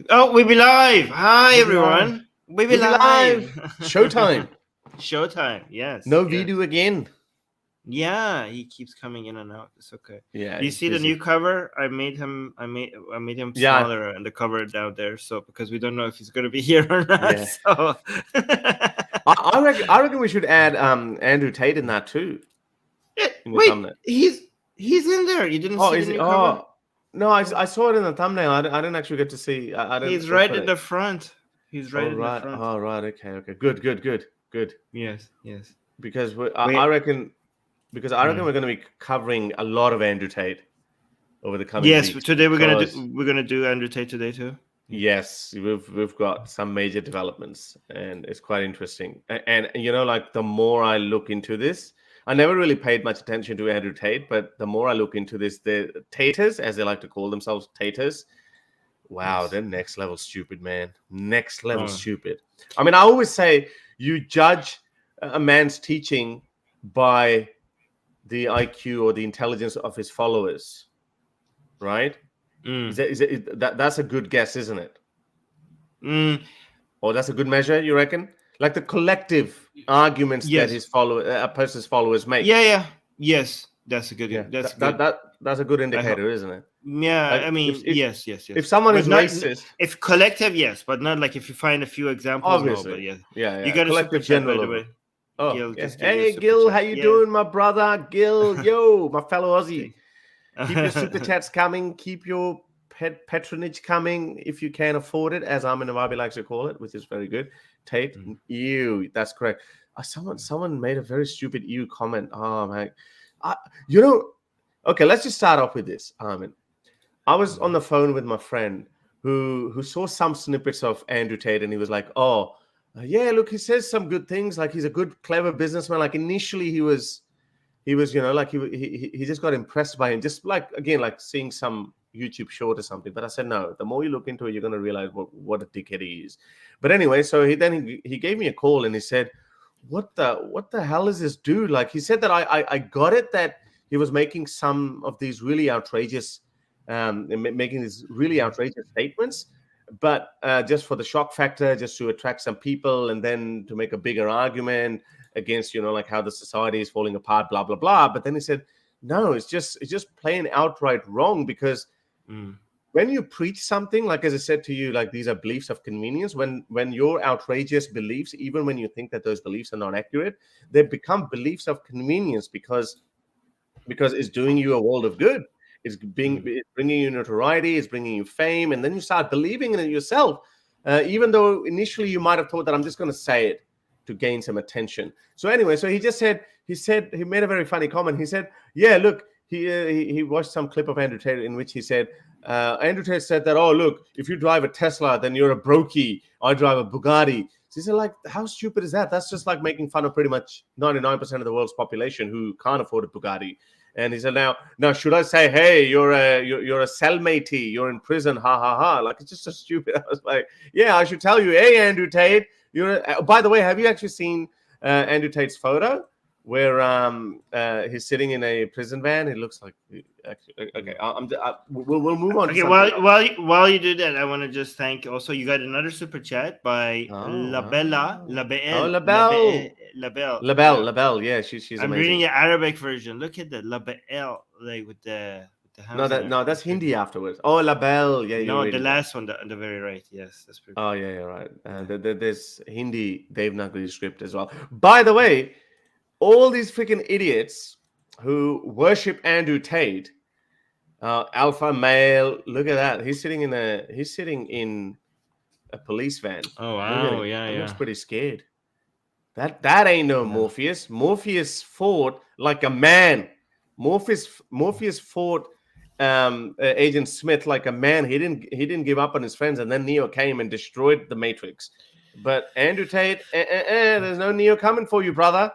Oh, we be live. Hi, everyone. We be We'll be live. live. Showtime. Showtime. Yes. No yes. video again. Yeah, he keeps coming in and out. It's okay. Yeah. Do you see the new cover? I made him Yeah. smaller on the cover down there. So because we don't know if he's gonna be here or not. Yeah. So I reckon we should add Andrew Tate in that too. Wait, he's in there. You didn't see the new cover? No, I saw it in the thumbnail. I didn't actually get to see. He's right at the front. He's right in the front. Oh, right. Okay. Good. Yes. Because I reckon we're going to be covering a lot of Andrew Tate over the coming weeks. Yes, today we're gonna do Andrew Tate today too. Yes, we've got some major developments, and it's quite interesting. And you know, like the more I look into this, I never really paid much attention to Andrew Tate, but the more I look into this, the TATERS, as they like to call themselves, TATERS. Wow, yes. They're next level stupid, man. Next level stupid. I mean, I always say you judge a man's teaching by the IQ or the intelligence of his followers, right? That's a good guess, isn't it? Or that's a good measure, you reckon? Like the collective arguments that a person's followers make. Yes, that's a good. Yeah. That's a good indicator, isn't it? Yeah, like, I mean, yes. If someone is racist, if collective, yes, but not like if you find a few examples. Obviously, no, but yeah. You got collective a general. By the way. Oh, Gil, yes. Hey, Gil, how you doing, my brother? Gil, yo, my fellow Aussie. Keep your super chats coming. Keep your patronage coming if you can afford it, as Armin and Barbie likes to call it, which is very good. Tate, ew, that's correct. Someone made a very stupid ew comment. Oh man, okay. Let's just start off with this, Armin. I was on the phone with my friend who saw some snippets of Andrew Tate, and he was like, "Oh, yeah, look, he says some good things. Like he's a good, clever businessman. Like initially he was, like he just got impressed by him, just like seeing some YouTube short or something." But I said, no, the more you look into it, you're going to realize what a dickhead he is. But anyway, so he gave me a call and he said, what the hell is this dude? Like he said that I got it, that he was making some of these really outrageous, making these really outrageous statements, but just for the shock factor, just to attract some people and then to make a bigger argument against, like how the society is falling apart, blah, blah, blah. But then he said, no, it's just plain outright wrong, because when you preach something, like as I said to you, like these are beliefs of convenience, when your outrageous beliefs, even when you think that those beliefs are not accurate, they become beliefs of convenience because it's doing you a world of good. It's bringing you notoriety, it's bringing you fame, and then you start believing in it yourself, even though initially you might have thought that I'm just going to say it to gain some attention. So anyway, so he made a very funny comment. He said, yeah, look, he watched some clip of Andrew Tate in which he said, Andrew Tate said that, oh, look, if you drive a Tesla, then you're a brokey. I drive a Bugatti. So he said, like, how stupid is that? That's just like making fun of pretty much 99% of the world's population who can't afford a Bugatti. And he said, now, should I say, hey, you're a cellmatey, you're in prison, ha ha ha? Like, it's just so stupid. I was like, yeah, I should tell you, hey, Andrew Tate, by the way, have you actually seen Andrew Tate's photo where he's sitting in a prison van? It looks like okay. We'll move on. Okay, while you do that, I want to just thank. Also, you got another super chat by Labelle. Yeah, she's I'm amazing. reading the Arabic version. Look at that Labelle, like with the that's Hindi afterwards. Oh, Labelle, yeah. No, the last one, on the very right. Yes, that's pretty. Oh yeah, you're right. There's Hindi Devanagari script as well. By the way, all these freaking idiots who worship Andrew Tate, alpha male. Look at that. He's sitting in a police van. Oh wow, He looks pretty scared. That ain't no Morpheus. Morpheus fought like a man. Morpheus fought Agent Smith like a man. He didn't give up on his friends, and then Neo came and destroyed the Matrix. But Andrew Tate, there's no Neo coming for you, brother.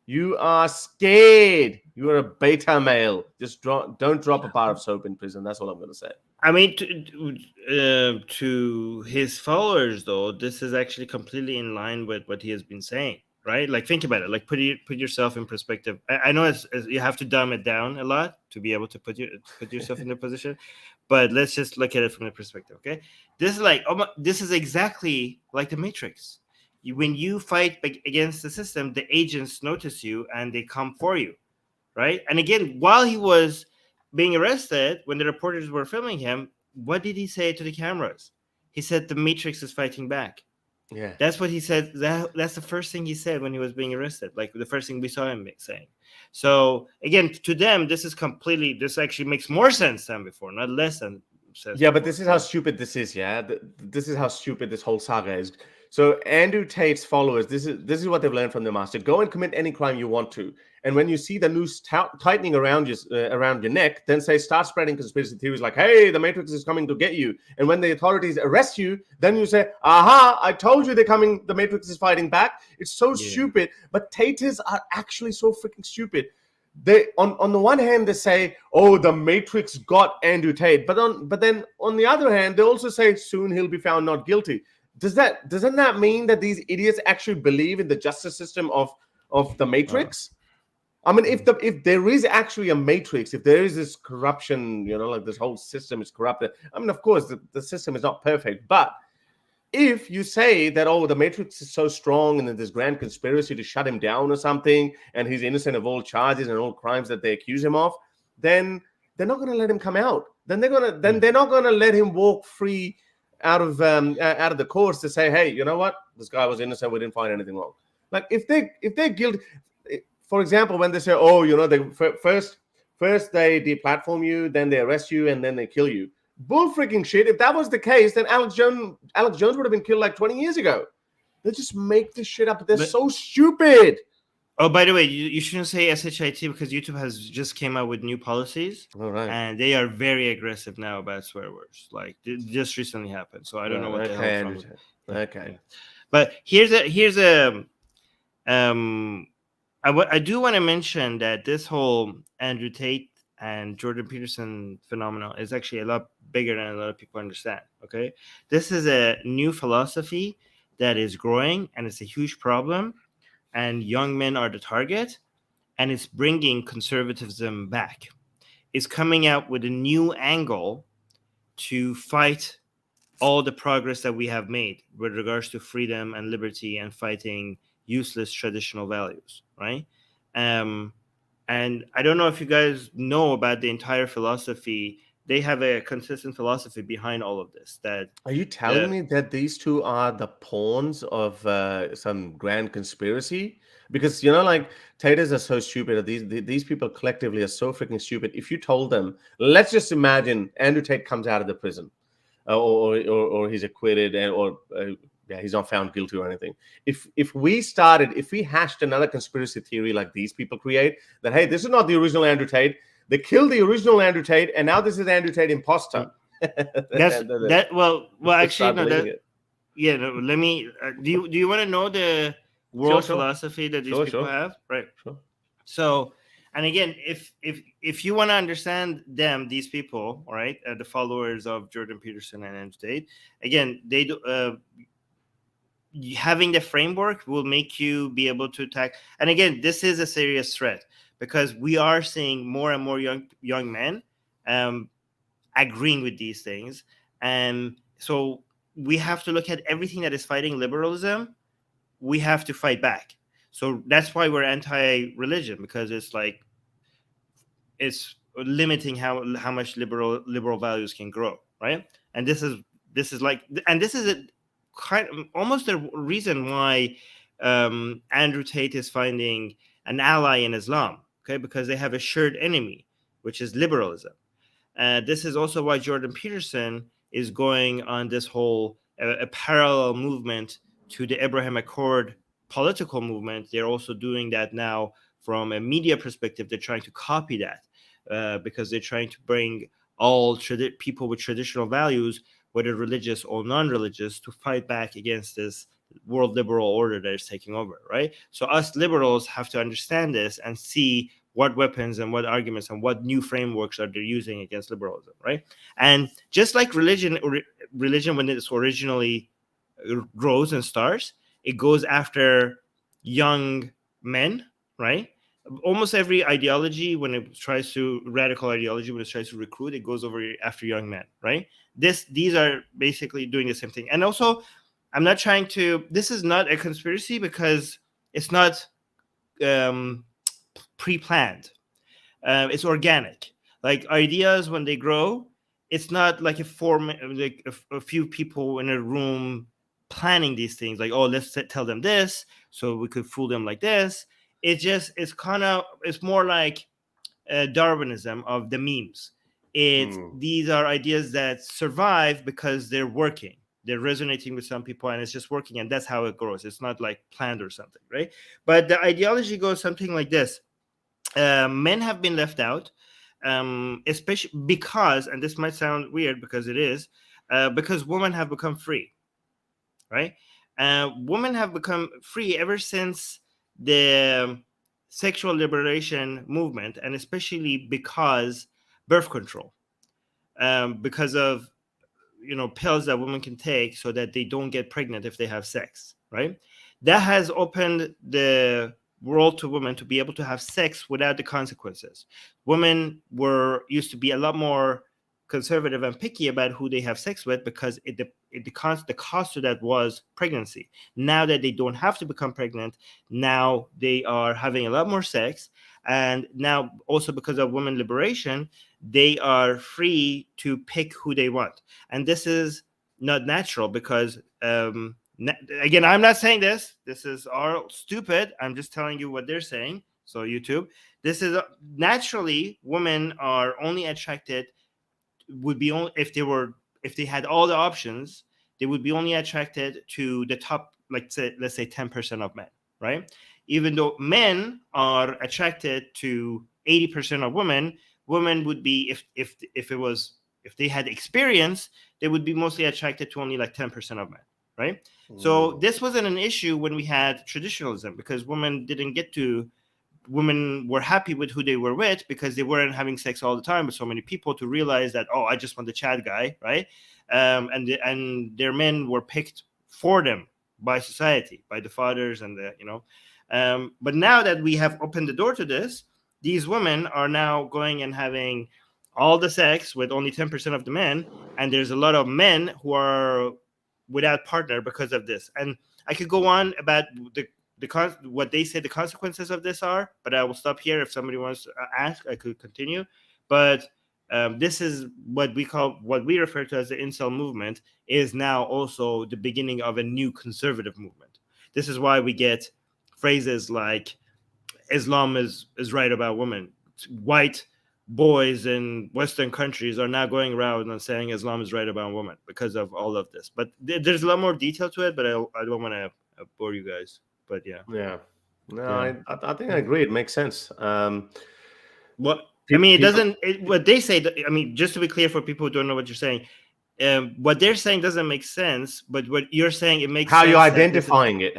You are scared. You are a beta male. Just don't drop a bar of soap in prison. That's all I'm going to say. I mean, to his followers, though, this is actually completely in line with what he has been saying. right? Like, think about it. Like, put yourself in perspective. I know it's you have to dumb it down a lot to be able to put yourself in the position, but let's just look at it from the perspective. Okay, this is like this is exactly like the Matrix. When you fight against the system, the agents notice you and they come for you, right? And again, while he was being arrested, when the reporters were filming him, what did he say to the cameras? He said the Matrix is fighting back. Yeah, that's what he said. That's the first thing he said when he was being arrested. Like the first thing we saw him saying. So again, to them, this actually makes more sense than before, not less than sense. Yeah, but this is how stupid this is. Yeah, this is how stupid this whole saga is. So Andrew Tate's followers, this is what they've learned from the master. Go and commit any crime you want to, and when you see the noose tightening around your neck, then start spreading conspiracy theories like, "Hey, the Matrix is coming to get you." And when the authorities arrest you, then you say, "Aha! I told you they're coming. The Matrix is fighting back." It's so stupid. But Taters are actually so freaking stupid. They on the one hand they say, "Oh, the Matrix got Andrew Tate," but then on the other hand they also say, "Soon he'll be found not guilty." Doesn't that mean that these idiots actually believe in the justice system of the Matrix? I mean, if there is actually a Matrix, if there is this corruption, like this whole system is corrupted. I mean, of course the system is not perfect, but if you say that, oh, the Matrix is so strong and that there's grand conspiracy to shut him down or something, and he's innocent of all charges and all crimes that they accuse him of, then they're not going to let him come out. Then they're not going to let him walk free out of the courts to say, hey, you know what? This guy was innocent. We didn't find anything wrong. Like if they're guilty, for example, when they say, oh, they first they deplatform you, then they arrest you, and then they kill you. Bull freaking shit. If that was the case, then Alex Jones would have been killed like 20 years ago. They just make this shit up. They're so stupid. Oh, by the way, you shouldn't say SHIT because YouTube has just came out with new policies. All right. And they are very aggressive now about swear words. Like it just recently happened. So I don't know what the hell from. Okay. But here's a I do want to mention that this whole Andrew Tate and Jordan Peterson phenomenon is actually a lot bigger than a lot of people understand. Okay, this is a new philosophy that is growing, and it's a huge problem. And young men are the target, and it's bringing conservatism back. It's coming out with a new angle to fight all the progress that we have made with regards to freedom and liberty and fighting useless traditional values, right? And I don't know if you guys know about the entire philosophy. They have a consistent philosophy behind all of this. Are you telling me that these two are the pawns of some grand conspiracy? Because like Taters are so stupid. These people collectively are so freaking stupid. If you told them, let's just imagine Andrew Tate comes out of the prison, or he's acquitted, or he's not found guilty or anything. If we hashed another conspiracy theory like these people create, that hey, this is not the original Andrew Tate. They killed the original Andrew Tate, and now this is Andrew Tate imposter. Well, actually, no. Let me. Do you want to know the world philosophy that these people have? Right. Sure. So, and again, if you want to understand them, these people, all right, the followers of Jordan Peterson and Andrew Tate, again, they do. Having the framework will make you be able to attack. And again, this is a serious threat because we are seeing more and more young men agreeing with these things. And so we have to look at everything that is fighting liberalism. We have to fight back. So that's why we're anti-religion, because it's limiting how much liberal values can grow, right? And this is almost the reason why Andrew Tate is finding an ally in Islam, okay? Because they have a shared enemy, which is liberalism. This is also why Jordan Peterson is going on this whole a parallel movement to the Abraham Accord political movement. They're also doing that now from a media perspective. They're trying to copy that because they're trying to bring all people with traditional values, whether religious or non-religious, to fight back against this world liberal order that is taking over, right? So us liberals have to understand this and see what weapons and what arguments and what new frameworks are they using against liberalism, right? And just like religion when it originally grows and starts, it goes after young men, right? Almost every ideology, when it tries to radical ideology, when it tries to recruit, it goes over after young men, right? These are basically doing the same thing. And also, I'm not trying to. This is not a conspiracy because it's not pre-planned. It's organic. Like ideas, when they grow, it's not like a few people in a room planning these things. Like, oh, let's tell them this so we could fool them like this. It's more like Darwinism of the memes. These are ideas that survive because they're working. They're resonating with some people, and it's just working, and that's how it grows. It's not like planned or something, right? But the ideology goes something like this: men have been left out, especially because, and this might sound weird because it is, because women have become free, right? Women have become free ever since the sexual liberation movement, and especially because birth control, because of pills that women can take so that they don't get pregnant if they have sex, right? That has opened the world to women to be able to have sex without the consequences. Women used to be a lot more conservative and picky about who they have sex with because the cost to that was pregnancy. Now that they don't have to become pregnant, now they are having a lot more sex, and now also because of women liberation, they are free to pick who they want. And this is not natural because again, I'm not saying this is all stupid. I'm just telling you what they're saying. So YouTube, this is naturally, women are only attracted, would be only if they had all the options, they would be only attracted to the top, let's say 10% of men, right? Even though men are attracted to 80% of women would be, if they had experience, they would be mostly attracted to only like 10% of men, right? So this wasn't an issue when we had traditionalism, because women were happy with who they were with because they weren't having sex all the time with so many people to realize that, oh, I just want the Chad guy, right? And their men were picked for them by society, by the fathers and but now that we have opened the door to this, these women are now going and having all the sex with only 10% of the men, and there's a lot of men who are without partner because of this. And I could go on about what they say the consequences of this are, but I will stop here. If somebody wants to ask, I could continue. But this is what we refer to as the incel movement, is now also the beginning of a new conservative movement. This is why we get phrases like Islam is right about women. White boys in Western countries are now going around and saying Islam is right about women because of all of this. But there's a lot more detail to it, but I don't want to bore you guys. But yeah. I think I agree. It makes sense. What they say, I mean, just to be clear for people who don't know what you're saying, what they're saying doesn't make sense, but what you're saying, it makes how sense. You're identifying it,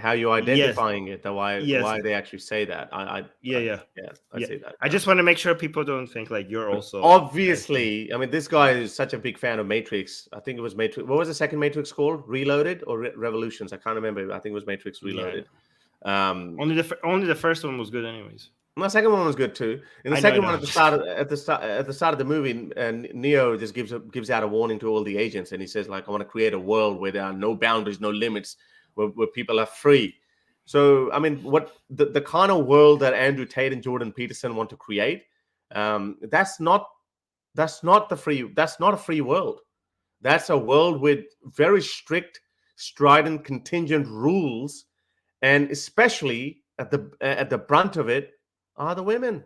why Yes. they actually say that. I say that. I just want to make sure people don't think like you're also obviously. I mean, this guy is such a big fan of Matrix. I think it was Matrix. What was the second Matrix called? Reloaded or Revolutions? I can't remember. I think it was Matrix Reloaded. Only the first one was good, anyways. The second one was good too. In the second one, at the start of the movie, Neo just gives out a warning to all the agents, and he says, like, I want to create a world where there are no boundaries, no limits, where people are free. So, I mean, what the kind of world that Andrew Tate and Jordan Peterson want to create, that's not a free world. That's a world with very strict, strident, contingent rules, and especially at the brunt of it are the women.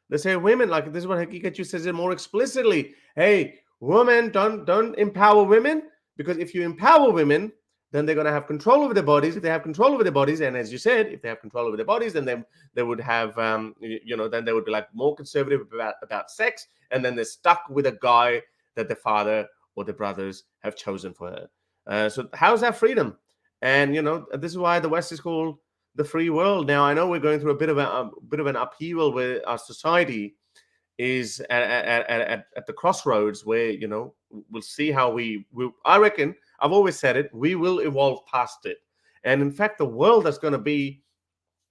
They say women, like this is what Haqiqatjou says it more explicitly. Hey, women, don't empower women, because if you empower women, then they're going to have control over their bodies. If they have control over their bodies, and as you said, if they have control over their bodies, then they would have, then they would be like more conservative about sex, and then they're stuck with a guy that the father or the brothers have chosen for her. So how's that freedom? And this is why the West is called the free world. Now, I know we're going through a bit of an upheaval where our society is at the crossroads where we'll see how I reckon, I've always said it, we will evolve past it. And in fact, the world that's going to be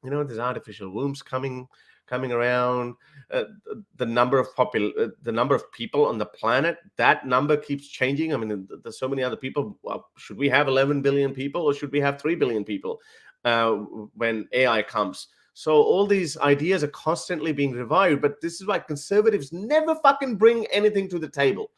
there's artificial wombs coming around. The number of people on the planet, that number keeps changing. I mean, there's so many other people. Well, should we have 11 billion people, or should we have 3 billion people when AI comes? So all these ideas are constantly being revived, but this is why conservatives never fucking bring anything to the table.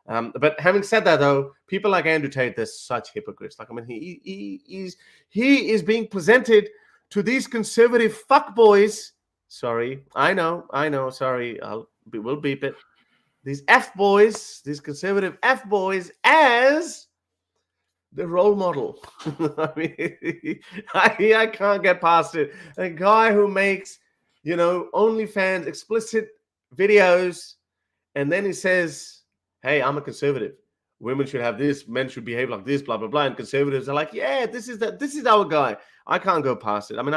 But having said that, though, people like Andrew Tate, they're such hypocrites. Like, I mean, he is being presented to these conservative fuckboys. Sorry, I know. Sorry, we'll beep it. These F-boys, these conservative F-boys, as the role model. I mean, I can't get past it. A guy who makes, OnlyFans explicit videos, and then he says, "Hey, I'm a conservative. Women should have this. Men should behave like this. Blah blah blah." And conservatives are like, "Yeah, this is our guy." I can't go past it. I mean,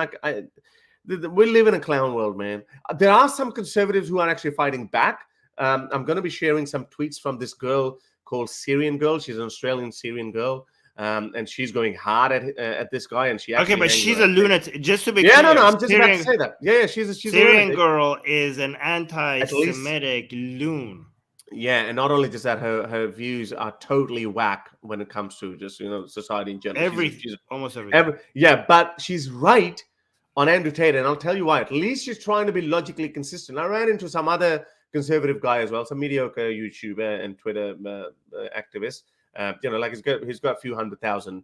we live in a clown world, man. There are some conservatives who are actually fighting back. I'm going to be sharing some tweets from this girl called Syrian Girl. She's an Australian Syrian girl, and she's going hard at this guy. And she actually but she's a lunatic. Just to be clear, no. I'm just about to say that. Yeah, she's Syrian Girl is an anti-Semitic loon. Yeah, and not only just that, her views are totally whack when it comes to just society in general. Almost everything. But she's right on Andrew Tate, and I'll tell you why. At least she's trying to be logically consistent. I ran into some other conservative guy as well, some mediocre YouTuber and Twitter activist. Like he's got a few 100,000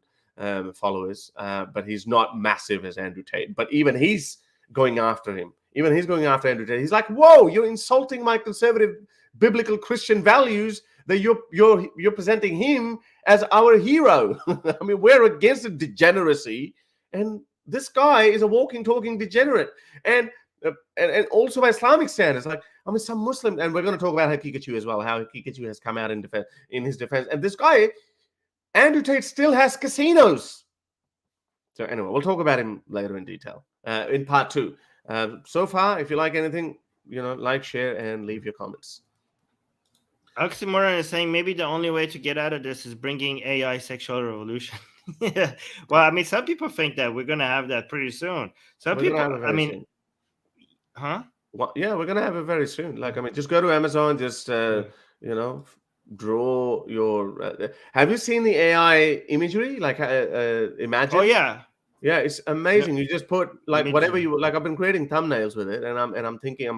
followers, but he's not massive as Andrew Tate. But even he's going after him. Even he's going after Andrew Tate. He's like, "Whoa, you're insulting my conservative biblical Christian values. That you're presenting him as our hero." I mean, we're against the degeneracy, and this guy is a walking, talking degenerate. And also by Islamic standards, like, I mean, some Muslim, and we're going to talk about Haqiqatjou as well, how Haqiqatjou has come out in his defense. And this guy, Andrew Tate, still has casinos. So anyway, we'll talk about him later in detail in part 2. So far, if you like anything, like, share, and leave your comments. Oxymoron is saying maybe the only way to get out of this is bringing AI sexual revolution. Yeah. Well, I mean, some people think that we're going to have that pretty soon. Some people, I mean, soon. Huh? Well, yeah, we're going to have it very soon. Like, I mean, just go to Amazon, just, draw your... have you seen the AI imagery? Like, imagine? Oh, yeah. Yeah, it's amazing. You just put like whatever you like. I've been creating thumbnails with it, and I'm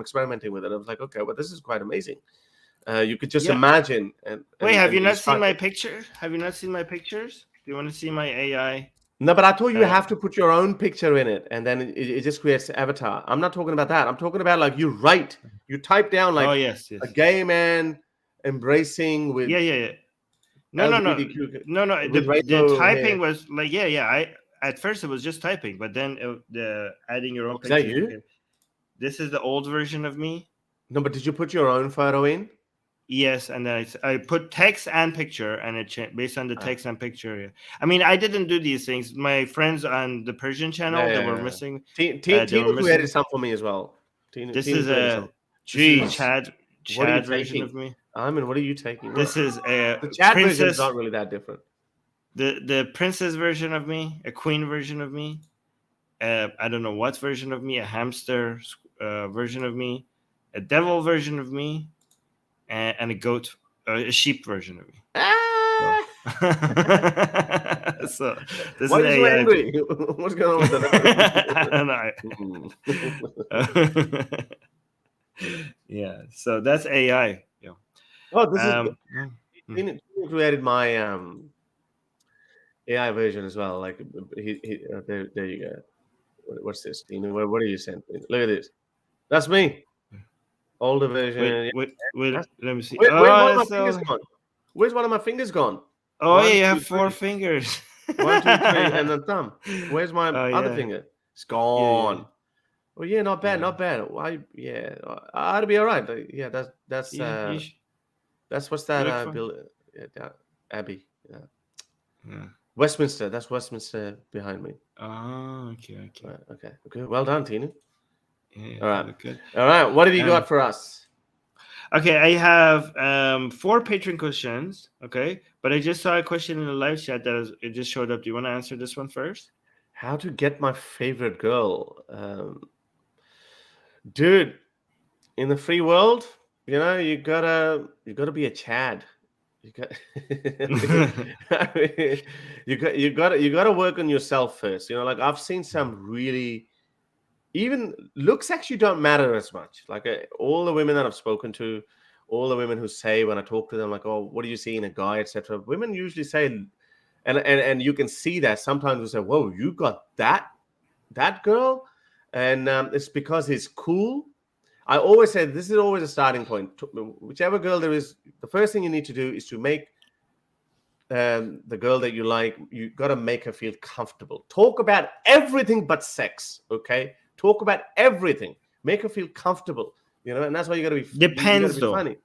experimenting with it. I was like, okay, well, this is quite amazing. You could just imagine. Wait, have you not seen my picture? Have you not seen my pictures? Do you want to see my AI? No, but I thought you have to put your own picture in it, and then it just creates an avatar. I'm not talking about that. I'm talking about like you type down like a gay man embracing with No. The typing was like at first it was just typing, but then the adding your own picture. Is that you? This is the old version of me. No, but did you put your own photo in? Yes, and then I put text and picture, and it changed based on the text and picture. Yeah. I mean, I didn't do these things. My friends on the Persian channel, they were missing. Tina created some for me as well. This is a Chad version of me. I mean, what are you taking? This is a the Chad version is not really that different. The princess version of me, a queen version of me, I don't know what version of me, a hamster version of me, a devil version of me, and a goat, a sheep version of me. So this Why is so angry? What's going on with that? I don't know. Yeah, so that's AI. Yeah. Oh, this is created my AI version as well. Like there you go. What's this? Tina? What are you sending? Look at this. That's me. Older version. Wait, let me see. Where's one of my fingers gone? Oh, yeah, you have 4 fingers. 1, 2, 3, and the thumb. Where's my other finger? It's gone. Yeah. Well, yeah, not bad, not bad. Why? Yeah, I'd be all right. Yeah, that's what's that? Abbey. Yeah. Westminster. That's Westminster behind me. Oh, okay. Okay. Well done, Tina. Yeah, all right. Good. All right. What have you got for us? Okay, I have 4 Patron questions. Okay, but I just saw a question in the live chat it just showed up. Do you want to answer this one first? How to get my favorite girl, dude? In the free world, you gotta be a Chad. You got, I mean, you gotta work on yourself first. Like I've seen some really, even looks actually don't matter as much. Like all the women that I've spoken to, all the women who say when I talk to them, like, oh, what do you see in a guy, etc. Women usually say, and you can see that sometimes we say, whoa, you got that girl, and it's because he's cool. I always say this is always a starting point. Whichever girl there is, the first thing you need to do is to make the girl that you like, you got to make her feel comfortable. Talk about everything but sex, okay? Talk about everything. Make her feel comfortable, and that's why you got to be. Depends, you gotta be though. funny.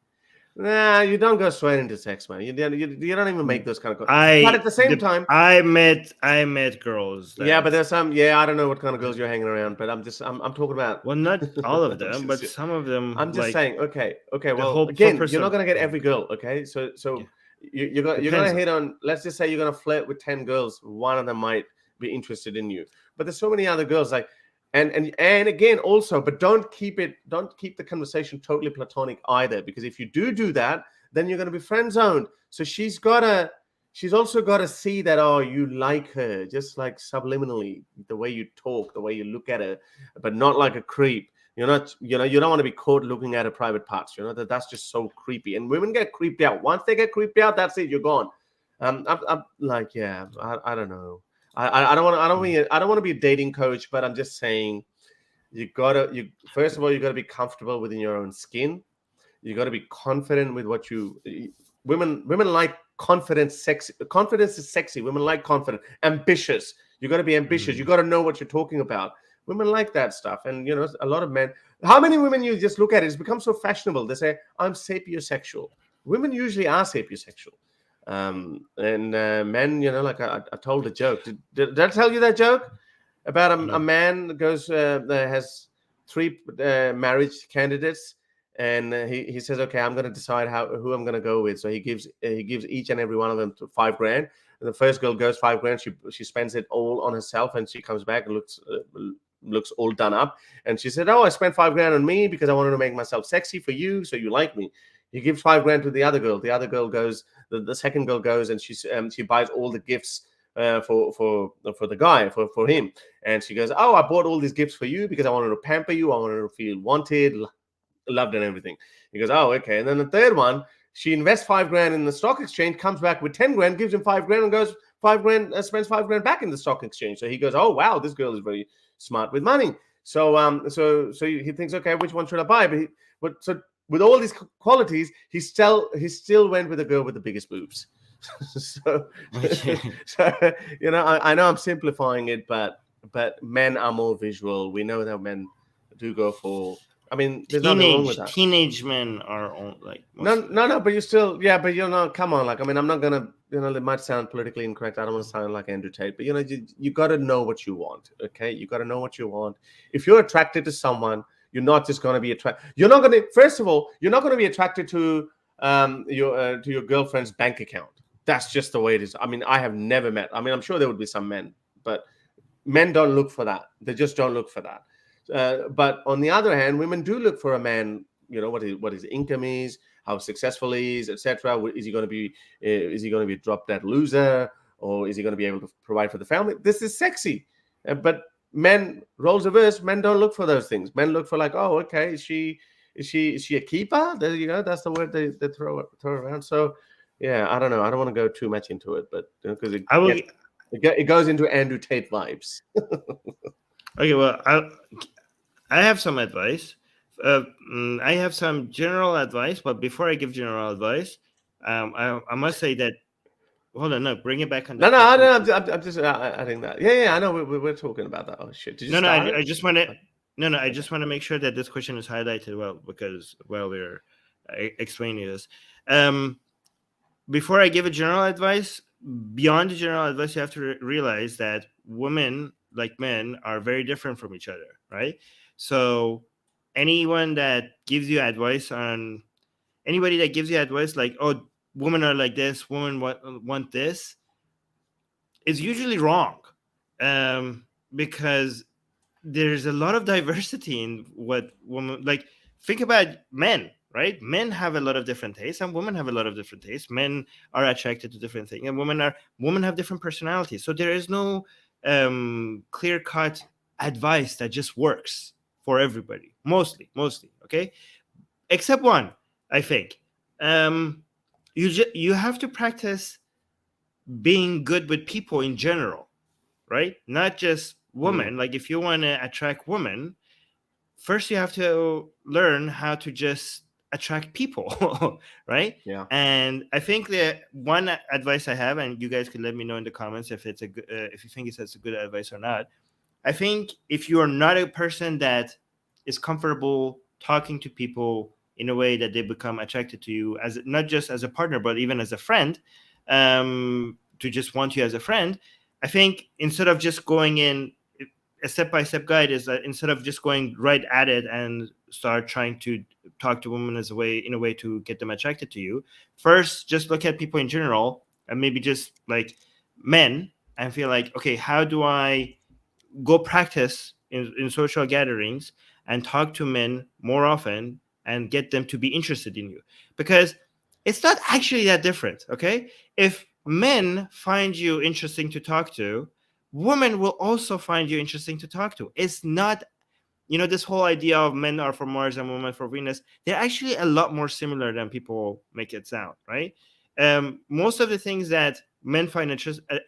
Nah, you don't go straight into sex, man. You don't even make those kind of. But at the same time, I met girls. Yeah, but there's some. Yeah, I don't know what kind of girls you're hanging around, but I'm talking about. Well, not all of them, but some of them. I'm just saying. Okay. Well, whole again, purpose you're not of- gonna get every girl. Okay, so Yeah. you're gonna Depends. hit on. Let's just say you're gonna flirt with 10 girls. One of them might be interested in you, but there's so many other girls. Like, and again, also, but don't keep the conversation totally platonic either, because if you do that, then you're gonna be friend zoned. So she's also got to see that, oh, you like her, just like subliminally, the way you talk, the way you look at her, but not like a creep. You're not, you don't want to be caught looking at her private parts. That's just so creepy. And women get creeped out. Once they get creeped out, that's it. You're gone. I'm like, yeah, I don't know. I don't want to be a dating coach, but I'm just saying, first of all, you gotta be comfortable within your own skin. You got to be confident with what women like confidence. Sexy confidence is sexy. Women like confident, ambitious. You got to be ambitious. You got to know what you're talking about. Women like that stuff. And a lot of men, how many women you just look at it, it's become so fashionable. They say, I'm sapiosexual. Women usually are sapiosexual. And men, like I told a joke. Did I tell you that joke about a man that goes that has 3 marriage candidates? And he says, okay, I'm going to decide who I'm going to go with. So he gives each and every one of them $5,000. And the first girl goes $5,000. She spends it all on herself, and she comes back and looks all done up. And she said, oh, I spent $5,000 on me because I wanted to make myself sexy for you, so you like me. He gives $5,000 to the other girl. The other girl goes, the second girl goes, and she buys all the gifts for the guy, for him. And she goes, oh, I bought all these gifts for you because I wanted to pamper you. I wanted to feel wanted, loved, and everything. He goes, oh, okay. And then the third one, she invests $5,000 in the stock exchange, comes back with $10,000, gives him $5,000, and goes spends $5,000 back in the stock exchange. So he goes, oh wow, this girl is very smart with money. So he thinks, okay, which one should I buy? But with all these qualities, he still went with the girl with the biggest boobs. so I know I'm simplifying it, but men are more visual. We know that men do go for. I mean, there's nothing wrong with that. Teenage men are all like no, but you still, yeah, but come on, like, I mean, I'm not gonna, it might sound politically incorrect. I don't want to sound like Andrew Tate, but you got to know what you want, okay? You got to know what you want. If you're attracted to someone, you're not just going to be attracted. You're not going to. First of all, you're not going to be attracted to your girlfriend's bank account. That's just the way it is. I mean, I have never met. I mean, I'm sure there would be some men, but men don't look for that. They just don't look for that. But on the other hand, women do look for a man. What his income is, how successful he is, etc. Is he going to be a drop dead loser, or is he going to be able to provide for the family? This is sexy, but men, roles reversed. Men don't look for those things. Men look for, like, oh, okay, is she a keeper? There you go. That's the word they throw around. So yeah, I don't know. I don't want to go too much into it, but because it goes into Andrew Tate vibes. Okay, well, I have some advice. I have some general advice, but before I give general advice, I must say that. Hold on, no, bring it back on. No, I'm just adding that. Yeah, I know we're talking about that. Oh shit! Did you start it? I just want to. No, I just want to make sure that this question is highlighted well, because while we're explaining this, before I give a general advice, beyond the general advice, you have to realize that women, like men, are very different from each other, right? So anybody that gives you advice like, oh, women are like this, women want this, is usually wrong. because there's a lot of diversity in what women like. Think about men, right? Men have a lot of different tastes, and women have a lot of different tastes. Men are attracted to different things, and women have different personalities. So there is no clear cut advice that just works for everybody. Mostly, okay, except one, I think. You have to practice being good with people in general, right? Not just women. Like if you want to attract women, first you have to learn how to just attract people, right? Yeah. And I think that one advice I have, and you guys could let me know in the comments if it's if you think it's a good advice or not. I think if you are not a person that is comfortable talking to people in a way that they become attracted to you, as not just as a partner but even as a friend, to just want you as a friend, I think instead of just going in, a step-by-step guide is that instead of just going right at it and start trying to talk to women in a way to get them attracted to you, first just look at people in general and maybe just like men and feel like, okay, how do I go practice in social gatherings and talk to men more often and get them to be interested in you? Because it's not actually that different, okay? If men find you interesting to talk to, women will also find you interesting to talk to. It's not, this whole idea of men are for Mars and women for Venus, they're actually a lot more similar than people make it sound, right? Most of the things that men find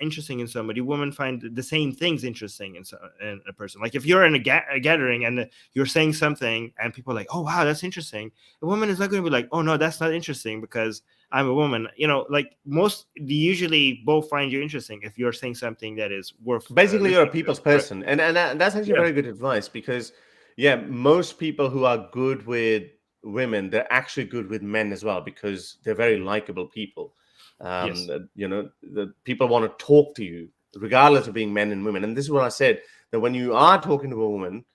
interesting in somebody, women find the same things interesting in a person. Like if you're in a gathering and you're saying something and people are like, oh, wow, that's interesting. A woman is not going to be like, oh, no, that's not interesting because I'm a woman. Like they usually both find you interesting if you're saying something that is worth. Basically, you're a people's person. Right? And that's actually very good advice because, most people who are good with women, they're actually good with men as well because they're very likable people. Yes. The people want to talk to you regardless of being men and women. And this is what I said, that when you are talking to a woman,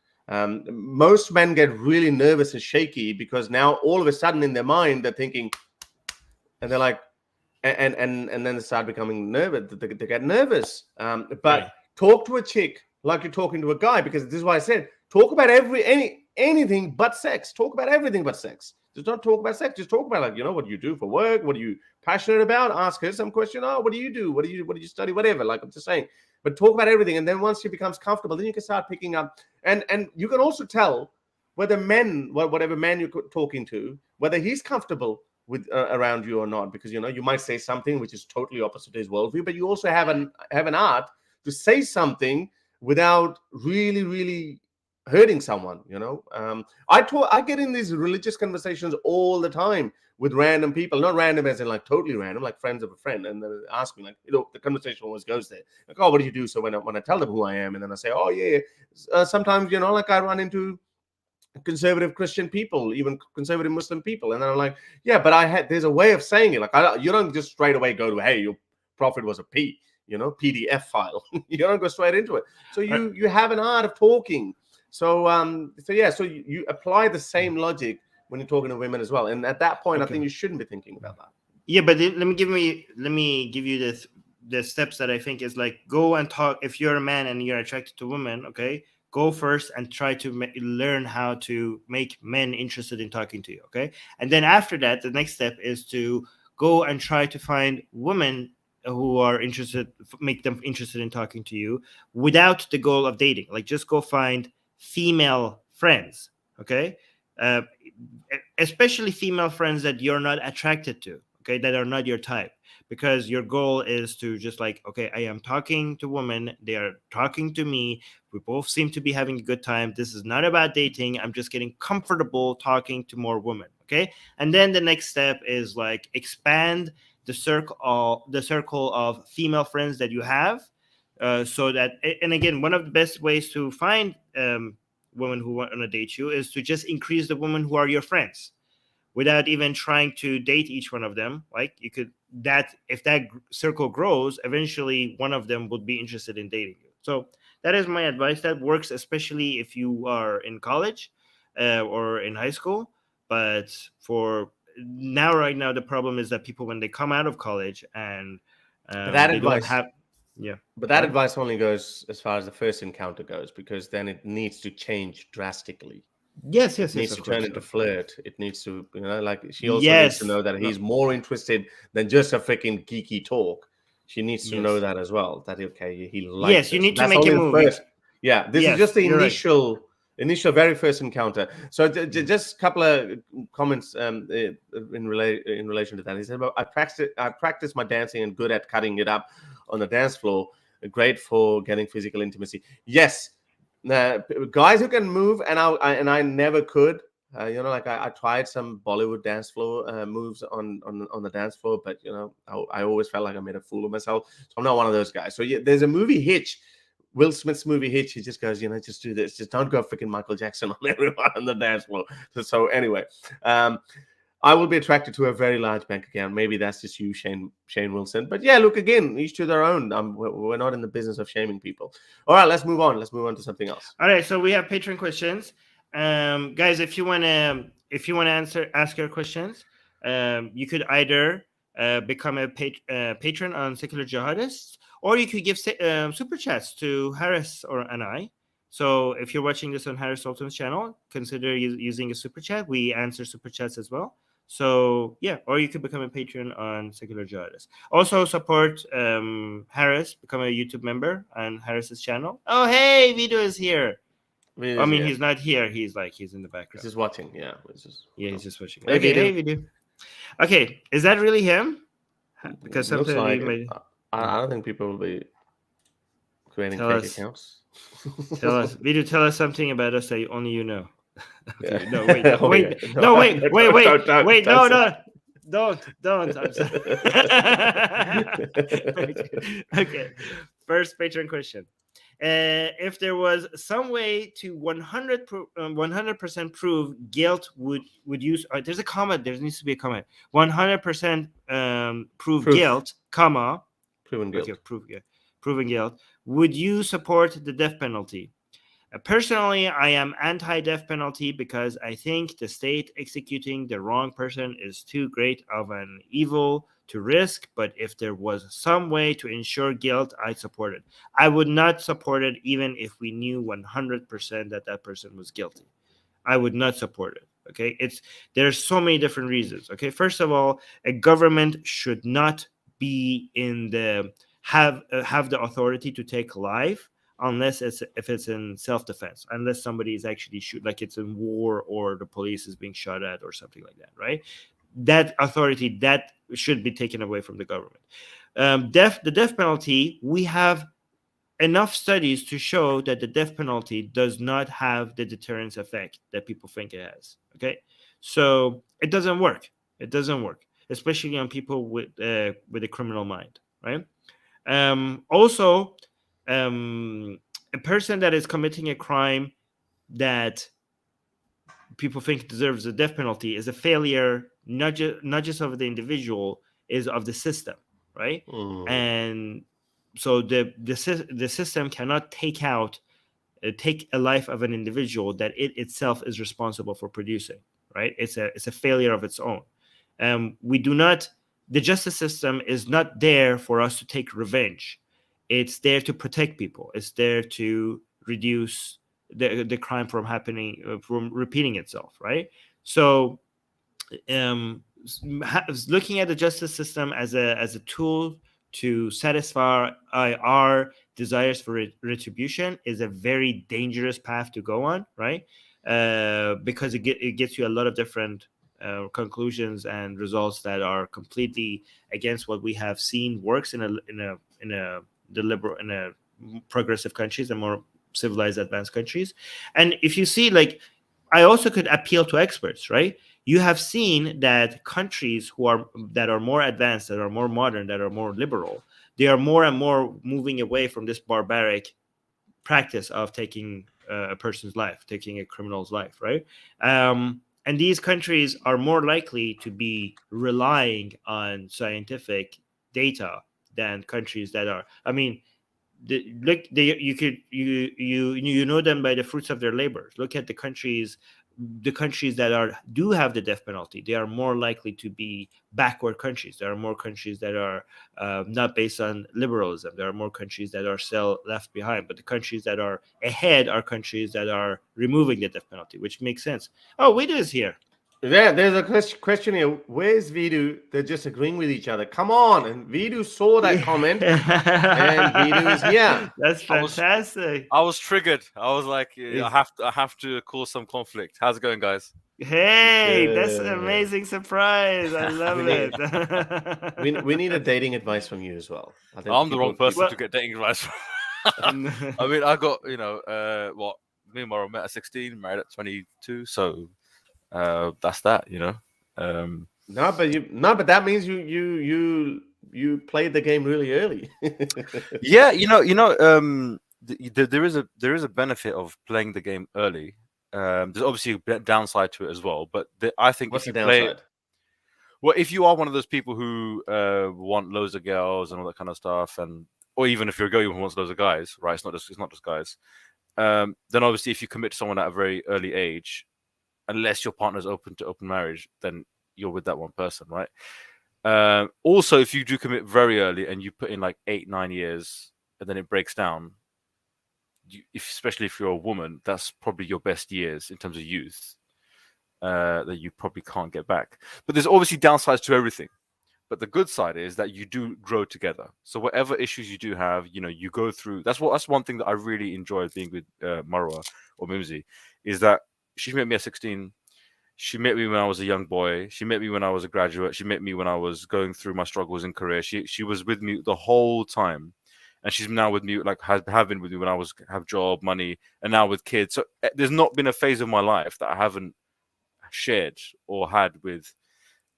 most men get really nervous and shaky because now all of a sudden in their mind they're thinking, and they're like, and then they start becoming nervous. They get nervous. But talk to a chick like you're talking to a guy, because this is why I said talk about anything but sex. Talk about everything but sex. Just not talk about sex. Just talk about what you do for work. What are you passionate about? Ask her some question. Oh, what do you do? What do you study? Whatever. Like I'm just saying. But talk about everything, and then once she becomes comfortable, then you can start picking up. And you can also tell whether whatever man you're talking to, whether he's comfortable with around you or not, because you might say something which is totally opposite to his worldview, but you also have an art to say something without really hurting someone. I get in these religious conversations all the time with random people, not random as in like totally random, like friends of a friend, and they ask me like, the conversation always goes there, like, oh, what do you do? So when I tell them who I am, and then I say, oh yeah, sometimes like I run into conservative Christian people, even conservative Muslim people, and then I'm like, yeah, but there's a way of saying it. Like you don't just straight away go to, hey, your prophet was a PDF file. You don't go straight into it. So you have an art of talking. So you apply the same logic when you're talking to women as well. And at that point, I think you shouldn't be thinking about that. Yeah, but let me give you the steps that I think is like, go and talk. If you're a man and you're attracted to women, okay, go first and try to learn how to make men interested in talking to you, okay? And then after that, the next step is to go and try to find women who are interested, make them interested in talking to you without the goal of dating. Like just go find female friends, okay? Especially female friends that you're not attracted to, okay, that are not your type, because your goal is to just like, okay, I am talking to women, they are talking to me, we both seem to be having a good time, this is not about dating, I'm just getting comfortable talking to more women, okay? And then the next step is like expand the circle of female friends that you have, so that, and again, one of the best ways to find women who want to date you is to just increase the women who are your friends without even trying to date each one of them. Like you could, that if that circle grows, eventually one of them would be interested in dating you. So that is my advice. That works especially if you are in college or in high school. But for right now, the problem is that people, when they come out of college and that they advice, don't have, Yeah. But that Right? advice only goes as far as the first encounter goes, because then it needs to change drastically. Yes, It yes, yes, needs of to turn course. into flirt. It needs to, like, she also needs to Yes. know that No. he's more interested than just a freaking geeky talk. She needs to know Yes. that as well, that okay, he likes Yes, her. you So need to that's make a only the move. first. Yeah, this is Yes, just the you're right. initial very first encounter. So just a couple of comments in relation to that. He said, "I practice my dancing and good at cutting it up on the dance floor. Great for getting physical intimacy." Yes, guys who can move, and I never could. Like I tried some Bollywood dance floor moves on the dance floor, but I always felt like I made a fool of myself. So I'm not one of those guys. So yeah, there's a movie Hitch, Will Smith's movie Hitch. He just goes, just do this, just don't go freaking Michael Jackson on everyone on the dance floor. So anyway, I will be attracted to a very large bank account. Maybe that's just you, Shane Wilson. But yeah, look, again, each to their own. We're not in the business of shaming people. All right, let's move on. Let's move on to something else. All right, so we have Patron questions. Guys, if you want to ask your questions, you could either become a patron on Secular Jihadists, or you could give super chats to Harris and I. So if you're watching this on Harris Sultan's channel, consider using a super chat. We answer super chats as well. So yeah, or you could become a patron on Secular Jihadists. Also support Harris, become a YouTube member on Harris's channel. Oh hey, Vito is here. He's not here. He's in the background. He's just watching. Yeah. He's just watching. Hey, Okay, Vito. hey Vito. Okay, is that really him? Because looks sometimes like I don't think people will be creating fake accounts. Tell us, Vito. Tell us something about us that only you know. Okay, Yeah. no, wait, no, Oh, wait, yeah. no, wait, wait, don't no, don't. I'm sorry. Okay, first Patron question. If there was some way to 100% prove guilt, would use? There's a comment. There needs to be a comment. 100% prove guilt, comma. Proven guilt. Okay, proven guilt. Would you support the death penalty? Personally, I am anti-death penalty because I think the state executing the wrong person is too great of an evil to risk. But if there was some way to ensure guilt, I'd support it. I would not support it even if we knew 100% that person was guilty. I would not support it. Okay, there's so many different reasons. Okay, first of all, a government should not be in the have the authority to take life unless if it's in self-defense, unless somebody is actually like it's in war or the police is being shot at or something like that, right? That authority that should be taken away from the government. The death penalty, we have enough studies to show that the death penalty does not have the deterrence effect that people think it has. Okay, so it doesn't work. It doesn't work, especially on people with a criminal mind, right? Also, a person that is committing a crime that people think deserves a death penalty is a failure, not just of the individual, is of the system, right? And so the system cannot take a life of an individual that it itself is responsible for producing, right? It's a failure of its own. The justice system is not there for us to take revenge. It's there to protect people. It's there to reduce the crime from happening, from repeating itself, right? So looking at the justice system as a tool to satisfy our desires for retribution is a very dangerous path to go on, right? Because it gets you a lot of different conclusions and results that are completely against what we have seen works in a progressive countries and more civilized, advanced countries. And if you see, like, I also could appeal to experts, right? You have seen that countries that are more advanced, that are more modern, that are more liberal, they are more and more moving away from this barbaric practice of taking a person's life, taking a criminal's life, right? And these countries are more likely to be relying on scientific data than countries that are. I mean, you know them by the fruits of their labors. Look at the countries the countries that do have the death penalty, they are more likely to be backward countries. There are more countries that are not based on liberalism. There are more countries that are still left behind. But the countries that are ahead are countries that are removing the death penalty, which makes sense. Oh, Widu is here. Yeah, there's a question here. Where's Vidu? They're just agreeing with each other. Come on. And Vidu saw that comment, and Vidu is here. That's fantastic. I was triggered. I was like, I have to cause some conflict. How's it going, guys? Hey, that's an amazing surprise. I love it. We need a dating advice from you as well. I'm the wrong person to get dating advice from. I mean, I got, me and Mara met at 16, married at 22, so that's that, No, but that means you played the game really early. Yeah, there is a benefit of playing the game early. There's obviously a downside to it as well, but I think what's if the you downside? Well, if you are one of those people who want loads of girls and all that kind of stuff, or even if you're a girl who wants loads of guys, right? It's not just guys. Then obviously, if you commit to someone at a very early age, unless your partner's open to open marriage, then you're with that one person, right? Also, if you do commit very early and you put in like 8-9 years and then it breaks down, especially if you're a woman, that's probably your best years in terms of youth that you probably can't get back. But there's obviously downsides to everything. But the good side is that you do grow together. So whatever issues you do have, you go through. That's one thing that I really enjoyed being with Marwa or Mimsy, is that she met me at 16. She met me when I was a young boy. She met me when I was a graduate. She met me when I was going through my struggles in career. She was with me the whole time, and she's now with me, like have been with me when I have job, money, and now with kids. So there's not been a phase of my life that I haven't shared or had with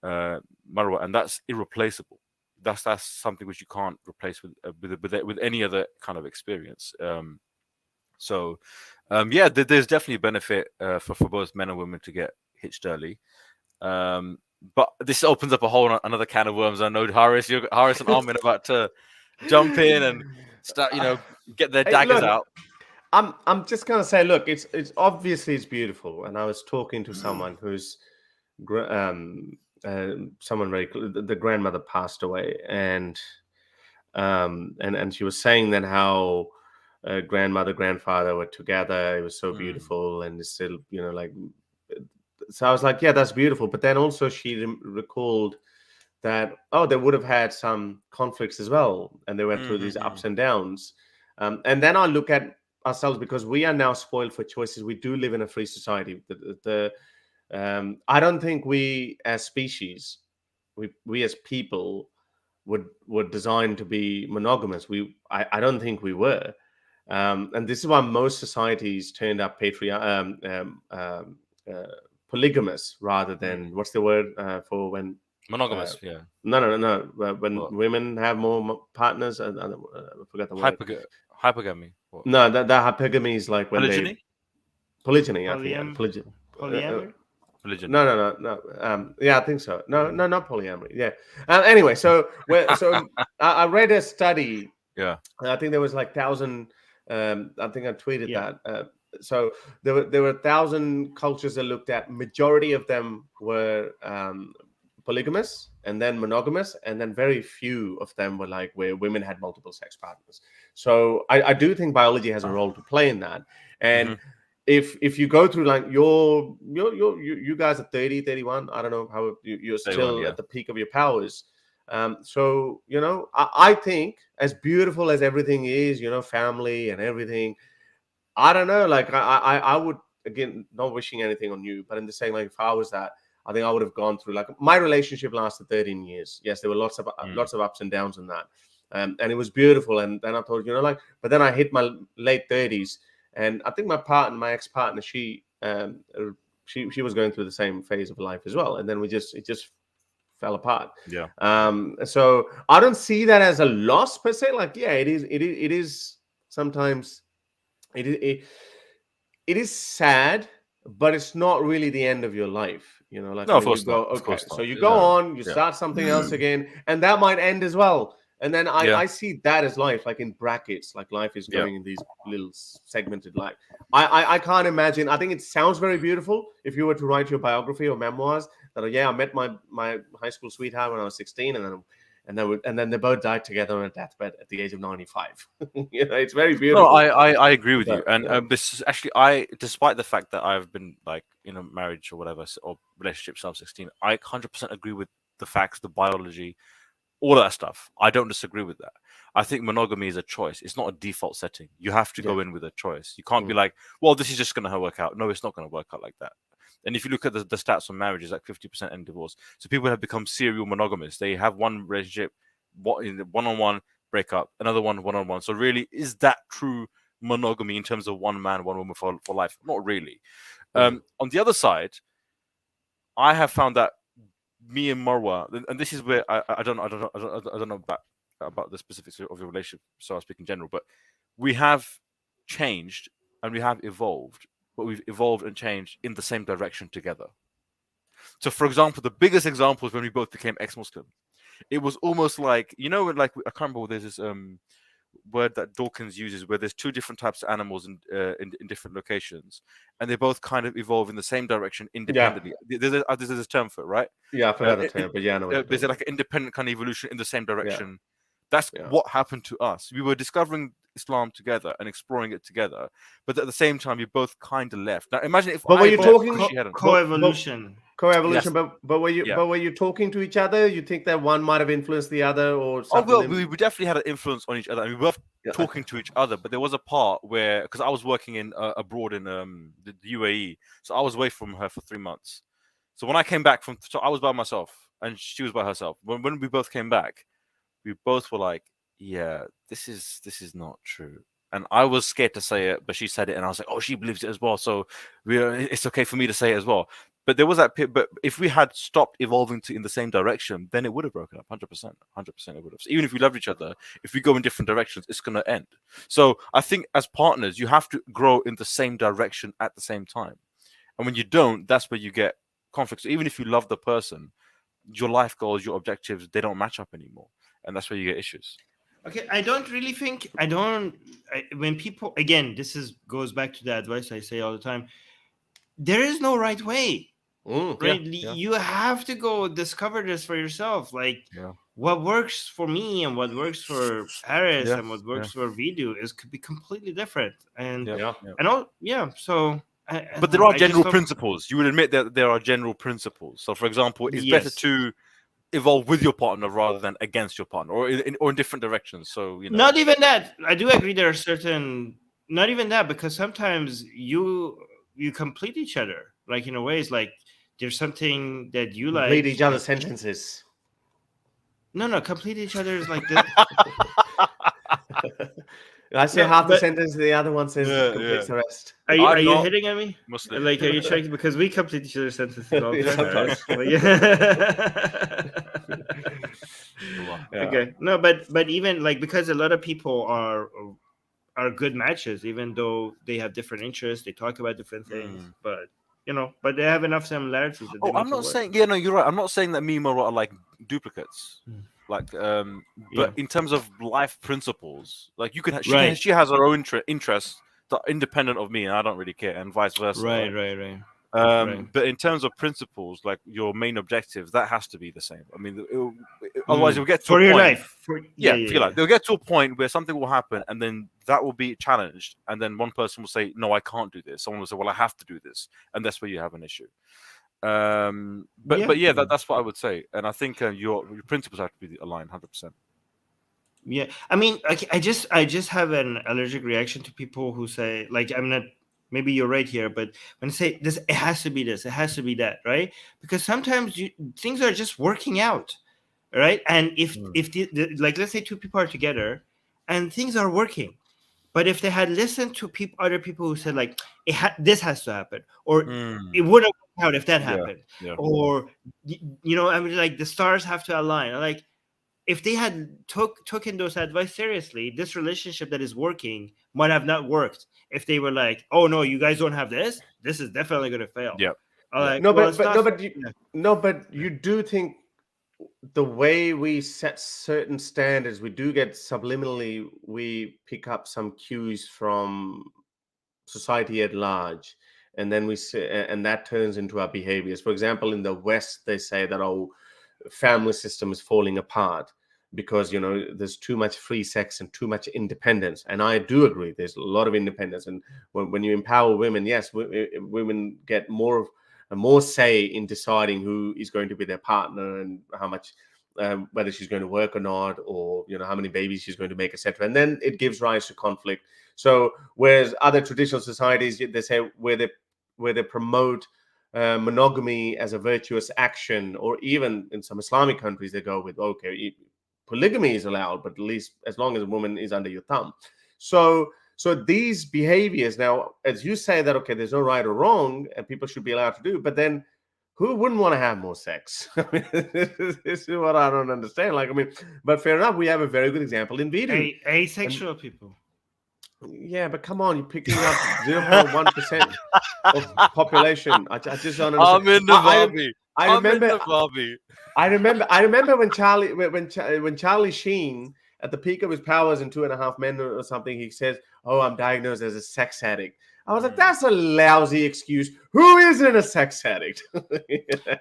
Marwa, and that's irreplaceable. That's something which you can't replace with any other kind of experience. There's definitely a benefit for both men and women to get hitched early. But this opens up another can of worms. I know Harris and Armin are about to jump in and start, get their daggers out. I'm just gonna say, look, it's obviously it's beautiful, and I was talking to someone who's someone very the grandmother passed away, and she was saying that how grandmother, grandfather were together. It was so beautiful, and it's still, so I was like, yeah, that's beautiful. But then also she recalled that, they would have had some conflicts as well, and they went through these ups and downs. And then I look at ourselves, because we are now spoiled for choices. We do live in a free society. I don't think we as species, we as people were designed to be monogamous. I don't think we were. And this is why most societies turned up polygamous rather than, what's the word for when monogamous? Yeah. No. When women have more partners, I forgot the word. Hypergamy. What? No, the hypergamy is like when polygyny. I think. Polyamory. Polygyny. No. Yeah, I think so. No, not polyamory. Yeah. Anyway, so I read a study. Yeah. I think there was like 1,000. I think I tweeted that. So there were 1,000 cultures that looked at. Majority of them were polygamous, and then monogamous, and then very few of them were like where women had multiple sex partners. So I do think biology has a role to play in that. And if you go through, like you guys are 30, 31, I don't know how you're still at the peak of your powers. So I think, as beautiful as everything is, family and everything, I don't know, like I would, again, not wishing anything on you, but in the same, like, if I was that, I think I would have gone through, like, my relationship lasted 13 years. Yes, there were lots of ups and downs in that. And it was beautiful. And then I thought, but then I hit my late 30s, and I think my ex-partner, she was going through the same phase of life as well. And then it just fell apart. Yeah. So I don't see that as a loss per se. Like, yeah, it is sometimes it is sad, but it's not really the end of your life. Like, no, of course you go, not. okay, so you go on, you start something else again, and that might end as well. And then I see that as life, like in brackets, like life is going in these little segmented life. I can't imagine. I think it sounds very beautiful if you were to write your biography or memoirs that I met my high school sweetheart when I was 16, and then they both died together on a deathbed at the age of 95. It's very beautiful. No, I agree with you. And this is actually, despite the fact that I've been like in a marriage or whatever, or relationship since I was 16, I 100% agree with the facts, the biology, all of that stuff. I don't disagree with that. I think monogamy is a choice. It's not a default setting. You have to go in with a choice. You can't be like, well, this is just going to work out. No, it's not going to work out like that. And if you look at the stats on marriages, like 50% end divorce. So people have become serial monogamous. They have one relationship, one-on-one, break up, another one-on-one. So really, is that true monogamy in terms of one man, one woman for life? Not really. On the other side, I have found that me and Marwa, and this is where I don't know about the specifics of your relationship, so I'll speak in general, but we have changed and we have evolved, but we've evolved and changed in the same direction together. So, for example, the biggest example is when we both became ex-Muslim. It was almost like, like I can't remember, there's this word that Dawkins uses where there's two different types of animals in different locations, and they both kind of evolve in the same direction independently. There's a term for it, right? Yeah, I forgot the term, but yeah, no. There's like an independent kind of evolution in the same direction. That's what happened to us. We were discovering Islam together and exploring it together, but at the same time, you both kind of left. Now, imagine if. But were you talking coevolution? Coevolution, yes. but were you talking to each other? You think that one might have influenced the other, or something? Oh, well, we definitely had an influence on each other. I mean, we were talking to each other, but there was a part where, because I was working in abroad in the UAE, so I was away from her for 3 months. So when I came back so I was by myself and she was by herself. When we both came back, we both were like, "Yeah, this is not true." And I was scared to say it, but she said it, and I was like, "Oh, she believes it as well, so it's okay for me to say it as well." But there was that pit. But if we had stopped evolving in the same direction, then it would have broken up 100%. 100% it would have. So even if we loved each other, if we go in different directions, it's going to end. So I think as partners, you have to grow in the same direction at the same time. And when you don't, that's where you get conflicts. So even if you love the person, your life goals, your objectives, they don't match up anymore. And that's where you get issues. Okay, I don't really think, when people, again, goes back to the advice I say all the time, there is no right way. Right? You have to go discover this for yourself. Like what works for me and what works for Harris and what works for Vidu could be completely different. And so but there are general principles. You would admit that there are general principles. So for example, it's better to evolve with your partner rather than against your partner, or in different directions. So not even that. I do agree there are certain, not even that, because sometimes you complete each other, like in a way. It's like there's something that you like. Complete each other's sentences. No, complete each other is like this. I say half the sentence, the other one says completes the rest. Are you hitting at me? Muslim. Like, are you trying to, because we complete each other's sentences all the time. Okay. No, but even like, because a lot of people are good matches, even though they have different interests, they talk about different things, but but they have enough similarities. I'm not saying, you're right. I'm not saying that me and Mara are like duplicates. Like, but in terms of life principles, like she has her own interests that are independent of me, and I don't really care, and vice versa. Right. But in terms of principles, like your main objective, that has to be the same. I mean, otherwise you'll get to for a your point, life. For your life. They'll get to a point where something will happen, and then that will be challenged, and then one person will say, "No, I can't do this." Someone will say, "Well, I have to do this," and that's where you have an issue. That's what I would say, and I think your principles have to be aligned 100%. Yeah, I mean, I just have an allergic reaction to people who say, like, I'm not. Maybe you're right here, but when I say this, it has to be this, it has to be that, right? Because sometimes things are just working out, right? And if like, let's say two people are together, and things are working, but if they had listened to other people who said, like, this has to happen, or it wouldn't work out if that happened, or I mean, like, the stars have to align, like. If they had taken those advice seriously, this relationship that is working might have not worked. If they were like, "Oh no, you guys don't have this. This is definitely going to fail." Yeah. But you do think the way we set certain standards, we do get subliminally, we pick up some cues from society at large, and then we say, and that turns into our behaviors. For example, in the West, they say that family system is falling apart because there's too much free sex and too much independence. And I do agree, there's a lot of independence, and when you empower women, yes, women get more say in deciding who is going to be their partner and how much, whether she's going to work or not, or how many babies she's going to make, etc. And then it gives rise to conflict. So whereas other traditional societies, they say where they promote monogamy as a virtuous action, or even in some Islamic countries they go with, okay, polygamy is allowed, but at least as long as a woman is under your thumb. So these behaviors now, as you say that, okay, there's no right or wrong and people should be allowed to do, but then who wouldn't want to have more sex? I mean, this is what I don't understand. But fair enough, we have a very good example in Vidu. Asexual people. Yeah, but come on, you're picking up 0.1% of population. I just don't understand. I remember when Charlie Sheen, at the peak of his powers in 2.5 Men or something, he says, "Oh, I'm diagnosed as a sex addict." I was like, that's a lousy excuse. Who isn't a sex addict?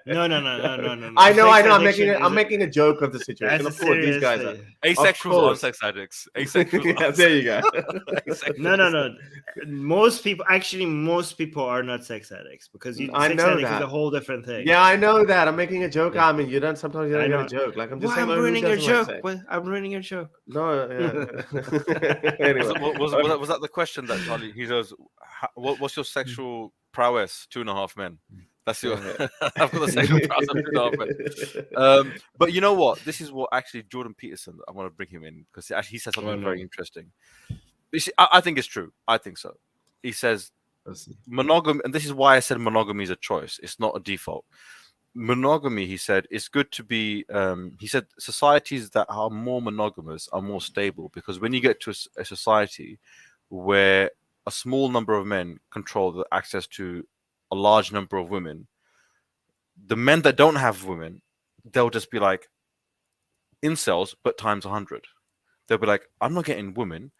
No. I know. I'm making a joke of the situation. Of course, these guys are asexuals, are sex addicts. Asexuals. Yeah, there you go. No. Most people are not sex addicts, because sex addict is a whole different thing. Yeah, I know that. I'm making a joke. I mean, sometimes you don't get a joke. Like, I'm just saying. I'm ruining your joke. I'm ruining your joke. No. Yeah. Anyway. Was that the question that Charlie? He goes, "What's your sexual prowess?" 2.5 Men. That's your. I've got the sexual prowess of 2.5 Men. But you know what? This is what actually Jordan Peterson. I want to bring him in because he said something very interesting. You see, I think it's true. I think so. He says monogamy, and this is why I said monogamy is a choice. It's not a default. Monogamy, he said, is good to be. He said societies that are more monogamous are more stable, because when you get to a society where a small number of men control the access to a large number of women, the men that don't have women, they'll just be like incels, but times 100. They'll be like, I'm not getting women.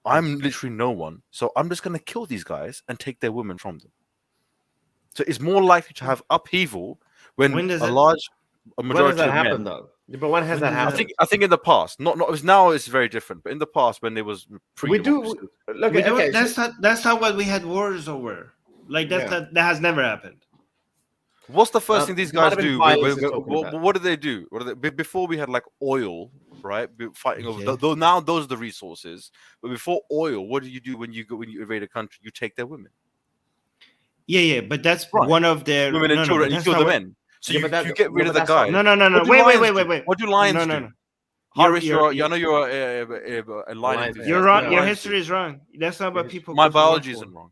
I'm literally no one. So I'm just going to kill these guys and take their women from them. So it's more likely to have upheaval when a majority when does that of happen, men, though? But when has that happened? I think in the past, not now it's very different, but in the past when there was that's not what we had wars over. Like that has never happened. What's the first thing these guys do? What do they do? Before we had like oil, right? Fighting over. Though now those are the resources. But before oil, what do you do when you invade a country? You take their women. Yeah, but that's one of their women and children. You kill the men. So you get rid of the guy. No. Wait. What do lions do? Harris, I know you're a lion enthusiast. You're wrong. Your history is wrong. That's not what people. My biology isn't wrong.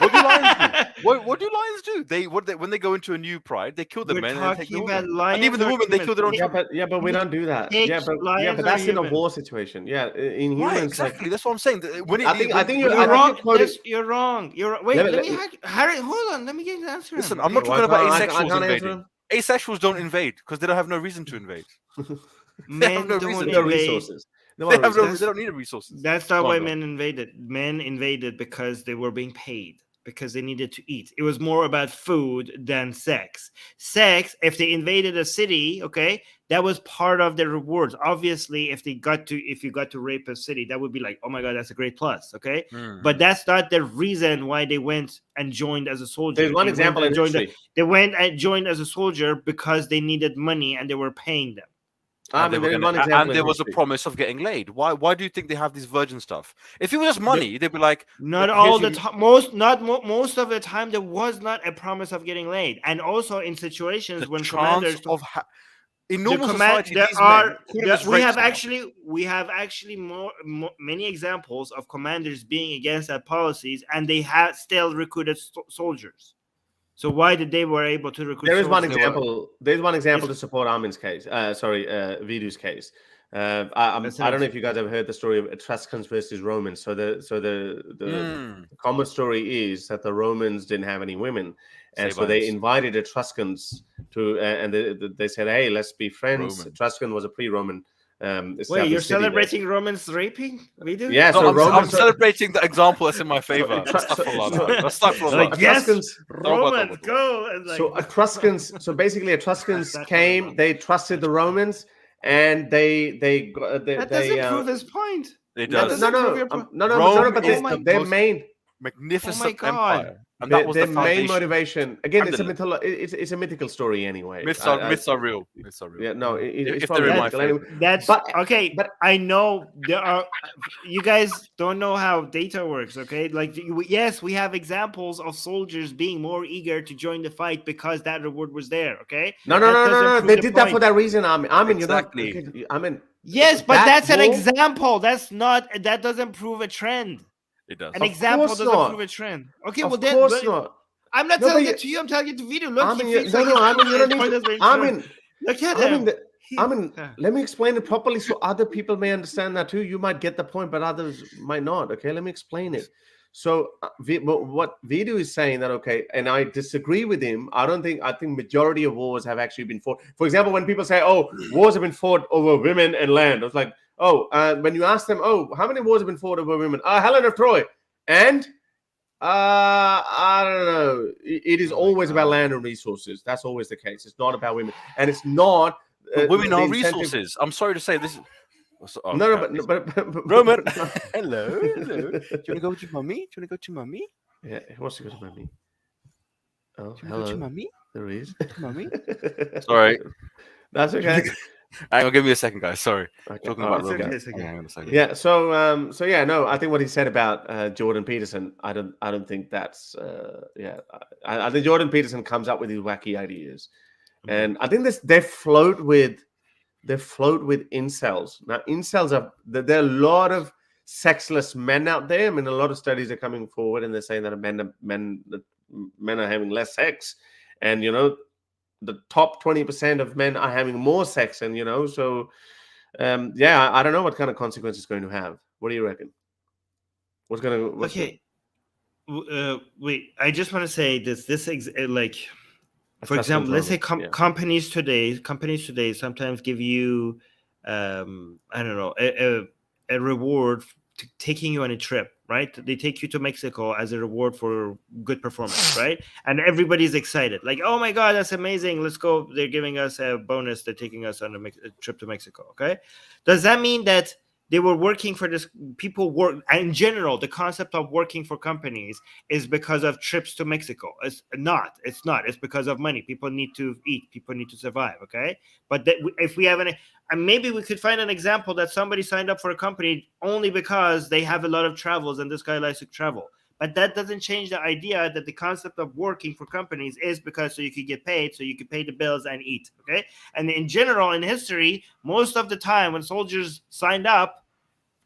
What do lions do? What do lions do? When they go into a new pride, they kill the men and take the women. And even the women, they kill their own children. But we don't do that. But that's in a war situation. Yeah, in humans. Right, exactly. That's what I'm saying. I think you're wrong. You're wrong. Wait, let me Harry, hold on. Let me get an answer. Listen, I'm not talking about asexuals invading. Asexuals don't invade because they don't have no reason to invade. Men don't invade. No resources. They don't need the resources. That's not why men invaded. Men invaded because they were being paid, because they needed to eat. It was more about food than sex. Sex, if they invaded a city, okay, that was part of their rewards. Obviously, if you got to rape a city, that would be like, oh my God, that's a great plus, okay? But that's not the reason why they went and joined as a soldier. There's one example in history. They went and joined as a soldier because they needed money and they were paying them. And there was a promise of getting laid. Why do you think they have this virgin stuff? If it was just money, they'd be like, not all the time. Most of the time, there was not a promise of getting laid. And also in situations when commanders in normal society, we have actually many examples of commanders being against that policies, and they had still recruited soldiers. So why did they were able to recruit? There is one example. There's one example to support Armin's case. Vidu's case. I don't know if you guys have heard the story of Etruscans versus Romans. So the common story is that the Romans didn't have any women, and so they invited Etruscans to, and they said, "Hey, let's be friends." Roman. Etruscan was a pre-Roman. Wait, you're celebrating Romans raping? We do? Yeah, no, so I'm Romans celebrating the example that's in my favor. Yes, Romans go. And like, so Etruscans came. They trusted the Romans, and that doesn't prove his point. It does. No. But their main magnificent empire. And their, that was their the main motivation. Again, it's a mythical story anyway. Myths are real. Yeah, no, it's if they're in my favor. But I know there are. You guys don't know how data works, okay? Like, yes, we have examples of soldiers being more eager to join the fight because that reward was there, okay? No. They did that for that reason, Armin. Exactly. Yes, but that's an example. That doesn't prove a trend. It does. An example doesn't prove a trend. Okay, well then, not. I'm not telling it to you. I'm telling it to video. Look, Armin, you don't need. Armin, look at him. Armin, let me explain it properly so other people may understand that too. You might get the point, but others might not. Okay, let me explain it. So, what Vidu is saying that and I disagree with him. I think majority of wars have actually been fought. For example, when people say, "Oh, wars have been fought over women and land," it's like, when you ask them, how many wars have been fought over women? Helen of Troy. And I don't know. It is always about land and resources. That's always the case. It's not about women. And it's not... women are resources. I'm sorry to say this. But Roman. Hello. Do you want to go to mommy? Yeah, he wants to go to mommy. Oh, hello. Go to mommy? There is. Mommy? Sorry. That's okay. Hang on, give me a second, guys. Sorry. Okay. Talking about hang on a second. Yeah. So yeah, no. I think what he said about Jordan Peterson, I don't think that's. I think Jordan Peterson comes up with these wacky ideas, and I think they float with incels. Now, incels there are a lot of sexless men out there. I mean, a lot of studies are coming forward, and they're saying that men are having less sex, and the top 20% of men are having more sex, and so I don't know what kind of consequence it's going to have. What do you reckon? Wait, I just want to say for example, let's say companies today sometimes give you I don't know, a reward to taking you on a trip, right? They take you to Mexico as a reward for good performance, right? And everybody's excited, like, oh my God, that's amazing, let's go. They're giving us a bonus. They're taking us on a trip to Mexico, okay? Does that mean that they were working for this? People work in general. The concept of working for companies is because of trips to Mexico. It's not. It's because of money. People need to eat. People need to survive. Okay, but if we have and maybe we could find an example that somebody signed up for a company only because they have a lot of travels and this guy likes to travel. But that doesn't change the idea that the concept of working for companies is because so you could get paid, so you could pay the bills and eat, okay? And in general, in history, most of the time when soldiers signed up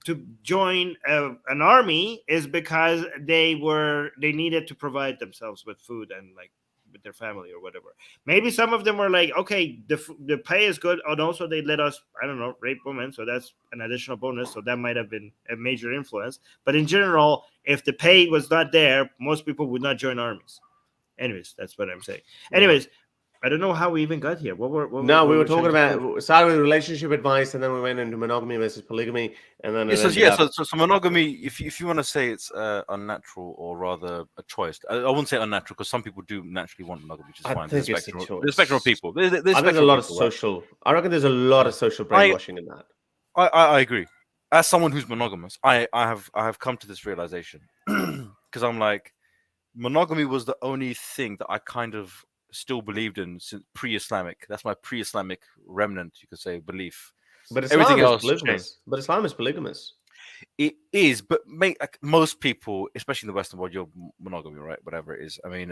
to join an army is because they needed to provide themselves with food and like with their family or whatever. Maybe some of them were like, okay, the pay is good, and also they let us, I don't know, rape women, so that's an additional bonus, so that might have been a major influence. But in general, if the pay was not there, most people would not join armies. Anyways, that's what I'm saying. Anyways, I don't know how we even got here. We were talking about, started with relationship advice, and then we went into monogamy versus polygamy, and then so monogamy. If you want to say it's unnatural or rather a choice, I wouldn't say unnatural because some people do naturally want monogamy, which is fine. There's a spectrum of people. I reckon there's a lot of social brainwashing in that. I agree. As someone who's monogamous, I have come to this realization because I'm like, monogamy was the only thing that I kind of still believed in since pre-Islamic. That's my pre-Islamic remnant, you could say, belief. But Islam is polygamous. But Islam is polygamous. It is, but most people, especially in the Western world, you're monogamy, right? Whatever it is. I mean,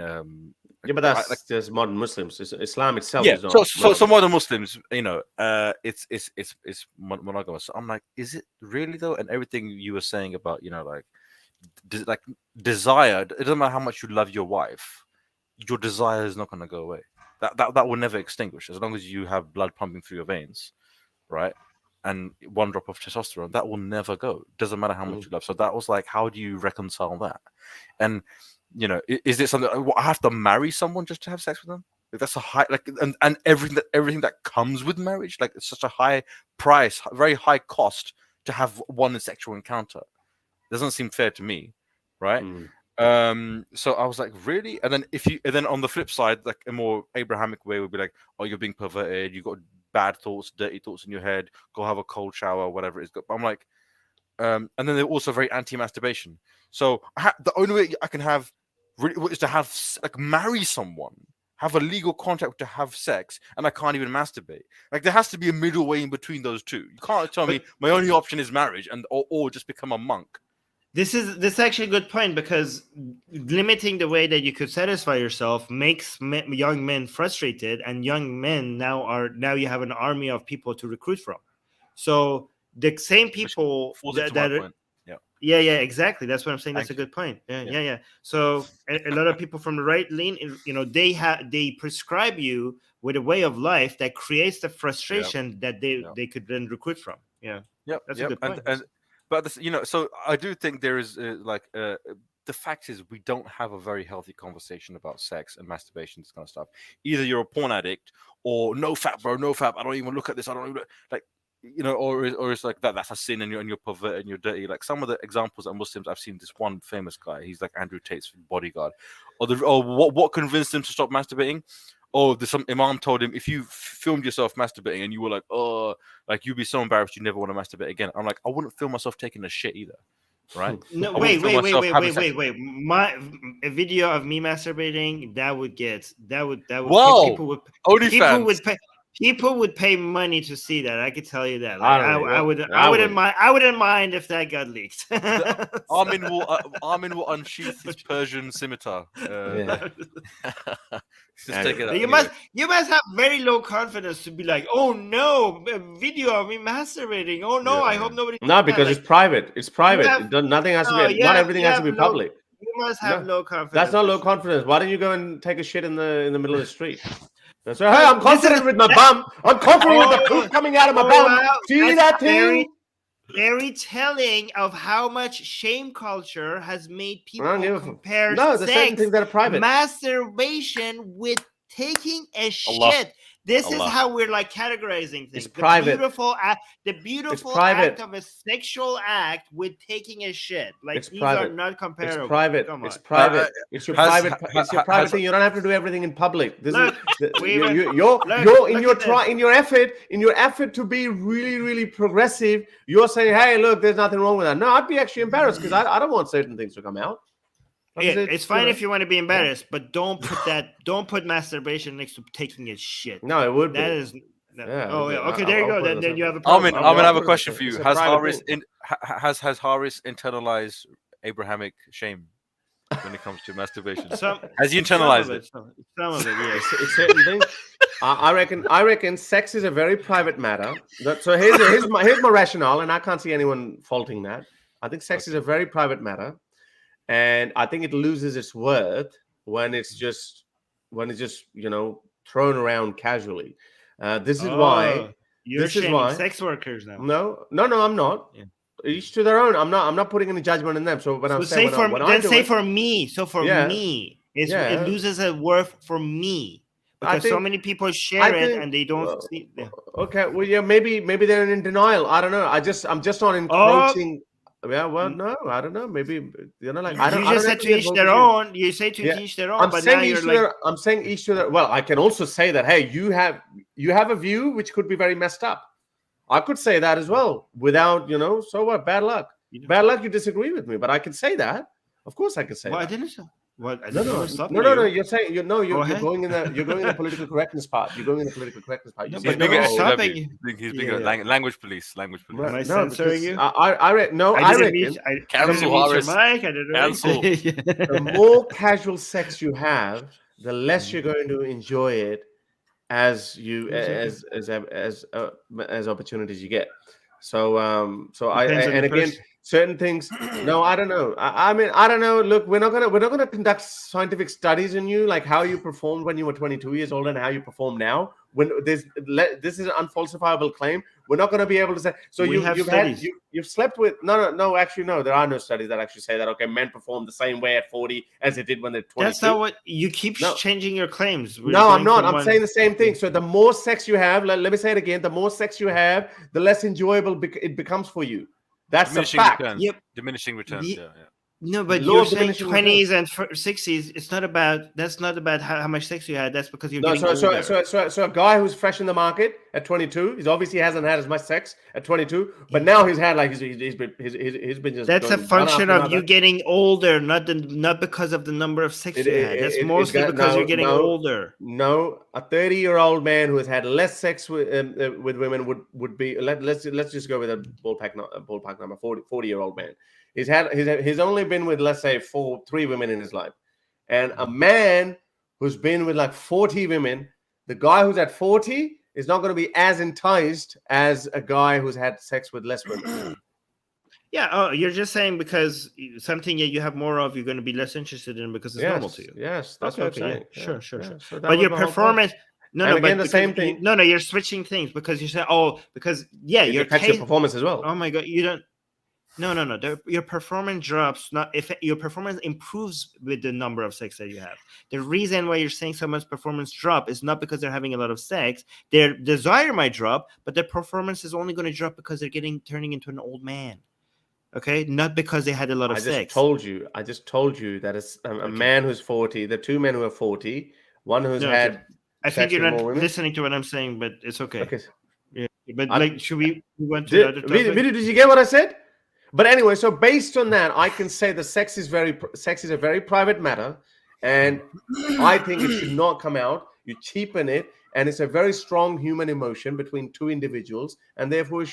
but that's just modern Muslims. Islam itself is not. So modern Muslims, it's monogamous. So I'm like, is it really though? And everything you were saying about, like desire. It doesn't matter how much you love your wife. Your desire is not going to go away. That will never extinguish as long as you have blood pumping through your veins, right? and 1 drop of testosterone, that will never go. Doesn't matter how much you love. So that was like, how do you reconcile that? And you know, is it something I have to marry someone just to have sex with them? Like, that's a high, like, and everything that comes with marriage, like it's such a high price, very high cost to have one sexual encounter. Doesn't seem fair to me, right? So I was like, really? And then on the flip side, like a more Abrahamic way would be like, oh, you're being perverted, you got bad thoughts, dirty thoughts in your head, go have a cold shower, whatever it is. But I'm like, and then they're also very anti-masturbation. So the only way I can have really is to have like marry someone, have a legal contract to have sex, and I can't even masturbate. Like there has to be a middle way in between those two. You can't tell me my only option is marriage or just become a monk. This is actually a good point, because limiting the way that you could satisfy yourself makes young men frustrated, and young men now you have an army of people to recruit from. So the same people yeah, exactly. That's what I'm saying. That's a good point. Yeah. So a lot of people from the right lean, you know, they prescribe you with a way of life that creates the frustration that they could then recruit from. Yeah. That's a good point. But this, you know, so I do think there is the fact is we don't have a very healthy conversation about sex and masturbation, this kind of stuff. Either you're a porn addict or no fap, bro, no fap. I don't even look at this. I don't even like. You know, or it's like that's a sin, and you're perverted and you're dirty. Like some of the examples of Muslims I've seen, this one famous guy, he's like Andrew Tate's bodyguard. What convinced him to stop masturbating? Oh, some imam told him, if you filmed yourself masturbating and you were like, oh, like you'd be so embarrassed you never want to masturbate again. I'm like, I wouldn't film myself taking a shit either, right? No, wait. A video of me masturbating that would Whoa, people would pay money to see that. I could tell you that. Like, I wouldn't mind if that got leaked. Armin will unsheath his Persian scimitar. Take it out. You must have very low confidence to be like, oh no, a video of me masturbating. Oh no, I hope nobody. No, because it's private. It's private. Nothing has to be. Not everything has to be public. You must have low confidence. That's not low confidence. Why don't you go and take a shit in the middle of the street? That's right. Hey, I'm confident with my bum. I'm confident with the poop coming out of my bum. Wow. See that thing? Very telling of how much shame culture has made people compare there's certain things that are private. Masturbation with taking a shit. This is how we're like categorizing things. It's private. The beautiful act of a sexual act with taking a shit. Like these are not comparable. It's private. It's private. It's your private. It's your private thing. You don't have to do everything in public. This you're in your effort to be really, really progressive. You're saying, hey, look, there's nothing wrong with that. No, I'd be actually embarrassed because I don't want certain things to come out. It's fine if you want to be embarrassed, but don't put masturbation next to taking a shit. No, it would be. That is. Okay, there you go. Then you have a problem. Armin, I have a question for you. Has Harris internalized Abrahamic shame when it comes to masturbation? Has he internalized it? Some of it, yes. It's certain things. I reckon sex is a very private matter. So here's my rationale, and I can't see anyone faulting that. I think sex is a very private matter. And I think it loses its worth when it's just thrown around casually. This is why you're shaming sex workers now. No, I'm not. Yeah. Each to their own. I'm not putting any judgment on them. So when I'm saying for me, it loses its worth for me. Because so many people share it and they don't see. Yeah. Okay, well, yeah, maybe they're in denial. I don't know. I'm just not encroaching. Yeah, well, no, I don't know. Maybe like you said to each their own. You say to each their own, but now you're like, I'm saying each to their. Well, I can also say that. Hey, you have a view which could be very messed up. I could say that as well without So what? Bad luck. Bad luck. You disagree with me, but I can say that. Of course, I can say. Well, that. I didn't say. No. You're saying you're going in the political correctness part. You're going in the political correctness part. He's bigger language police. Am I censoring you? I reckon. Cancel Harris. Cancel. The more casual sex you have, the less you're going to enjoy it as opportunities you get. So certain things. No, I don't know. I mean, I don't know. Look, we're not gonna conduct scientific studies on you, like how you performed when you were 22 years old and how you perform now. When this is an unfalsifiable claim. We're not going to be able to say. So We have you've slept with no. Actually, no. There are no studies that actually say that. Okay, men perform the same way at 40 as they did when they're 22. That's not what you keep No. changing your claims. We're No, I'm going not. from I'm one- saying the same thing. So the more sex you have, let me say it again. The more sex you have, the less enjoyable it becomes for you. That's a Diminishing fact. returns. Yep. Diminishing returns. Ye- Yeah, yeah. No, but Law you're of saying diminishing 20s and 60s. It's not about. That's not about how much sex you had. That's because you're No, getting older. so a guy who's fresh in the market at 22, he's obviously hasn't had as much sex at 22, but now he's had like he's been just. That's a going one function after of another. you getting older, not because of the number of sex you had. That's mostly because you're getting older. No, a 30-year-old man who has had less sex with women would be. Let's just go with a ballpark number. 40-year-old man. He's only been with, let's say, 3 women in his life, and a man who's been with like 40 women, the guy who's at 40 is not going to be as enticed as a guy who's had sex with less women. Yeah. Oh, you're just saying because something that you have more of, you're going to be less interested in because it's normal to you. Yes, that's what I'm saying. Sure. So But your performance. No, again, but the same thing. No, you're switching things because you say, because It your affects your performance as well. Oh my God, you don't. No. Your performance drops. Not if your performance improves with the number of sex that you have. The reason why you're saying someone's performance drop is not because they're having a lot of sex. Their desire might drop, but their performance is only going to drop because they're turning into an old man. Okay, not because they had a lot of sex. I just told you that it's a man who's 40. The 2 men who are 40. One who's had. Okay. I think sex you're with not more women. listening to what I'm saying, but it's okay. Okay. Yeah, but should we move on to the other topic? Did you get what I said? But anyway, so based on that, I can say that sex is a very private matter, and I think it should not come out. You cheapen it, and it's a very strong human emotion between 2 individuals, and therefore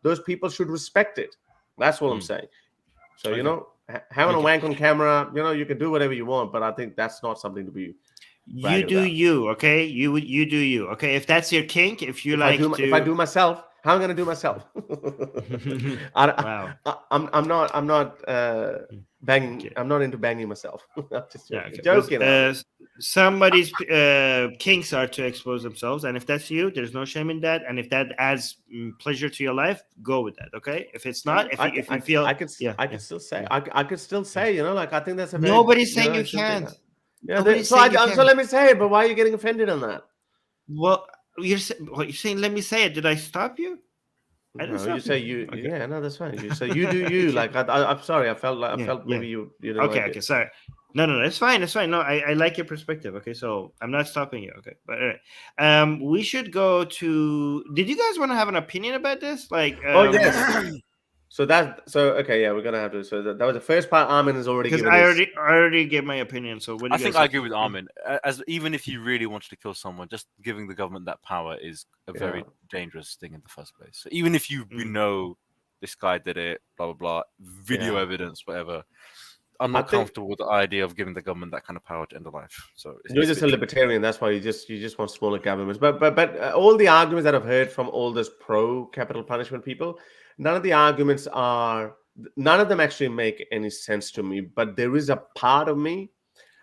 those people should respect it. That's what I'm saying. So having a wank on camera, you can do whatever you want, but I think that's not something to be. You do you, okay? You do you, okay? If that's your kink, if I do myself, how am I going to do myself? Wow. I'm not banging. Okay. I'm not into banging myself. I'm just joking. Joking. Somebody's kinks are to expose themselves, and if that's you, there's no shame in that. And if that adds pleasure to your life, go with that. Okay. If it's not, if you feel, I could still say, I could still say, like I think that's a very, nobody's saying you can't. Yeah. So let me say it. But why are you getting offended on that? Well, you're saying. Let me say it. Did I stop you? You say you. Okay. Yeah, no, that's fine. You say you do you. Like I'm sorry. I felt maybe you didn't. Okay. Like Okay. Sorry. No. It's fine. It's fine. No, I like your perspective. Okay, so I'm not stopping you. Okay, but all right. We should go to. Did you guys want to have an opinion about this? Like. Oh yes. Okay, yeah, we're gonna have to. So that was the first part. Armin has already given. I already gave my opinion. So what do you think guys I agree with Armin. Even if you really wanted to kill someone, just giving the government that power is a very dangerous thing in the first place. So even if you know this guy did it, blah blah blah, video evidence, whatever, I'm not comfortable with the idea of giving the government that kind of power to end a life. So you're just a libertarian. That's why you just want smaller governments. But all the arguments that I've heard from all those pro capital punishment people. None of them actually make any sense to me, but there is a part of me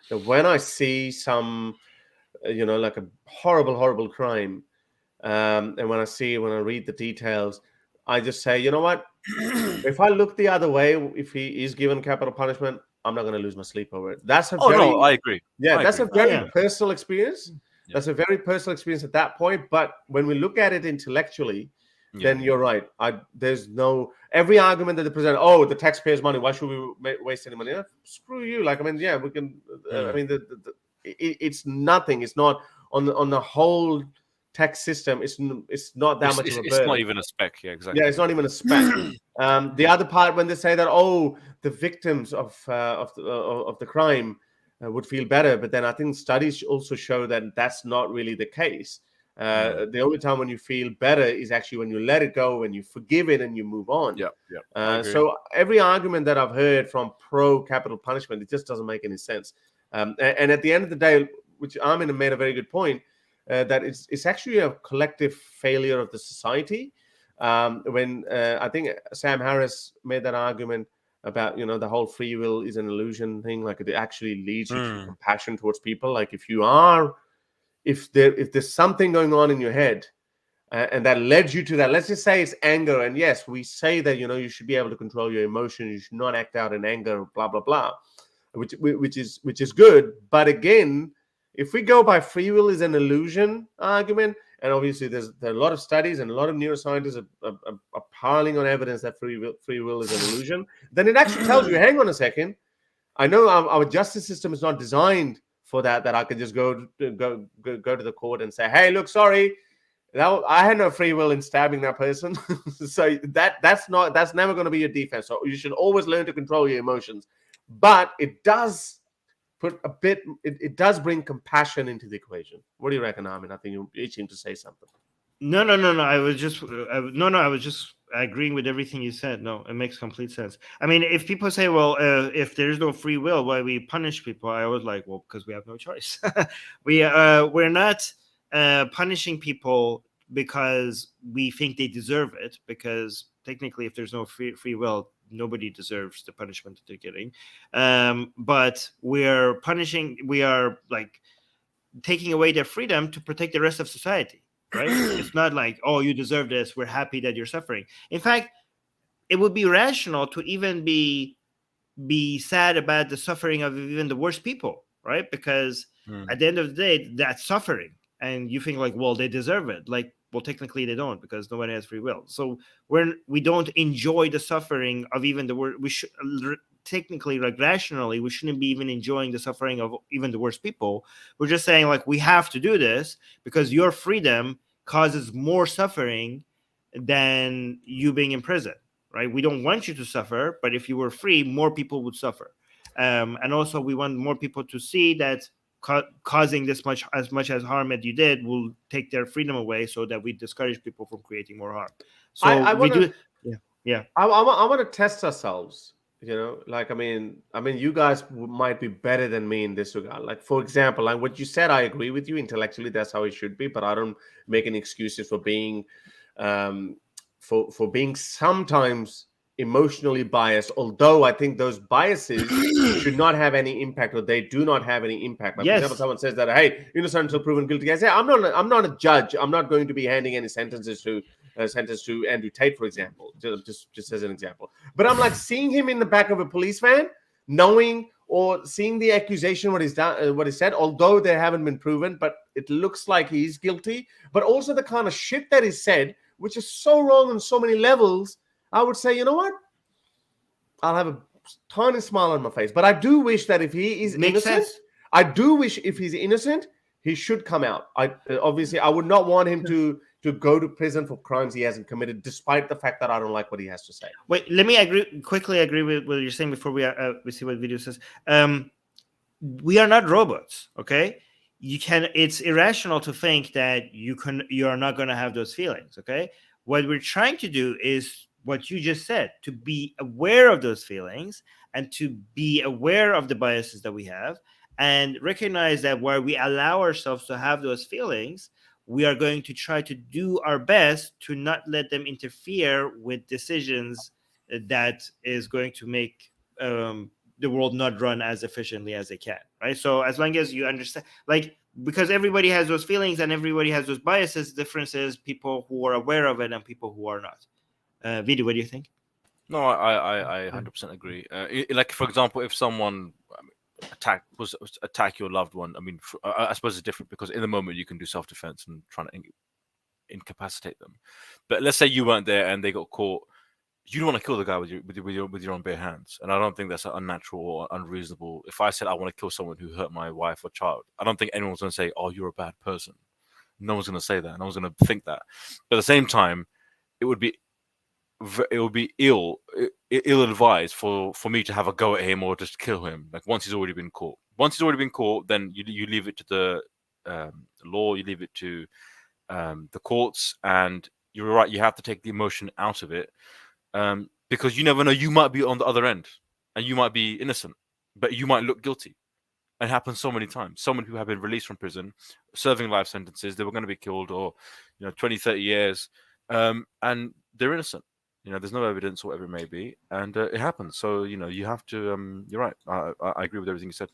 that when I see some, like a horrible crime, and when I read the details, I just say, you know what? If I look the other way, if he is given capital punishment, I'm not going to lose my sleep over it. That's I agree. Yeah, that's a very personal experience. Yeah. That's a very personal experience at that point. But when we look at it intellectually, then you're right. There's no every argument that they present. Oh, the taxpayers' money. Why should we waste any money? Screw you. Like we can. I mean, it's nothing. It's not on the whole tax system. It's not that much of a burden. It's not even a speck. Yeah, exactly. Yeah, it's not even a speck. The other part when they say that the victims of the crime would feel better, but then I think studies also show that that's not really the case. The only time when you feel better is actually when you let it go, when you forgive it, and you move on. So every argument that I've heard from pro capital punishment, it just doesn't make any sense. And at the end of the day, which Armin made a very good point, that it's actually a collective failure of the society. When I think Sam Harris made that argument about the whole free will is an illusion thing, like it actually leads you to compassion towards people. Like if there's something going on in your head and that led you to that. Let's just say it's anger, and yes, we say that you should be able to control your emotions. You should not act out in anger, blah blah blah, which is good. But again, if we go by free will is an illusion argument, and obviously there are a lot of studies and a lot of neuroscientists are piling on evidence that free will is an illusion, then it actually tells you, hang on a second, I know our justice system is not designed for that I can just go to the court and say, hey, look, sorry, I had no free will in stabbing that person. So that's never going to be your defense. So you should always learn to control your emotions. But it does put it does bring compassion into the equation. What do you reckon, Armin? I think you're itching to say something. No. I was just agreeing with everything you said. No, it makes complete sense. I mean, if people say, well, if there's no free will, why we punish people? I was like, well, because we have no choice. We're not punishing people because we think they deserve it, because technically if there's no free will, nobody deserves the punishment that they're getting. But we are like taking away their freedom to protect the rest of society, right? It's not like, oh, you deserve this, we're happy that you're suffering. In fact, it would be rational to even be sad about the suffering of even the worst people, right? Because at the end of the day, that's suffering. And you think like, well, they deserve it. Like, well, technically they don't, because nobody has free will. So we don't enjoy the suffering of even the worst. We should technically, like rationally, we shouldn't be even enjoying the suffering of even the worst people. We're just saying like, we have to do this because your freedom causes more suffering than you being in prison, right? We don't want you to suffer, but if you were free, more people would suffer. And also we want more people to see that causing as much harm as you did will take their freedom away, so that we discourage people from creating more harm. So I want to test ourselves. Like, I mean, you guys might be better than me in this regard. Like, for example, like what you said, I agree with you intellectually. That's how it should be, but I don't make any excuses for being, for being sometimes emotionally biased. Although I think those biases should not have any impact, or they do not have any impact. Like, for example, someone says that, hey, innocent until proven guilty. I say, I'm not a judge. I'm not going to be handing any sentences to Andrew Tate, for example, just as an example. But I'm like seeing him in the back of a police van, knowing or seeing the accusation, what he's done, what he said, although they haven't been proven, but it looks like he's guilty. But also the kind of shit that he said, which is so wrong on so many levels. I would say, you know what? I'll have a tiny smile on my face. But I do wish that if he is innocent, I do wish if he's innocent, he should come out. Obviously, I would not want him to go to prison for crimes he hasn't committed, despite the fact that I don't like what he has to say. Wait, let me quickly agree with what you're saying before we see what video says. We are not robots, okay? It's irrational to think that you are not going to have those feelings, okay? What we're trying to do is what you just said, to be aware of those feelings and to be aware of the biases that we have, and recognize that while we allow ourselves to have those feelings, we are going to try to do our best to not let them interfere with decisions that is going to make the world not run as efficiently as they can, right? So as long as you understand, like, because everybody has those feelings and everybody has those biases, the difference is people who are aware of it and people who are not. Vidu, what do you think? No, I 100% agree. Like, for example, if someone attack your loved one, I mean, I suppose it's different, because in the moment you can do self-defense and try to incapacitate them. But let's say you weren't there and they got caught. You don't want to kill the guy with your own bare hands, and I don't think that's unnatural or unreasonable. If I said I want to kill someone who hurt my wife or child, I don't think anyone's going to say, "Oh, you're a bad person." No one's going to say that. No one's going to think that. But at the same time, it would be ill-advised for me to have a go at him or just kill him. Like, once he's already been caught. Once he's already been caught, then you leave it to the law. You leave it to the courts, and you're right. You have to take the emotion out of it, because you never know. You might be on the other end, and you might be innocent, but you might look guilty. It happens so many times. So many people have been released from prison, serving life sentences. They were going to be killed, or 20, 30 years, and they're innocent. There's no evidence, or whatever it may be, and it happens. So, you have to. You're right. I agree with everything you said.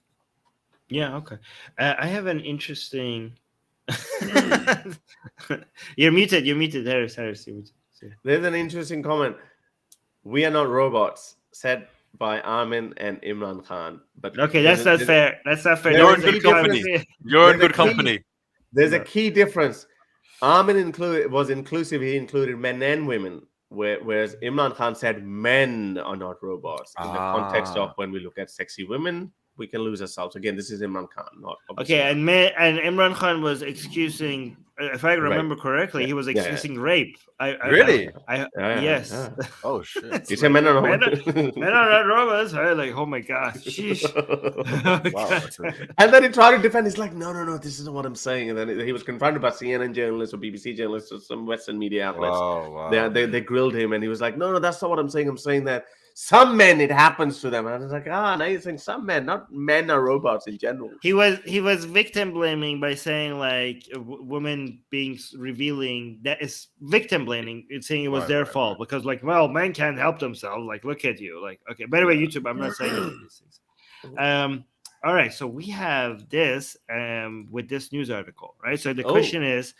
Yeah. Okay. I have an interesting You're muted. Harris, you're muted. There's an interesting comment. We are not robots, said by Armin and Imran Khan. But Okay, that's not fair. That's not fair. You're in There's good a key company. difference. You're in There's a good key- company. There's a No. key difference. Armin was inclusive. He included men and women, whereas Imran Khan said men are not robots. In the context of when we look at sexy women, we can lose ourselves. Again, this is Imran Khan, not obviously Okay, and Imran Khan was excusing, if I remember correctly, he was excusing rape. Really? Yes. Yeah. Oh shit! He said men are Men not Men are not robots. Right? Like, oh my gosh. Sheesh. Wow. that's a- And then he tried to defend. He's like, no, this isn't what I'm saying. And then he was confronted by CNN journalists or BBC journalists or some Western media outlets. Wow. They grilled him, and he was like, no, that's not what I'm saying. I'm saying that some men, it happens to them. And I was like, now you're saying some men, not men are robots in general. He was victim blaming by saying like women being revealing. That is victim blaming. It's saying it was their fault because like, well, men can't help themselves. Like, look at you. Like, okay. By the way, YouTube, I'm not saying any of these things. All right. So we have this with this news article, right? So the question is,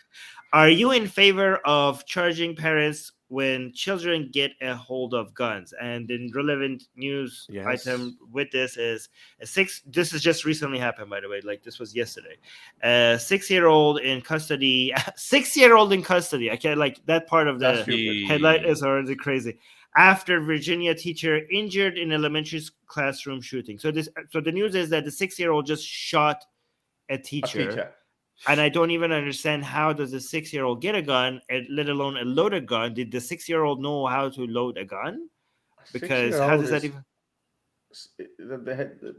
are you in favor of charging parents when children get a hold of guns? And the relevant news item with this is this has just recently happened, by the way. Like this was yesterday. 6-year-old in custody. 6-year-old in custody. I can't like that part of the headline is already crazy. After Virginia teacher injured in elementary classroom shooting. So the news is that the 6-year-old just shot a teacher. And I don't even understand how does a 6-year-old get a gun, let alone a loaded gun. Did the 6-year-old know how to load a gun? Because how does that even?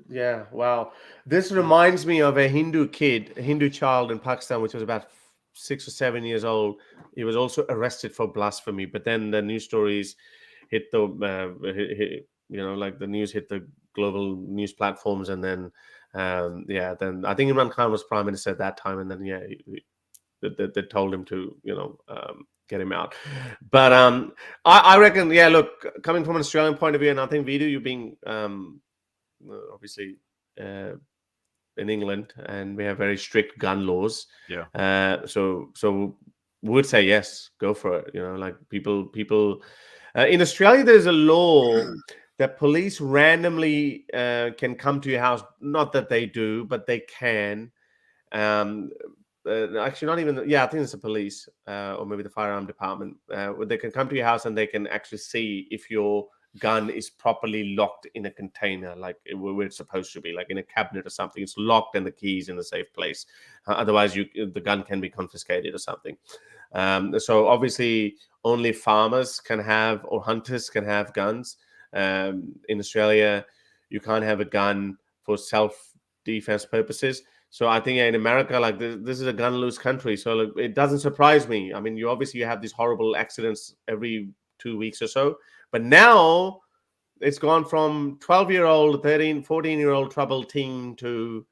Yeah, wow. This reminds me of a Hindu child in Pakistan, which was about 6 or 7 years old. He was also arrested for blasphemy. But then the news stories hit the, like the news hit the global news platforms, and then. Then I think Imran Khan was prime minister at that time, and then they told him to get him out. But I reckon look, coming from an Australian point of view, and I think Vidu, you being obviously in England, and we have very strict gun laws. So would say yes, go for it. Like people in Australia, there's a law that police randomly can come to your house. Not that they do, but they can. Actually, not even. I think it's the police or maybe the firearm department. They can come to your house and they can actually see if your gun is properly locked in a container, like where it's supposed to be, like in a cabinet or something. It's locked and the keys in a safe place. Otherwise, the gun can be confiscated or something. So obviously, only farmers can have or hunters can have guns. In Australia, you can't have a gun for self-defense purposes. So I think in America, like this is a gun-loose country. So it doesn't surprise me. I mean, you have these horrible accidents every 2 weeks or so. But now it's gone from 12-year-old, 13, 14-year-old troubled teen to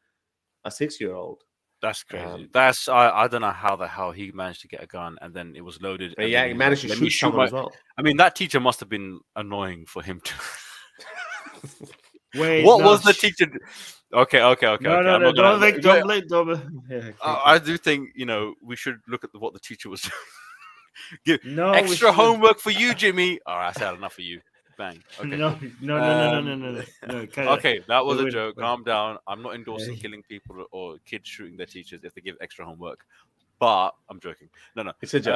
a 6-year-old. That's crazy. I don't know how the hell he managed to get a gun and then it was loaded. But he managed to shoot someone as well. I mean, that teacher must have been annoying for him to. Wait, what was the teacher? Okay. No, don't blame. I do think we should look at what the teacher was doing. Give extra homework for you, Jimmy. All right, I said enough for you. Bang. Okay. No. Okay, that was a joke. Calm down. I'm not endorsing killing people or kids shooting their teachers if they give extra homework. But I'm joking. No. It's a joke.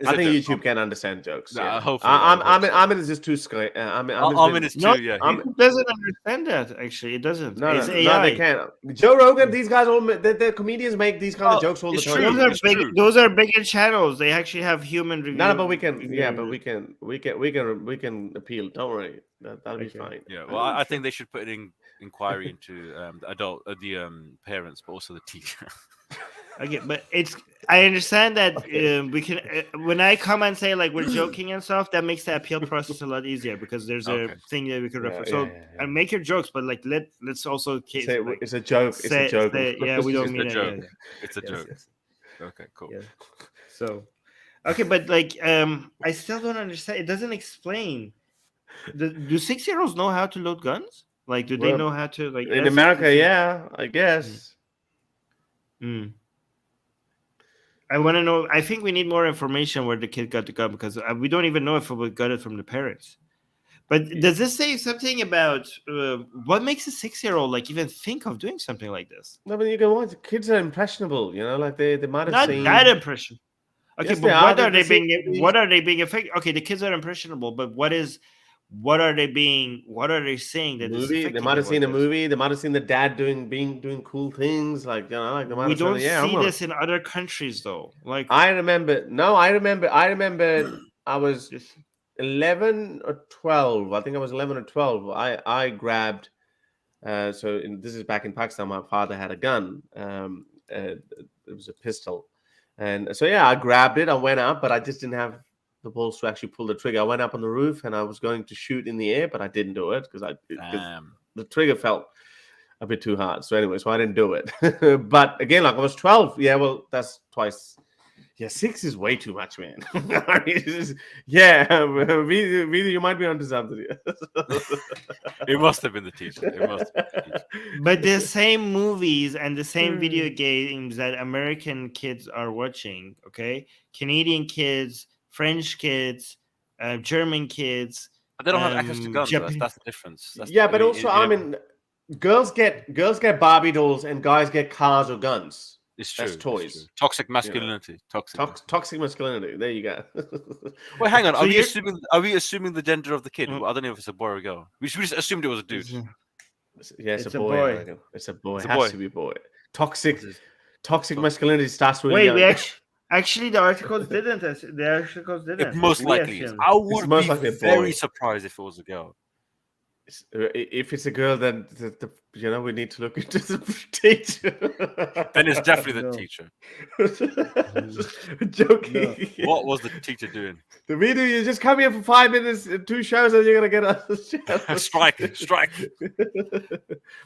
I think YouTube can understand jokes. Hopefully. Armin is just too scared. Armin is too. It doesn't understand that. Actually, it doesn't. No, it's AI. No, they can't. Joe Rogan. These guys the comedians make these kind of jokes all the time. Those are bigger channels. They actually have human reviews. No, but we can appeal. Don't worry. That'll be fine. Yeah. Well, I think they should put an inquiry into the parents, but also the teacher. Okay, but I understand that we can. When I come and say like we're joking and stuff, that makes the appeal process a lot easier because there's a thing that we could refer. And make your jokes, but like let's also say it's a joke. It's a joke. We don't mean it. It's a joke. Okay, cool. Yeah. So, okay, but like I still don't understand. It doesn't explain. Do 6-year-olds know how to load guns? Like, do they know how to like in America? Yeah, I guess. I want to know. I think we need more information where the kid got the gun, because we don't even know if we got it from the parents. But does this say something about what makes a 6-year-old like even think of doing something like this? No, but you can watch. Kids are impressionable, you know, like they might have Not seen. that impression. Okay, Yes, but they are. what are They've they seen being? movies. What are they being affected? Okay, the kids are impressionable, but what are they being? What are they saying that is Movie. They affecting might have them seen a like this? movie. They might have seen the dad doing cool things, like, you know, like they might We have don't said, yeah, see this in other countries though. Like I remember. No, I remember. I was this, 11 or 12. I think I was 11 or 12. I grabbed. This is back in Pakistan. My father had a gun. It was a pistol, and so yeah, I grabbed it. I went up, but I just didn't have the balls to actually pull the trigger. I went up on the roof and I was going to shoot in the air, but I didn't do it because the trigger felt a bit too hard. So anyway, so I didn't do it. But again, like I was 12. Yeah, well, that's twice. Yeah, 6 is way too much, man. I mean, yeah, Vida, you might be onto something. It must have been the teacher. It must have been the teacher. but the same movies and the same video games that American kids are watching, okay, Canadian kids, French kids, German kids. But they don't have access to guns. Japan- That's the difference. But also, I mean, girls get Barbie dolls and guys get cars or guns. It's true. That's toys. It's true. Toxic masculinity. Toxic masculinity. There you go. Wait, hang on. So Are we assuming the gender of the kid? I don't know if it's a boy or a girl. We just assumed it was a dude. Yeah, it's a boy. boy. I reckon. It's a boy. It's It a has boy. to be a boy. Toxic masculinity starts really Wait, young. we actually the articles didn't. The articles didn't. It most We likely is. assumed. I would most be likely a boy. very surprised if it was a girl. If it's a girl, then we need to look into the teacher. Then it's definitely the teacher. Joking. No. What was the teacher doing? The video, you just come here for 5 minutes, 2 shows, and you're gonna get a Strike.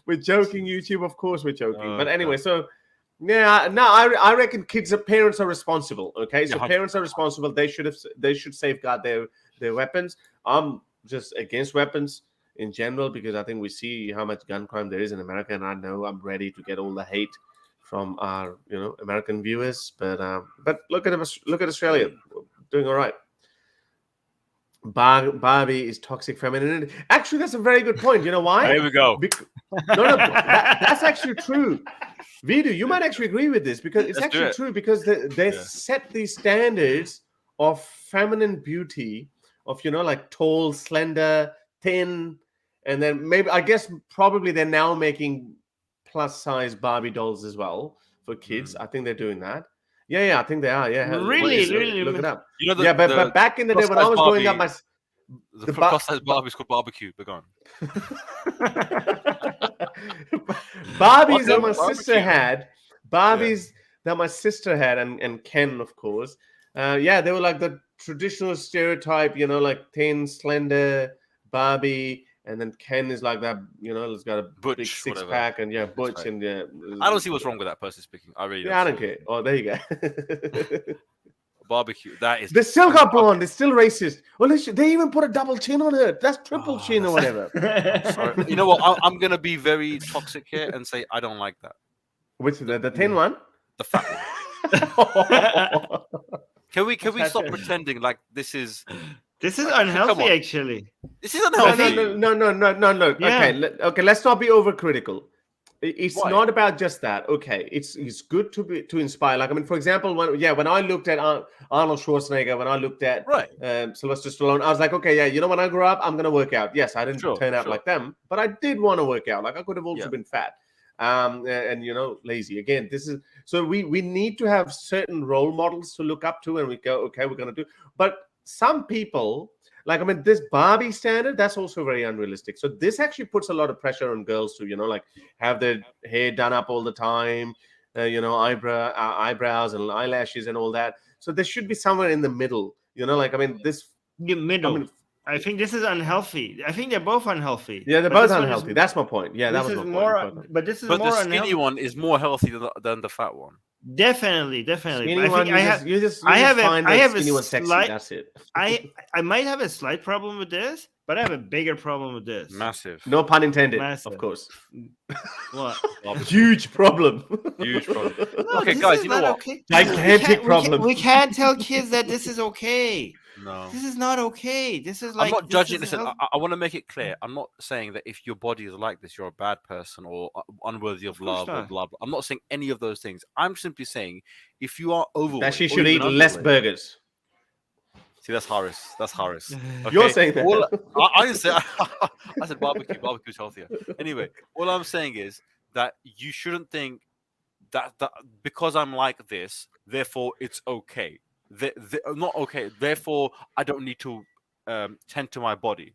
We're joking, YouTube. Of course, we're joking. Oh, but anyway, God. so yeah, no, I reckon parents are responsible. Okay, so Yeah, parents are responsible. They should safeguard their weapons. I'm just against weapons in general, because I think we see how much gun crime there is in America, and I know I'm ready to get all the hate from our American viewers, but look at Australia, doing all right. Barbie is toxic femininity. Actually, that's a very good point. You know why? There we go. That's actually true. Vidu, you might actually agree with this, because it's actually true, because they set these standards of feminine beauty, of like tall, slender, thin. And then probably they're now making plus size Barbie dolls as well for kids. I think they're doing that. Yeah, I think they are. Yeah, really, look it up. But back in the day when I was growing up, the plus size Barbie is called barbecue. They're gone. Barbies that my sister had. That my sister had, and Ken, of course. They were like the traditional stereotype, like thin, slender Barbie. And then Ken is like that, he's got a Butch, big six whatever. pack, and Butch, right. and I don't see what's wrong with that person speaking. I really don't. I don't care. Oh, there you go. Barbecue. That is. They still got blonde. They're still racist. Well, they even put a double chin on her. That's triple chin or whatever. Sorry. You know what? I'm gonna be very toxic here and say I don't like that. Which the thin one? The fat one. Can we stop pretending like this is? This is unhealthy, actually. This is unhealthy. No. Yeah. Okay. Let's not be overcritical. It's Why? not about just that. Okay, it's good to inspire. Like, I mean, for example, when I looked at Arnold Schwarzenegger, when I looked at Sylvester Stallone, I was like, okay, when I grow up, I'm gonna work out. Yes, I didn't turn out like them, but I did want to work out. Like, I could have also been fat, and lazy. Again, this is so we need to have certain role models to look up to, and we go, okay, we're gonna do. But some people, like, I mean, this Barbie standard, that's also very unrealistic. So this actually puts a lot of pressure on girls to, like, have their hair done up all the time, eyebrows and eyelashes and all that. So there should be somewhere in the middle, like, I mean, this... The middle. I think this is unhealthy. I think they're both unhealthy. Yeah, they're both unhealthy. That's my point. Yeah, that was my point. But this is But more the skinny unhealthy. one is more healthy than the fat one. Definitely. Skinny I one, think you just I have find I that have a skinny one sexy. slight. That's it. I might have a slight problem with this, but I have a bigger problem with this. Massive. No pun intended, Massive. of course. What? Huge problem. Huge problem. No, Okay, this guys, is you know not what? okay. Gigantic problem. We can't tell kids that this is okay. No. This is not okay. This is like I'm not this judging. is Listen, health- I want to make it clear. I'm not saying that if your body is like this, you're a bad person or unworthy of course love or not. blah blah. I'm not saying any of those things. I'm simply saying if you are overweight, That she or should eat even less underweight- burgers. See, that's Harris. That's Harris. You're Okay? saying that. I didn't say. I said barbecue. Barbecue's healthier. Anyway, all I'm saying is that you shouldn't think that because I'm like this, therefore it's okay. Not okay. Therefore, I don't need to tend to my body,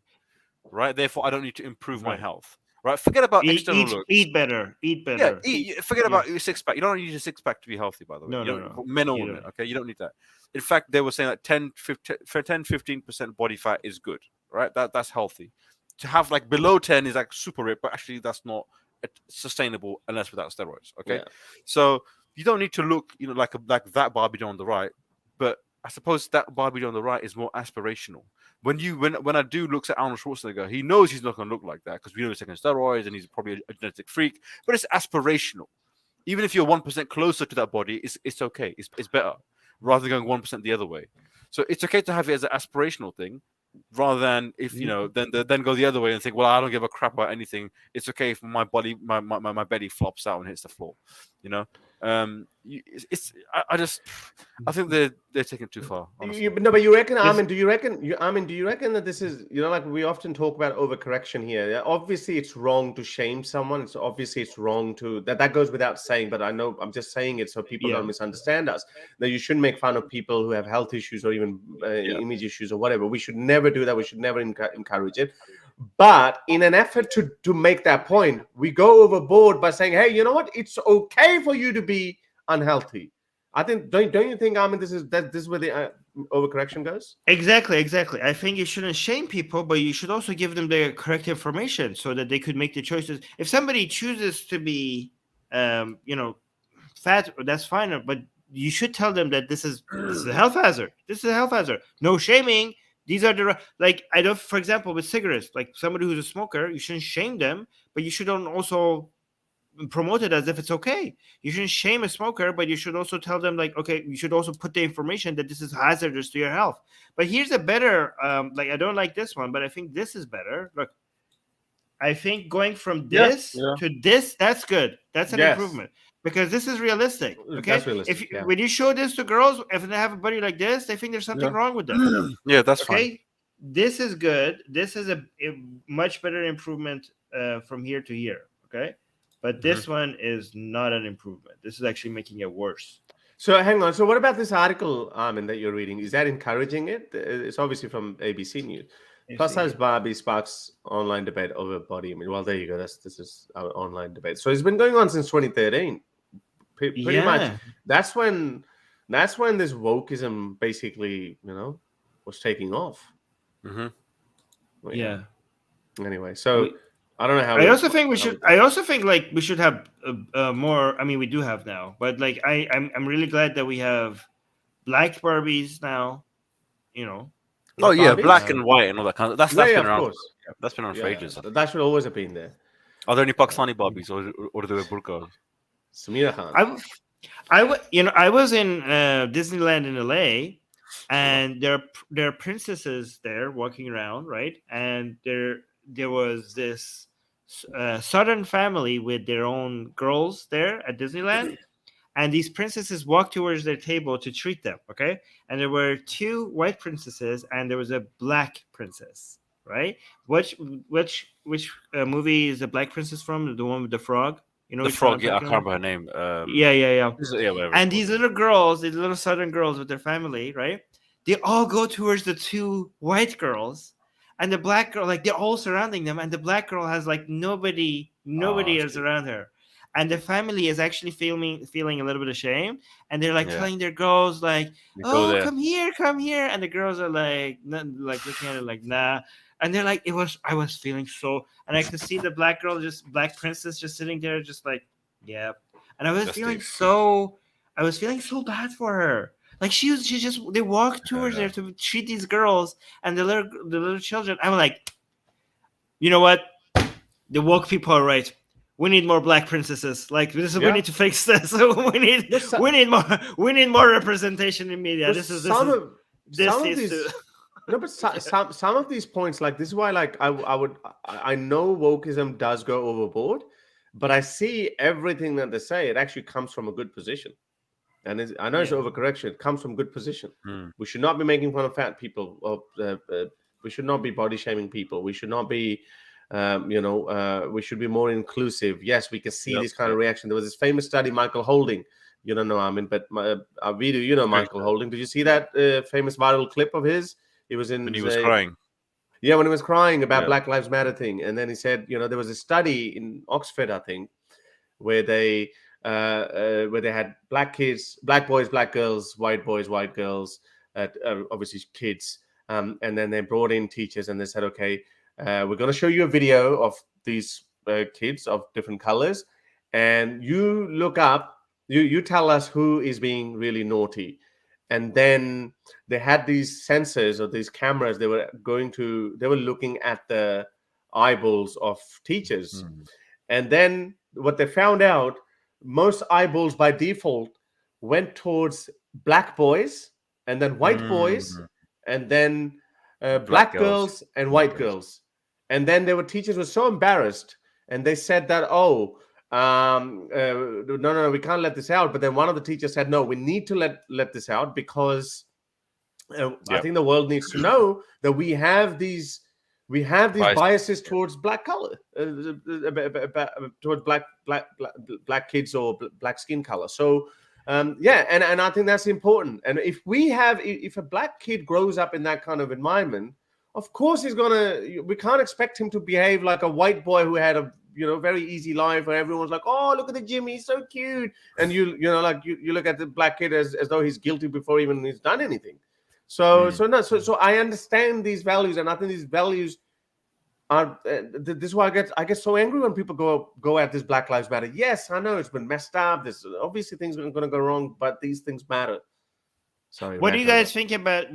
right? Therefore, I don't need to improve my Right. health, right? Forget about external looks. Eat better. Yeah, forget about your six pack. You don't need a six pack to be healthy, by the way. No, You no, don't- no. Men or You women, don't. okay? You don't need that. In fact, they were saying that 10-15% body fat is good, right? That's healthy. To have like below 10 is like super rip, but actually that's not sustainable unless without steroids, okay? Yeah. So you don't need to look, like that Barbie doll on the right, but I suppose that Barbie doll on the right is more aspirational. When a dude looks at Arnold Schwarzenegger, he knows he's not going to look like that because we know he's taking steroids and he's probably a genetic freak, but it's aspirational. Even if you're 1% closer to that body, it's okay. It's better rather than going 1% the other way. So it's okay to have it as an aspirational thing, rather than if then go the other way and think, well, I don't give a crap about anything. It's okay if my body, my belly flops out and hits the floor. I think they're taking it too far. Honestly. But you reckon, Armin? Do you reckon that this is, like we often talk about overcorrection here? Yeah, obviously, it's wrong to shame someone. It's wrong to that goes without saying. But I know I'm just saying it so people don't misunderstand us. That you shouldn't make fun of people who have health issues or even image issues or whatever. We should never do that. We should never encourage it. But in an effort to make that point, we go overboard by saying, "Hey, you know what? It's okay for you to be unhealthy." I think don't you think, Armin, this is where the overcorrection goes? Exactly. I think you shouldn't shame people, but you should also give them the correct information so that they could make the choices. If somebody chooses to be, fat, that's fine, but you should tell them that this is a health hazard. This is a health hazard. No shaming. These are for example, with cigarettes, like somebody who's a smoker, you shouldn't shame them, but you shouldn't also promote it as if it's okay. You shouldn't shame a smoker, but you should also tell them, like, okay, you should also put the information that this is hazardous to your health. But here's a better, I don't like this one, but I think this is better. Look, I think going from this to this, that's good. That's an improvement. Because this is realistic. Okay, that's realistic, when you show this to girls, if they have a body like this, they think there's something wrong with them. Yeah, that's fine. This is good. This is a much better improvement from here to here. Okay, but this one is not an improvement. This is actually making it worse. So hang on. So what about this article, Armin, that you're reading? Is that encouraging it? It's obviously from ABC News. Plus size Barbie sparks online debate over body image. Well, there you go. This is our online debate. So it's been going on since 2013. Pretty much. That's when this wokeism basically, was taking off. Mm-hmm. Well, Anyway, so I don't know how. I also think we should have more. I mean, we do have now, but like I'm really glad that we have black Barbies now. Oh yeah, Barbies? black and white and all that kind of. That's been around. Of course. That's been around for ages. That should always have been there. Are there any Pakistani Barbies or do they wear burqas? Samira Khan. I was in Disneyland in LA, and there are princesses there walking around, right? And there was this southern family with their own girls there at Disneyland, and these princesses walked towards their table to treat them. Okay, and there were two white princesses, and there was a black princess. Right? Which movie is the black princess from? The one with the frog? The frog, I can't remember her name. Yeah. Whatever. And these little girls, these little southern girls with their family, right? They all go towards the two white girls, and the black girl, like they're all surrounding them, and the black girl has like nobody is around her, and the family is actually feeling a little bit of shame, and they're like telling their girls like, "Oh, come here," and the girls are like looking at it like, "Nah." And they're like, I was feeling so, and I could see the black girl, black princess, just sitting there, just like, yeah. And I was feeling so I was feeling so bad for her. Like they walked towards there to treat these girls and the little children. I'm like, you know what? The woke people are right. We need more black princesses. Like we need to fix this. we need more representation in media. Some of these points, like this is why, like I know wokeism does go overboard, but I see everything that they say. It actually comes from a good position, and I know it's overcorrection. It comes from good position. We should not be making fun of fat people. We should not be body shaming people. We should not be. We should be more inclusive. Yes, we can see this kind of reaction. There was this famous study, Michael Holding. You don't know Armin, but our video, you know Michael Holding. Did you see that famous viral clip of his? It was when he was crying. Yeah, when he was crying about Black Lives Matter thing, and then he said, there was a study in Oxford, I think, where they had black kids, black boys, black girls, white boys, white girls, obviously kids, and then they brought in teachers, and they said, okay. We're going to show you a video of these kids of different colors, and you look up, you tell us who is being really naughty. And then they had these sensors or these cameras. They were looking at the eyeballs of teachers. And then what they found out, most eyeballs by default went towards black boys, and then white boys, and then black girls and white girls. And then teachers were so embarrassed, and they said that, no, we can't let this out. But then one of the teachers said, no, we need to let this out because I think the world needs to know that we have these biases towards black color, towards black kids or black skin color. So and I think that's important. And if a black kid grows up in that kind of environment, of course we can't expect him to behave like a white boy who had a very easy life where everyone's like, oh, look at the Jimmy, he's so cute. And you look at the black kid as though he's guilty before even he's done anything. So I understand these values, and I think these values are this is why I get so angry when people go at this Black Lives Matter. Yes, I know it's been messed up. There's obviously things are going to go wrong, but these things matter. Sorry. What do you guys think about?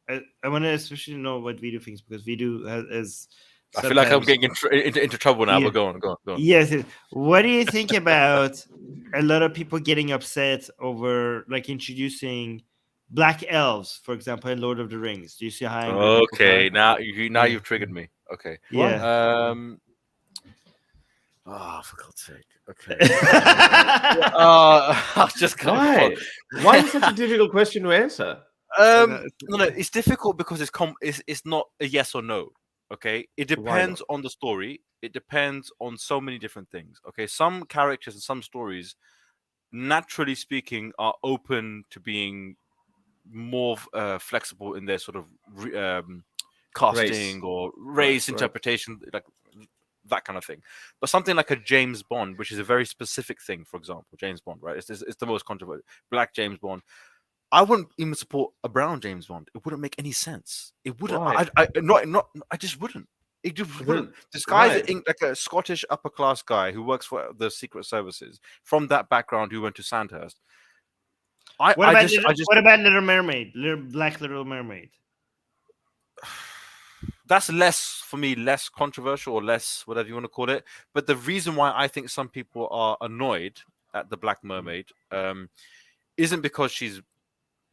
I want to especially know what Vidu thinks, because Vidu is. I feel like I'm getting into trouble now. But go on. Yes. What do you think about a lot of people getting upset over like introducing black elves, for example, in Lord of the Rings? Do you see how? Okay, now you've triggered me. Okay. Yeah. For God's sake. Okay. I just can't. Why is it such a difficult question to answer? No, it's difficult because it's not a yes or no. Okay, it depends on the story. It depends on so many different things. Okay, some characters and some stories, naturally speaking, are open to being more flexible in their sort of casting or race interpretation, like that kind of thing. But something like a James Bond, which is a very specific thing, for example, James Bond, right? It's the most controversial. Black James Bond. I wouldn't even support a brown James Bond. It wouldn't make any sense. It wouldn't. I just wouldn't. It just wouldn't. This guy's like a Scottish upper class guy who works for the Secret Services from that background who went to Sandhurst. What about Little Mermaid? Black Little Mermaid. That's less controversial, or less whatever you want to call it. But the reason why I think some people are annoyed at the Black Mermaid isn't because she's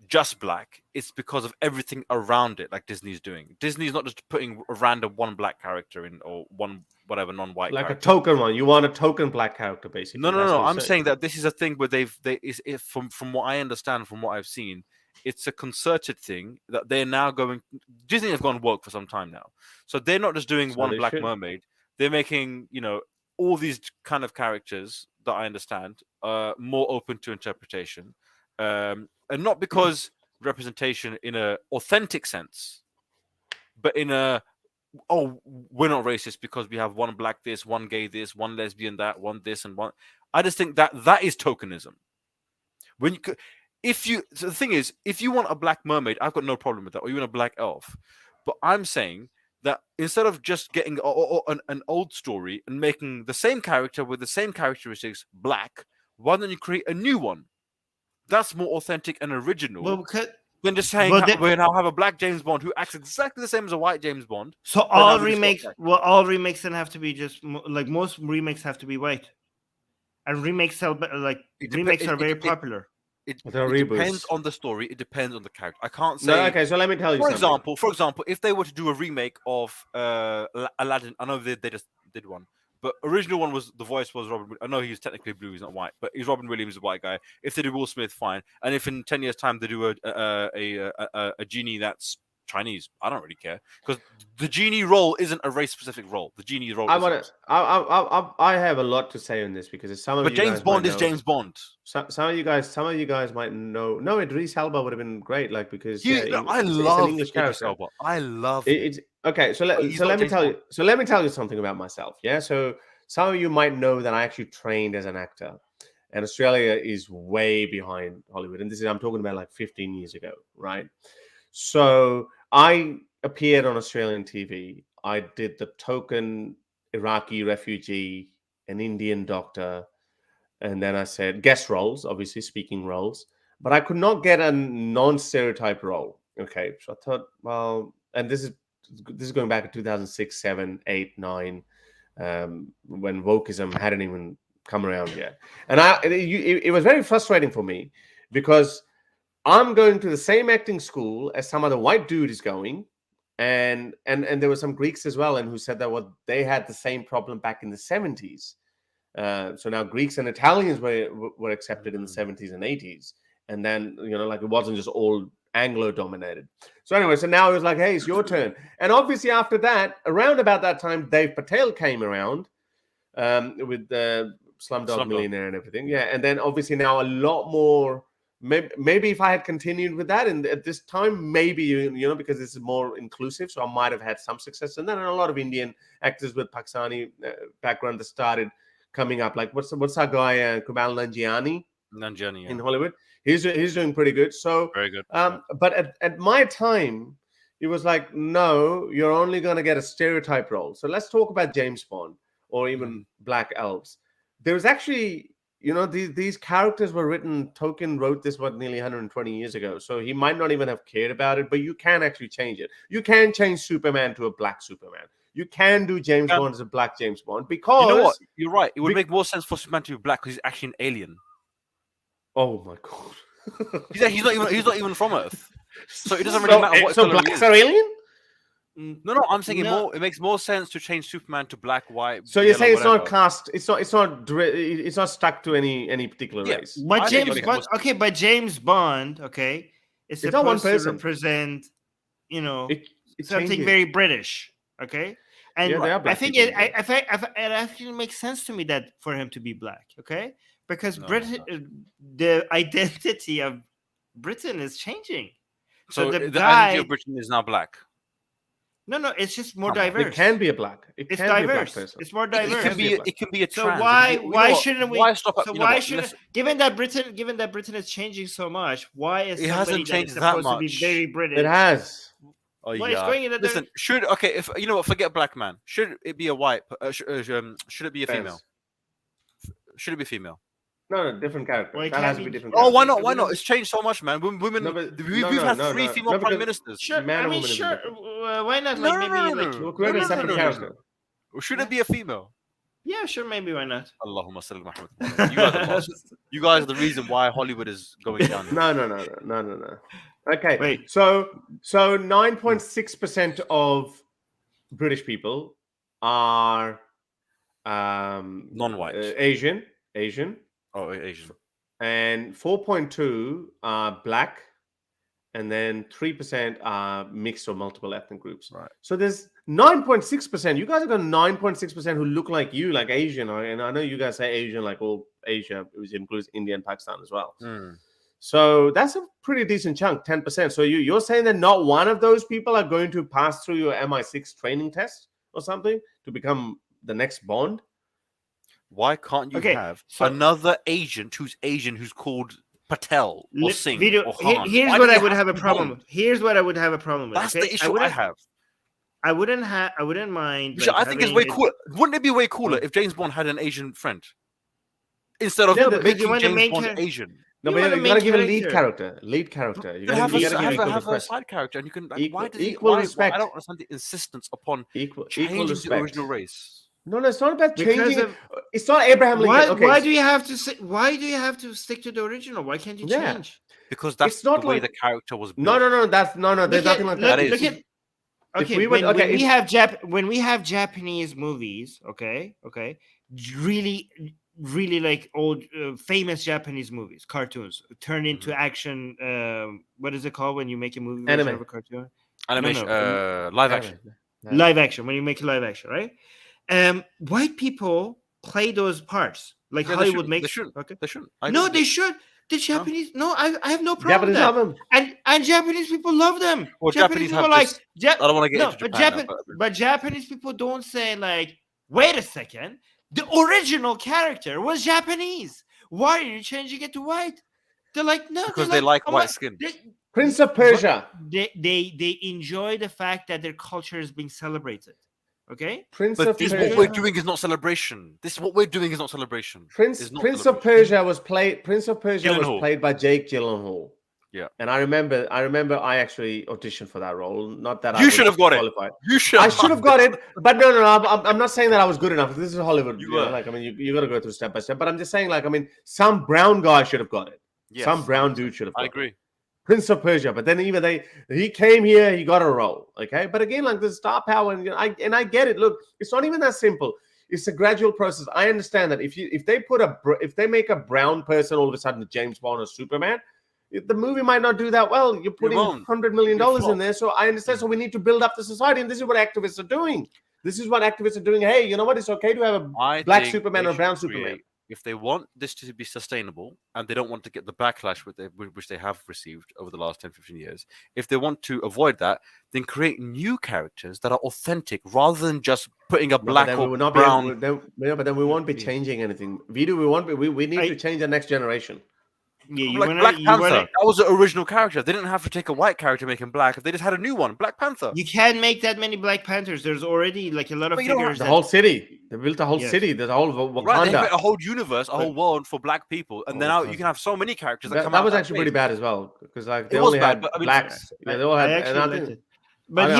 just black. It's because of everything around it, like Disney's doing. Disney's not just putting a random one black character in, or one whatever non-white like character. A token one. You want a token black character, basically. No. I'm saying that this is a thing where from what I understand, from what I've seen, it's a concerted thing that they're now going. Disney have gone woke for some time now, so they're not just doing one black mermaid. They're making all these kind of characters that I understand more open to interpretation. And not because representation in an authentic sense, but in we're not racist because we have one black this, one gay this, one lesbian that, one this and one. I just think that is tokenism. So the thing is, if you want a black mermaid, I've got no problem with that, or you want a black elf. But I'm saying that instead of just getting an old story and making the same character with the same characteristics black, Why don't you create a new one? That's more authentic and original Well, than just saying we now have a black James Bond who acts exactly the same as a white James Bond. so all remakes, all remakes then have to be just like most remakes have to be white, and remakes sell remakes are very popular. It depends on the story. It depends on the character. I can't say. No, okay, so let me tell you something. For example, if they were to do a remake of Aladdin, I know they just did one, but original one was the voice was Robin. I know he's technically blue, he's not white, but he's Robin Williams, a white guy. If they do Will Smith, fine. And if in 10 years' time they do a genie that's Chinese, I don't really care, because the genie role isn't a race-specific role. The genie role. I have a lot to say on this because some of but you James Bond is James Bond. Some of you guys might know. No, Idris Elba would have been great, like because I love English character. I love it. Okay, so let me tell you. So let me tell you something about myself. Yeah, so some of you might know that I actually trained as an actor, and Australia is way behind Hollywood. And I'm talking about like 15 years ago, right? So I appeared on Australian TV. I did the token Iraqi refugee, an Indian doctor, and then I said guest roles, obviously speaking roles, but I could not get a non-stereotype role. Okay, so I thought, well, and this is going back to 2006, 7, 8, 9, when wokeism hadn't even come around yet, and it was very frustrating for me because I'm going to the same acting school as some other white dude is going, and there were some Greeks as well, and who said that they had the same problem back in the 70s. So now Greeks and Italians were accepted in the 70s and 80s, and then like it wasn't just all Anglo dominated. So anyway, so now it was like, hey, it's your turn, and obviously after that, around about that time, Dave Patel came around with the Slumdog Millionaire and everything, yeah, and then obviously now a lot more. Maybe if I had continued with that, and at this time, maybe because this is more inclusive, so I might have had some success. And then a lot of Indian actors with Pakistani background that started coming up. Like what's our guy Kumail Nanjiani in Hollywood? He's doing pretty good. So very good. But at my time, it was like, no, you're only going to get a stereotype role. So let's talk about James Bond or even Black Elves. There was actually. These characters were written. Tolkien wrote this nearly 120 years ago, so he might not even have cared about it. But you can actually change it. You can change Superman to a black Superman. You can do James Bond as a black James Bond because you know what? You're right. It would make more sense for Superman to be black because he's actually an alien. Oh my god! he's not even from Earth, so it doesn't really matter what. So blacks are alien? No, I'm saying it makes more sense to change Superman to black, white. So you're saying it's not cast, it's not stuck to any particular race. But James Bond, but James Bond, it's supposed to represent, something very British, okay? And I think it actually makes sense to me that for him to be black, okay? Because the identity of Britain is changing. So the identity of Britain is now black. No, it's just more diverse. It can be a black. It's diverse. It's more diverse. It can be a trans. So why shouldn't we? Why stop? So why shouldn't? Given that Britain is changing so much, why is it hasn't changed that much? To be very British? It has. Oh yeah. Listen, if forget black man. Should it be a white? Should it be a female? Should it be female? No, different character. That has to be different. Oh, why not? Why not? It's changed so much, man. Women. We've had 3 female prime ministers. Sure. Sure. Why not? Create a separate character. Should it be a female? Yeah, sure. Maybe why not? Allahumma salli Muhammad. You guys are the reason why Hollywood is going down. No. Okay. Wait. So 9.6% of British people are non-white, Asian. Oh, Asian. And 4.2 are black, and then 3% are mixed or multiple ethnic groups. Right. So there's 9.6%. You guys have got 9.6% who look like you, like Asian. And I know you guys say Asian, like all Asia, which includes India and Pakistan as well. So that's a pretty decent chunk, 10%. So you're saying that not one of those people are going to pass through your MI6 training test or something to become the next Bond? Why can't you have another agent who's called Patel or Singh or Khan? Here's what I would have a problem with. Here's what I would have a problem with. That's the issue I have. I wouldn't mind. I think it's way cooler. Wouldn't it be way cooler if James Bond had an Asian friend? instead of Yeah, but making you want the James main Bond character- Asian. No, You but want a you main gotta give a lead character. character. Lead character. You Then gotta have a side character, and you can. Like, why does equal why, respect. I don't understand the insistence upon equal changing the respect. original race. No, it's not about Because changing it. of- It's not Abraham Lincoln. Okay, Why do you have to say? Why do you have to stick to the original? Why can't you Yeah. change? Because that's It's not the way like- the character was built. no. There's nothing like that. Look at. If Okay, we would- when okay, we if- have when we have Japanese movies, okay, really like old famous Japanese movies, cartoons turned into action. What is it called when you make a movie version Anime. of a cartoon? Animation, No. live action. Live action. When you make a live action, right? White people play those parts like Yeah, they Hollywood shouldn't. makes. They shouldn't. Okay. They shouldn't. No, they should. The Japanese. No, I have no problem Japanese with that. love him. And Japanese people love them. Well, Japanese people have are like, this- I don't want to get no, into but Japan now, but Japanese people don't say like, wait a second, the original character was Japanese. Why are you changing it to white? They're like, no, because they're they like "Oh, white skin. Prince of Persia. They enjoy the fact that their culture is being celebrated. Okay, Prince But of this Persia. what we're doing is not celebration. This what we're doing is not celebration. Prince It's not of celebration. Persia was played. Prince of Persia was Gyllenhaal. played by Jake Gyllenhaal. Yeah. And I remember I actually auditioned for that role. Not that You I should was have got it. qualified. You should. I should have got it, but no. I'm not saying that I was good enough. This is Hollywood. You You know, were. like, I mean, you got to go through step by step. But I'm just saying, like, I mean, some brown guy should have got it. Yes, Some brown dude should have got I it. agree. Prince of Persia, but then he came here, he got a role. Okay, but again, like the star power, and I get it. Look, it's not even that simple. It's a gradual process. I understand that if they make a brown person all of a sudden James Bond or Superman, the movie might not do that well. You're putting $100 million in there, so I understand. So we need to build up the society, and this is what activists are doing. Hey, you know what? It's okay to have a black Superman or brown Superman. If they want this to be sustainable and they don't want to get the backlash which they have received over the last 10, 15 years, if they want to avoid that, then create new characters that are authentic rather than just putting a black or brown. But then we won't be changing anything. We need to change the next generation. Yeah, Like Black Panther. That was the original character. They didn't have to take a white character, make him black. They just had a new one, Black Panther. You can't make that many Black Panthers. There's already like a lot of But you don't figures. The whole city. They built a whole city. There's a whole Wakanda. Right, they made a whole universe, a whole world for black people, and then now you can have so many characters that come out. That was actually pretty bad as well, because like they It was only bad, had but I mean, blacks. Yeah, they all had. I actually liked it. But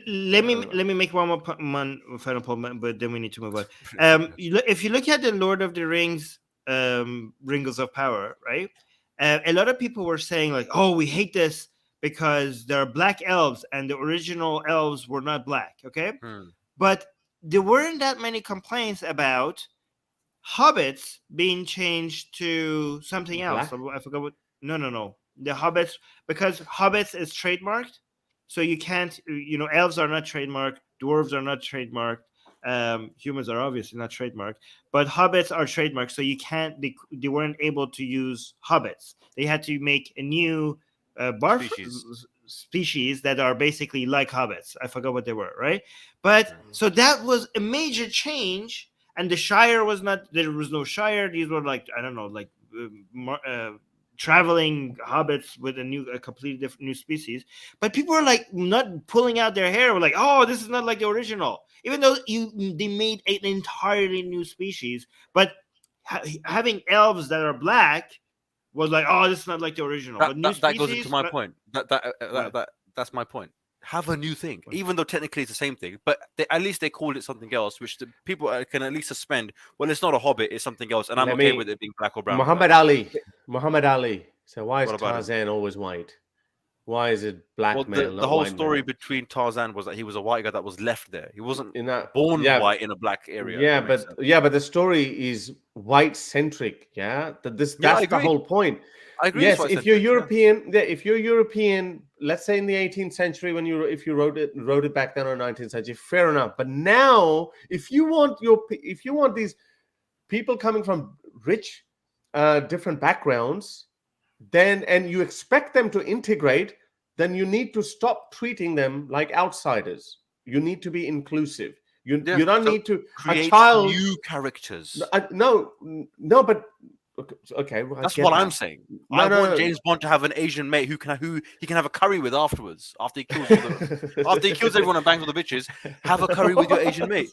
let me make one more final point, but then we need to move on. If you look at the Lord of the Rings, Rings of Power, right? A lot of people were saying like, "Oh, we hate this because there are black elves and the original elves were not black." Okay, but there weren't that many complaints about hobbits being changed to something else. I forgot what. No. The hobbits, because hobbits is trademarked, so you can't. Elves are not trademarked. Dwarves are not trademarked. Humans are obviously not trademarked, but hobbits are trademarked, so you can't. They weren't able to use hobbits. They had to make a new species that are basically like hobbits. I forgot what they were, right? But so that was a major change, and the Shire was not. There was no Shire. These were like, I don't know, like traveling hobbits with a completely different new species. But people were like not pulling out their hair. Were like, oh, this is not like the original. Even though they made an entirely new species, but having elves that are black was like, oh, this is not like the original. That goes into my point. That's my point. Have a new thing, even though technically it's the same thing, but at least they called it something else, which the people can at least suspend. Well, it's not a hobbit; it's something else, and I'm okay with it being black or brown. Muhammad Ali. So why is Tarzan always white? Why is it black man? The whole story between Tarzan was that he was a white guy that was left there. He wasn't born white in a black area. Yeah, but the story is white centric. Yeah, that's the whole point. I agree. Yes, if you're European, let's say in the 18th century, if you wrote it back then, or 19th century, fair enough. But now, if you want these people coming from rich, different backgrounds, and you expect them to integrate, then you need to stop treating them like outsiders. You need to be inclusive. You don't need to create new characters. But okay, well, that's what I'm saying. I want James Bond to have an Asian mate who he can have a curry with afterwards, after he kills everyone and bangs all the bitches. Have a curry with your Asian mate,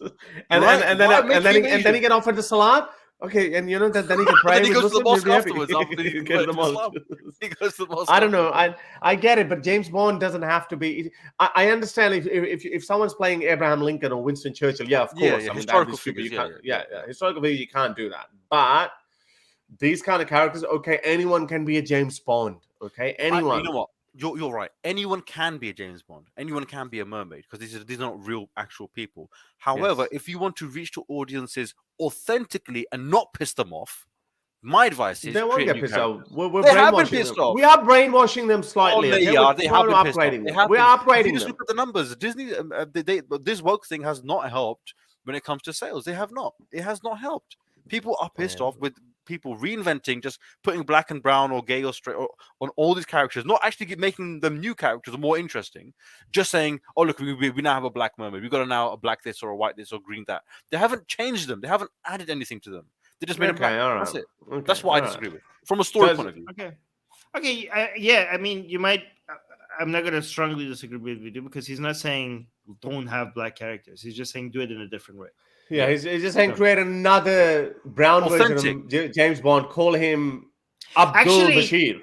and then he get offered the salad. Okay, and you know that then he can pray. Then he with goes to the Muslims, mosque he'll be happy. afterwards. After he He goes to converted the to mosque. Islam. He goes to the mosque. I don't know. afterwards. I get it, but James Bond doesn't have to be. I understand if someone's playing Abraham Lincoln or Winston Churchill, yeah, of Yeah, course. yeah, I mean, historical that'd be stupid. figures, You yeah, can't, yeah. historical figures, you can't do that. But these kind of characters, okay, anyone can be a James Bond. Okay, anyone. You know what? You're right. Anyone can be a James Bond. Anyone can be a mermaid because these are not real actual people. However, Yes. if you want to reach to audiences authentically and not piss them off, my advice is They won't create get new pissed off. characters. We're They have been brainwashing pissed them. off. We are brainwashing them slightly. Oh, they okay? are. We're They have been pissed off. upgrading They them. have We're been. If upgrading you just them. look at the numbers. Disney, this woke thing has not helped when it comes to sales. They have not. It has not helped. People are pissed off with people reinventing, just putting black and brown or gay or straight on all these characters, not actually making them new characters or more interesting. Just saying, oh look, we now have a black mermaid. We've got now a black this or a white this or green that. They haven't changed them. They haven't added anything to them. They just made them black. All right. That's it. Okay, That's what I disagree with from a story point of view. Okay. Yeah. I mean, you might. I'm not going to strongly disagree with you because he's not saying don't have black characters. He's just saying do it in a different way. Yeah, he's just saying create another brown version Authentic. of James Bond. Call him Abdul Bashir.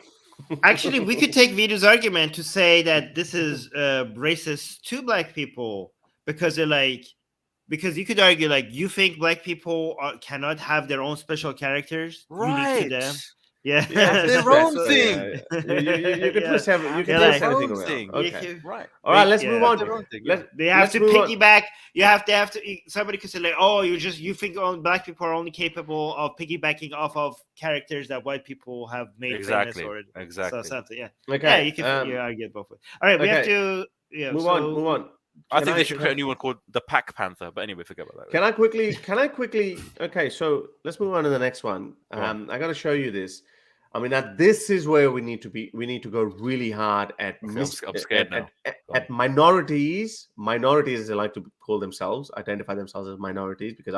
Actually, we could take Vidu's argument to say that this is racist to black people because they're because you could argue you think black people cannot have their own special characters unique to them. Yeah, their own thing. You can twist everything. You can their twist own everything around. thing. Okay. Right. All right. Let's move on. They have to piggyback. You have to. Somebody could say you think black people are only capable of piggybacking off of characters that white people have made famous or something. Yeah. Okay. Yeah, you can argue both ways. All right. We have to. Yeah. Move on. I think they should create a new one called the Pack Panther. But anyway, forget about that. Can I quickly? Okay, so let's move on to the next one. I got to show you this. I mean, this is where we need to be. We need to go really hard at. I'm scared now. At minorities, as they like to call themselves, identify themselves as minorities, because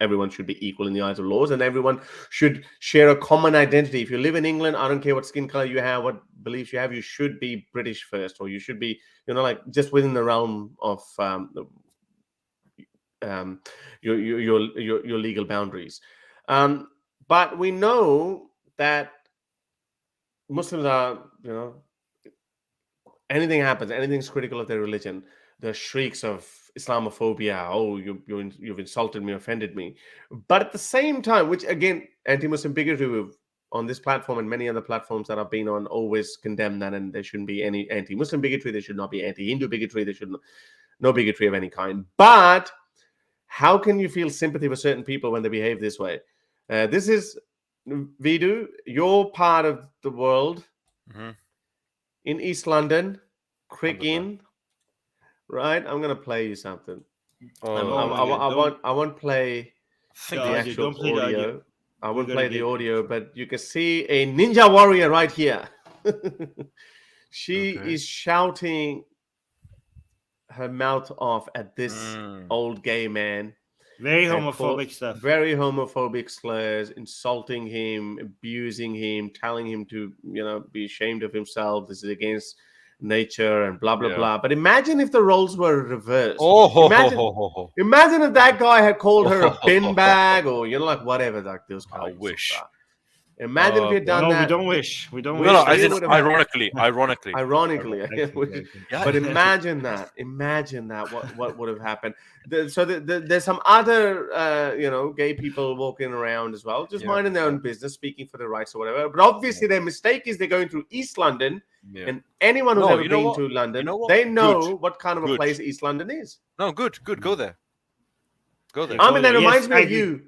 everyone should be equal in the eyes of laws, and everyone should share a common identity. If you live in England, I don't care what skin color you have, what beliefs you have, you should be British first, or you should be, just within the realm of your legal boundaries. But we know that Muslims are, anything happens, anything's critical of their religion, the shrieks of Islamophobia, oh, you've insulted me, offended me. But at the same time, which again, anti-Muslim bigotry on this platform and many other platforms that I've been on always condemn that, and there shouldn't be any anti-Muslim bigotry, there should not be anti-Hindu bigotry, there should no bigotry of any kind. But how can you feel sympathy for certain people when they behave this way? This is, Vidu, you're part of the world in East London, Crick Inn, right? I'm going to play you something. I won't play the actual audio. I won't play the audio, but you can see a ninja warrior right here. She is shouting her mouth off at this old gay man. Very homophobic stuff. Very homophobic slurs, insulting him, abusing him, telling him to, be ashamed of himself. This is against nature and blah, blah, blah. But imagine if the roles were reversed. Imagine if that guy had called her a bin bag or, whatever, those kind of wish. stuff. Imagine if you'd done that. We don't wish. We don't wish. No, ironically. But imagine that. Imagine that. What would have happened? So there's some other, gay people walking around as well, just minding their own business, speaking for their rights or whatever. But obviously, their mistake is they're going through East London, and anyone who's ever been to London, they know what kind of a place East London is. No, good. Go there. I mean, that reminds me of you.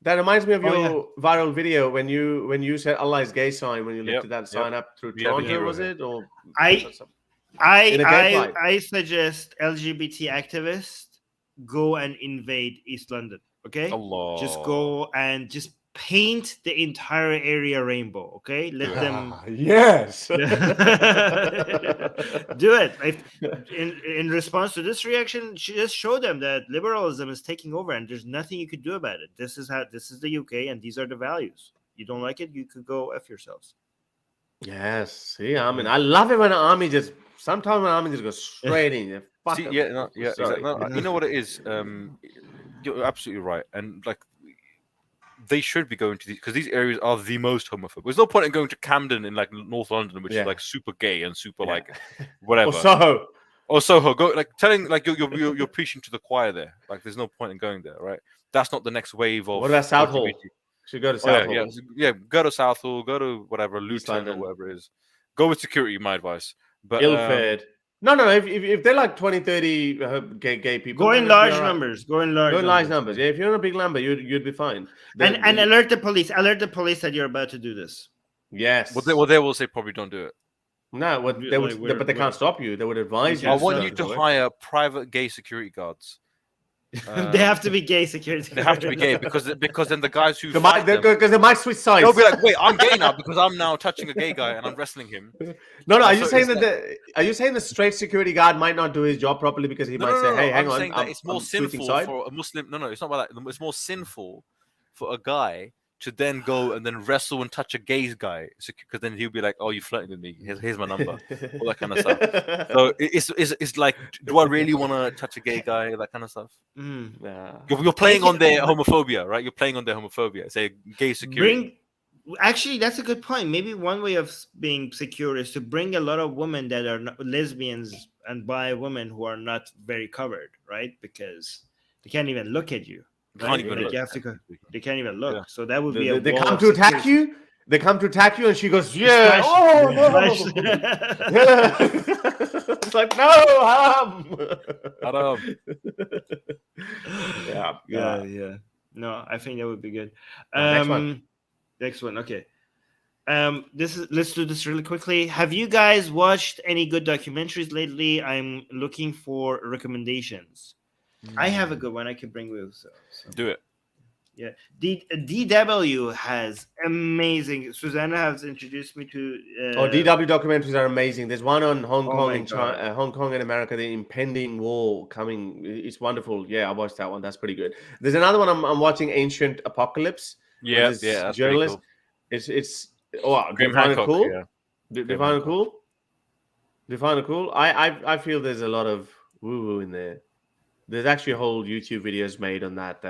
That reminds me of your viral video when you said Allah is gay sign when you lifted that sign up through Toronto, was it? Or I suggest LGBT activists go and invade East London. Okay, Allah. Just go and just paint the entire area rainbow. Okay, let them. Yes. Do it. In response to this reaction, just show them that liberalism is taking over, and there's nothing you could do about it. This is the UK, and these are the values. You don't like it, you could go F yourselves. Yes. See, I mean, I love it when Army just goes straight in. Exactly. No, you know what it is. You're absolutely right, and they should be going to these because these areas are the most homophobic. There's no point in going to Camden in like North London, which is like super gay and super like whatever. Or Soho. Go like telling like you're preaching to the choir there. Like there's no point in going there, right? That's not the next wave of. What about Southall? Should go to Southall. Yeah. Go to Southall. Go to whatever Luton or whatever it is. Go with security. My advice. But Ilford. No. If they're like 20, 30 gay people, go in large numbers. Go in large numbers. Yeah, if you're in a big number, you'd be fine. And alert the police. Alert the police that you're about to do this. Yes. Well, they will say probably don't do it. No, but they can't stop you. They would advise you. I want you to hire private gay security guards. They have to be gay security. They have to be gay because then the guys who they might switch sides. They'll be like, wait, I'm gay now because I'm now touching a gay guy and I'm wrestling him. No. Are you saying the straight security guard might not do his job properly because he might say, "Hey, hang on, saying that it's more sinful for a Muslim." No, it's not about that. It's more sinful for a guy to then go and then wrestle and touch a gay guy because then he'll be like, "Oh, you flirting with me? Here's my number," all that kind of stuff. So it's like, do I really want to touch a gay guy? That kind of stuff. You're playing on their homophobia, right? You're playing on their homophobia. Say gay security. Actually, that's a good point. Maybe one way of being secure is to bring a lot of women that are lesbians and bi women who are not very covered, right? Because they can't even look at you. Right? They can't even look. Yeah. So that would be they come to attack you. They come to attack you, and she goes, "Yeah, oh no!" It's like haram. Yeah. No, I think that would be good. Next one. Okay. Let's do this really quickly. Have you guys watched any good documentaries lately? I'm looking for recommendations. I have a good one I can bring with. So. Do it. Yeah, DW has amazing. Susanna has introduced me to. DW documentaries are amazing. There's one on Hong Kong and China, Hong Kong and America, the impending war coming. It's wonderful. Yeah, I watched that one. That's pretty good. There's another one I'm watching, Ancient Apocalypse. Yeah, that's journalist. Cool. It's do you find it cool? Do you find it cool? Do you find it cool? I feel there's a lot of woo-woo in there. There's actually a whole YouTube videos made on that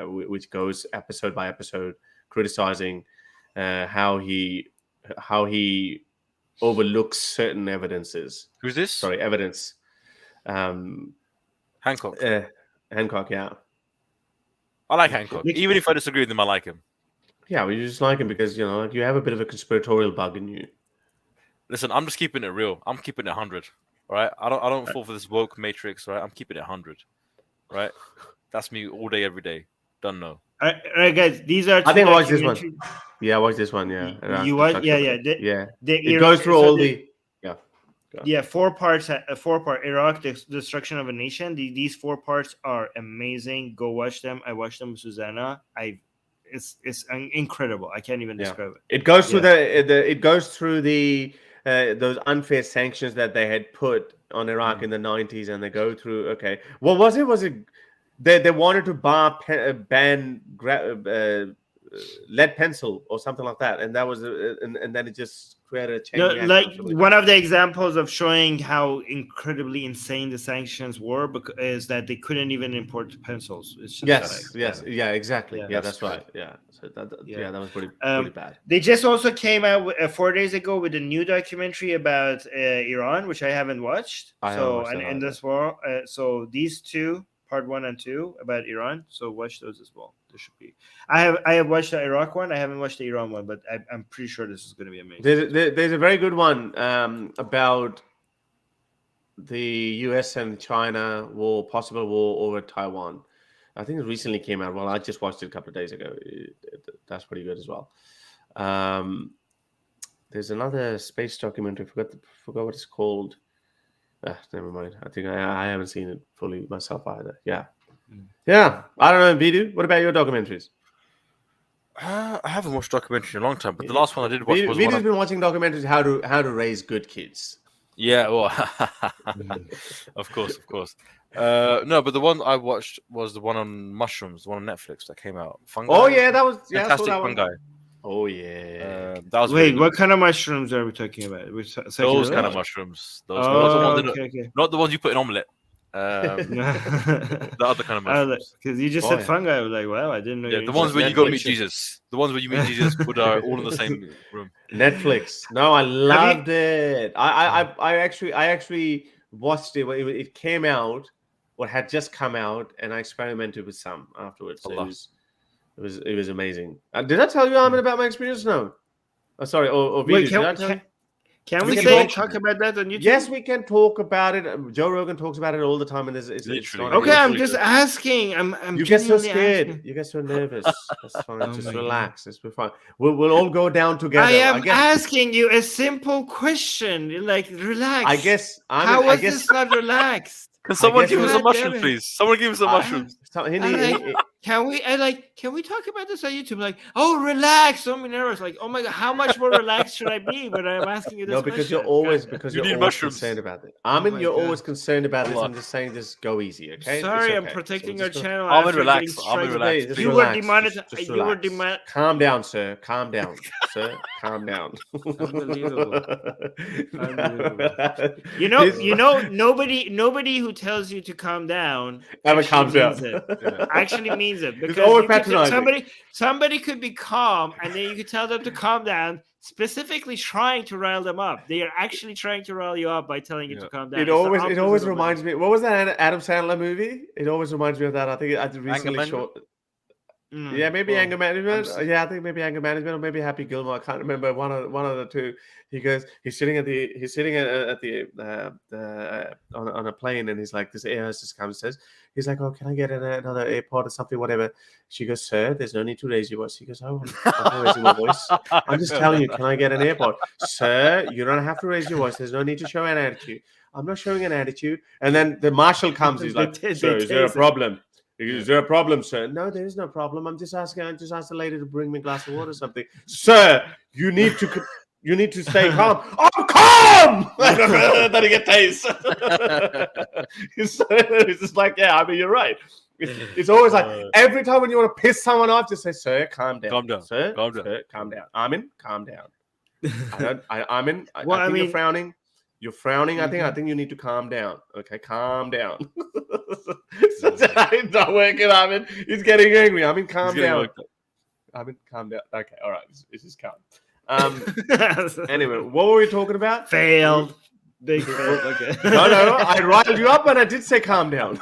which goes episode by episode criticizing how he overlooks certain evidences. Who's this? Sorry, evidence. Hancock. Hancock, yeah. I like Hancock. Even if I disagree with him, I like him. Yeah, well, you just like him because you have a bit of a conspiratorial bug in you. Listen, I'm just keeping it real. I'm keeping it 100. Right? I don't fall for this woke matrix. Right? I'm keeping it 100. Right? That's me all day, every day. Don't know. All right, guys. These are. I think I watched this one. Yeah, I watched this one. Yeah. You watch? Yeah. It goes through all the. Yeah. Yeah, 4 parts. 4-part Iraq, the destruction of a nation. These 4 parts are amazing. Go watch them. I watched them with Susanna. It's incredible. I can't even describe it. It goes through it goes through the those unfair sanctions that they had put on Iraq in the 90s, and they go through. Okay, what was it? Was it they wanted to ban lead pencil or something like that, and that was and then it just created a chain. Like one of the examples of showing how incredibly insane the sanctions were is that they couldn't even import pencils. It's just exactly. Yeah, that's right. Yeah, so that was pretty bad. They just also came out 4 days ago with a new documentary about Iran, which I haven't watched. So these 2, part 1 and 2 about Iran. So watch those as well. There should be. I have watched the Iraq one. I haven't watched the Iran one, but I'm pretty sure this is going to be amazing. There's a very good one about the U.S. and China possible war over Taiwan. I think it recently came out. Well, I just watched it a couple of days ago. That's pretty good as well. There's another space documentary. Forgot what it's called. Never mind. I think I haven't seen it fully myself either. Yeah. I don't know, Vidu. What about your documentaries? I haven't watched documentary in a long time, but the last one I did watch was Vidu's been watching documentaries how to raise good kids. Yeah, well, of course. No, but the one I watched was the one on mushrooms, the one on Netflix that came out. Fungi. Oh yeah, that was fantastic fungi. Oh yeah, that was. Wait, what kind of mushrooms are we talking about? Those kind of mushrooms. Those not the ones you put in omelette. The other kind of mushrooms. Because you just said fungi. I was like, wow, I didn't know. Yeah, you the ones where you go meet Netflix. Jesus. The ones where you meet Jesus, but are all in the same room. Netflix. No, I loved it. I actually watched it. It came out, what had just come out, and I experimented with some afterwards. So it was amazing. Did I tell you, Armin, about my experience? No. Oh, sorry. Or Wait, video. Did I tell you? Can we talk about that on YouTube? Yes, we can talk about it. Joe Rogan talks about it all the time, and it's Literally. Okay, I'm just asking. I'm you get so genuinely scared. asking. You get so nervous. That's fine. Oh Just my relax. It's fine. We'll all go down together. I am asking you a simple question. Like, relax. I guess. How was this not relaxed? Can someone give us a God mushroom, damn it. please? Someone give us a mushroom. Can we talk about this on YouTube? Like, oh, relax, don't be nervous. Like, oh my god, how much more relaxed should I be when I'm asking you this? No, because question? you're always mushrooms. concerned about it. Armin, you're God. always concerned about this. I'm just saying, just go easy, okay? Sorry, It's I'm okay. protecting So your just channel. Armin, after relax. getting Armin, strikes. relax. Just You relax. were demonetized. Just You were relax. demonetized. Calm down, sir. Calm down, sir. Calm down. Unbelievable. Unbelievable. Nobody who tells you to calm down Ever calms down. actually means it. Because always you could tell patronizing. somebody could be calm, and then you could tell them to calm down, specifically trying to rile them up. They are actually trying to rile you up by telling you to calm down. It always reminds me. What was that Adam Sandler movie? It always reminds me of that. I think I recently short. Yeah, maybe anger management. Yeah, I think maybe anger management, or maybe Happy Gilmore. I can't remember one of the two. He's sitting on a plane, and he's like, this air hostess comes and says, he's like, oh, can I get another airport or something, whatever. She goes, sir, there's no need to raise your voice. He goes, oh, I'm not raising my voice. I'm just telling you, can I get an airport? Sir, you don't have to raise your voice. There's no need to show an attitude. I'm not showing an attitude. And then the marshal comes. He's like, sir, is there a problem? Is there a problem, sir? No, there is no problem. I just asked the lady to bring me a glass of water or something. Sir, you need to stay calm. I'm calm! Then he gets tased. It's just like, yeah, I mean, you're right. It's always like, every time when you want to piss someone off, just say, sir, calm down. Calm down. Sir, calm down. Sir, calm down. Armin, calm down. Armin, Well, I think mean, you're frowning. You're frowning. Mm-hmm. I think you need to calm down. Okay, calm down. It's not working, Armin. He's getting angry. Armin, calm down. Armin, calm down. Okay, all right. This is calm. Anyway, what were we talking about? Failed. Big fail. Okay. No, I riled you up, and I did say calm down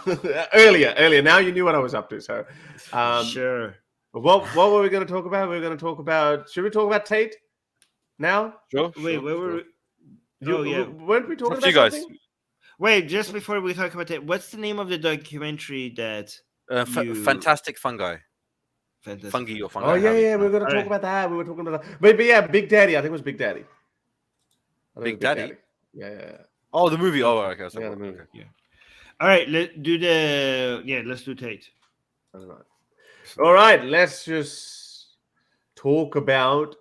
earlier. Now you knew what I was up to. So, sure. What were we going to talk about? We were going to talk about. Should we talk about Tate now? Sure. Wait, where were we? Weren't we talking about you guys? something? Wait, just before we talk about that, what's the name of the documentary that Fantastic Fungi? Fantastic. Fungi or fungi? Oh yeah, we were going to talk about that. We were talking about that. But yeah, Big Daddy. I think it was Big Daddy. Big Daddy? Yeah. Oh, the movie. Oh, okay. Yeah, the movie. Okay. Yeah. All right, let's do Tate. All right, let's just talk about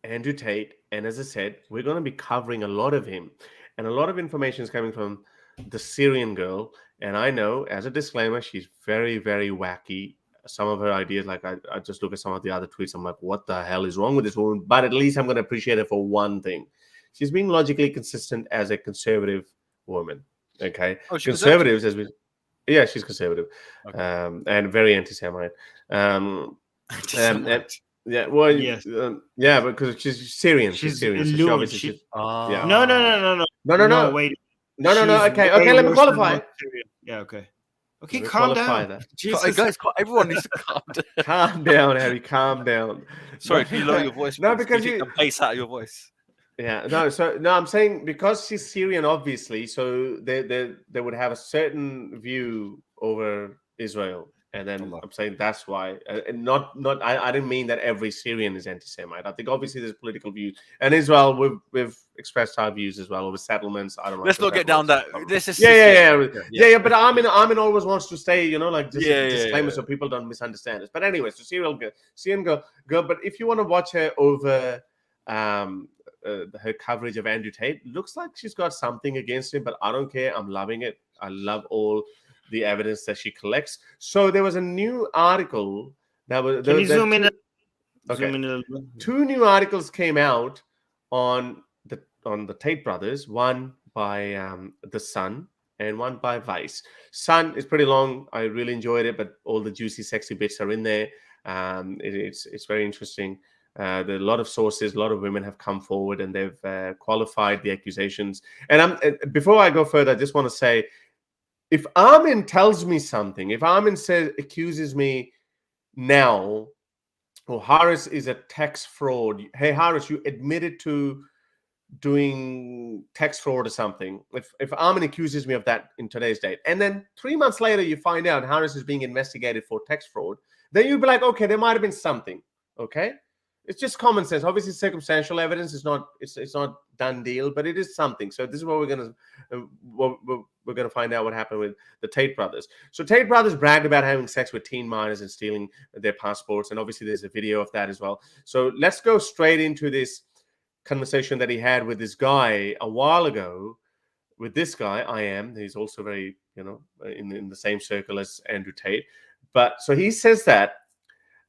Andrew Tate. And as I said, we're going to be covering a lot of him. And a lot of information is coming from the Syrian girl. And I know, as a disclaimer, she's very, very wacky. Some of her ideas, like I just look at some of the other tweets, I'm like, what the hell is wrong with this woman? But at least I'm going to appreciate her for one thing. She's being logically consistent as a conservative woman. Okay? Oh, she's conservatives, she's conservative. Okay. And very anti-Semite. Yeah, well, yes. Because she's Syrian. She's Syrian. No. Wait. No. Okay. Let me qualify. Yeah. Okay. Calm down. Guys, everyone needs to calm down. Calm down, Harry. Calm down. Sorry, can you lower your voice? No, because you take the bass out of your voice. Yeah. No. I'm saying because she's Syrian, obviously, so they would have a certain view over Israel. And then I'm saying that's why, and I didn't mean that every Syrian is anti-Semite. I think obviously there's political views, and Israel we've expressed our views as well over settlements. I don't know. Let's not get down that. This is yeah. But Armin always wants to stay, like just disclaimer so people don't misunderstand us. But anyway, so Syrian girl. But if you want to watch her over her coverage of Andrew Tate, looks like she's got something against him, but I don't care. I'm loving it. I love all the evidence that she collects. So there was a new article that was. Can you zoom in? Okay. Two new articles came out on the Tate brothers. One by The Sun, and one by Vice. Sun is pretty long. I really enjoyed it, but all the juicy, sexy bits are in there. It's very interesting. There are a lot of sources, a lot of women have come forward and they've qualified the accusations. And before I go further, I just want to say, if Armin tells me something, if Armin accuses me now, or Harris is a tax fraud. Hey, Harris, you admitted to doing tax fraud or something. If Armin accuses me of that in today's date, and then 3 months later you find out Harris is being investigated for tax fraud, then you'd be like, okay, there might have been something. Okay, it's just common sense. Obviously, circumstantial evidence is not it's not done deal, but it is something. So this is what we're gonna find out what happened with the Tate brothers. So Tate brothers bragged about having sex with teen minors and stealing their passports, and obviously there's a video of that as well. So let's go straight into this conversation that he had with this guy a while ago. With this guy, he's also very, in the same circle as Andrew Tate. But so he says that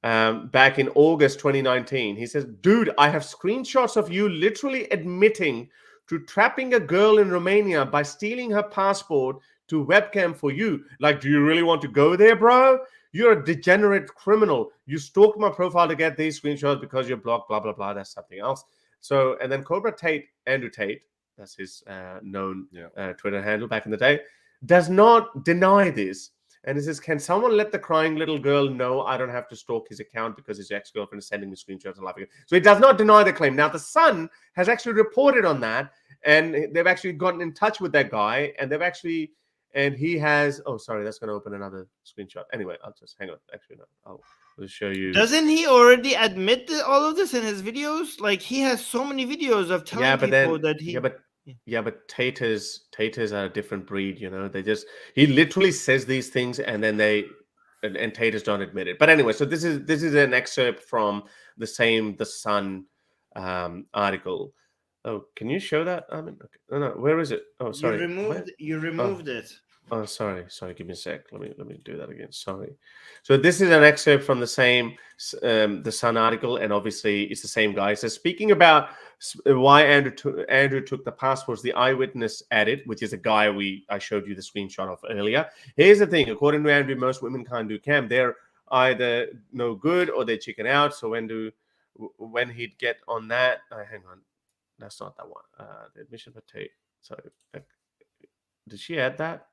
back in August 2019, he says, dude, I have screenshots of you literally admitting to trapping a girl in Romania by stealing her passport to webcam for you. Like, do you really want to go there, bro? You're a degenerate criminal. You stalked my profile to get these screenshots because you're blocked, blah, blah, blah. That's something else. So, and then Cobra Tate, Andrew Tate, that's his known Twitter handle back in the day, does not deny this. And he says, can someone let the crying little girl know I don't have to stalk his account because his ex-girlfriend is sending me screenshots and laughing? So he does not deny the claim. Now, the Sun has actually reported on that, and they've actually gotten in touch with that guy, and he has, oh, sorry, that's going to open another screenshot. Anyway, I'll just, hang on. Actually, no, I'll show you. Doesn't he already admit all of this in his videos? Like, he has so many videos of telling people that he... Yeah, but taters are a different breed, he literally says these things and then and taters don't admit it. But anyway, so this is an excerpt from the Sun article. Oh, can you show that? I mean, okay. No, where is it? Oh, sorry. You removed it. Oh, sorry. Give me a sec. Let me do that again. Sorry. So this is an excerpt from the Sun article, and obviously it's the same guy. So speaking about why Andrew took the passports, the eyewitness added, which is a guy I showed you the screenshot of earlier. Here's the thing: according to Andrew, most women can't do cam. They're either no good or they chicken out. So when he'd get on that, hang on, that's not that one. The admission for Tate. Sorry, did she add that?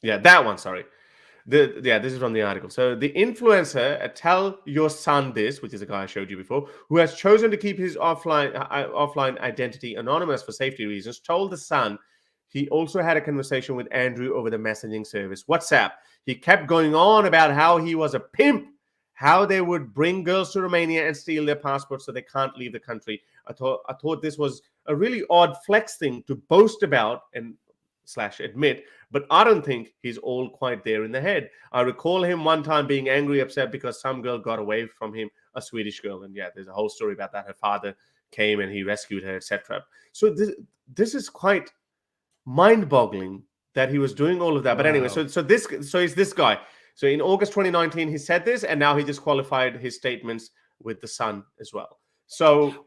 Yeah, that one, sorry. This is from the article. So the influencer, Tell Your Son This, which is a guy I showed you before, who has chosen to keep his offline identity anonymous for safety reasons, told the Sun he also had a conversation with Andrew over the messaging service WhatsApp. He kept going on about how he was a pimp, how they would bring girls to Romania and steal their passports so they can't leave the country. I thought this was a really odd flex thing to boast about and / admit, but I don't think he's all quite there in the head. I recall him one time being angry, upset because some girl got away from him, a Swedish girl, and there's a whole story about that. Her father came and he rescued her, etc. So this is quite mind-boggling that he was doing all of that. But anyway, so it's this guy. So in August 2019, he said this, and now he just qualified his statements with the Sun as well. So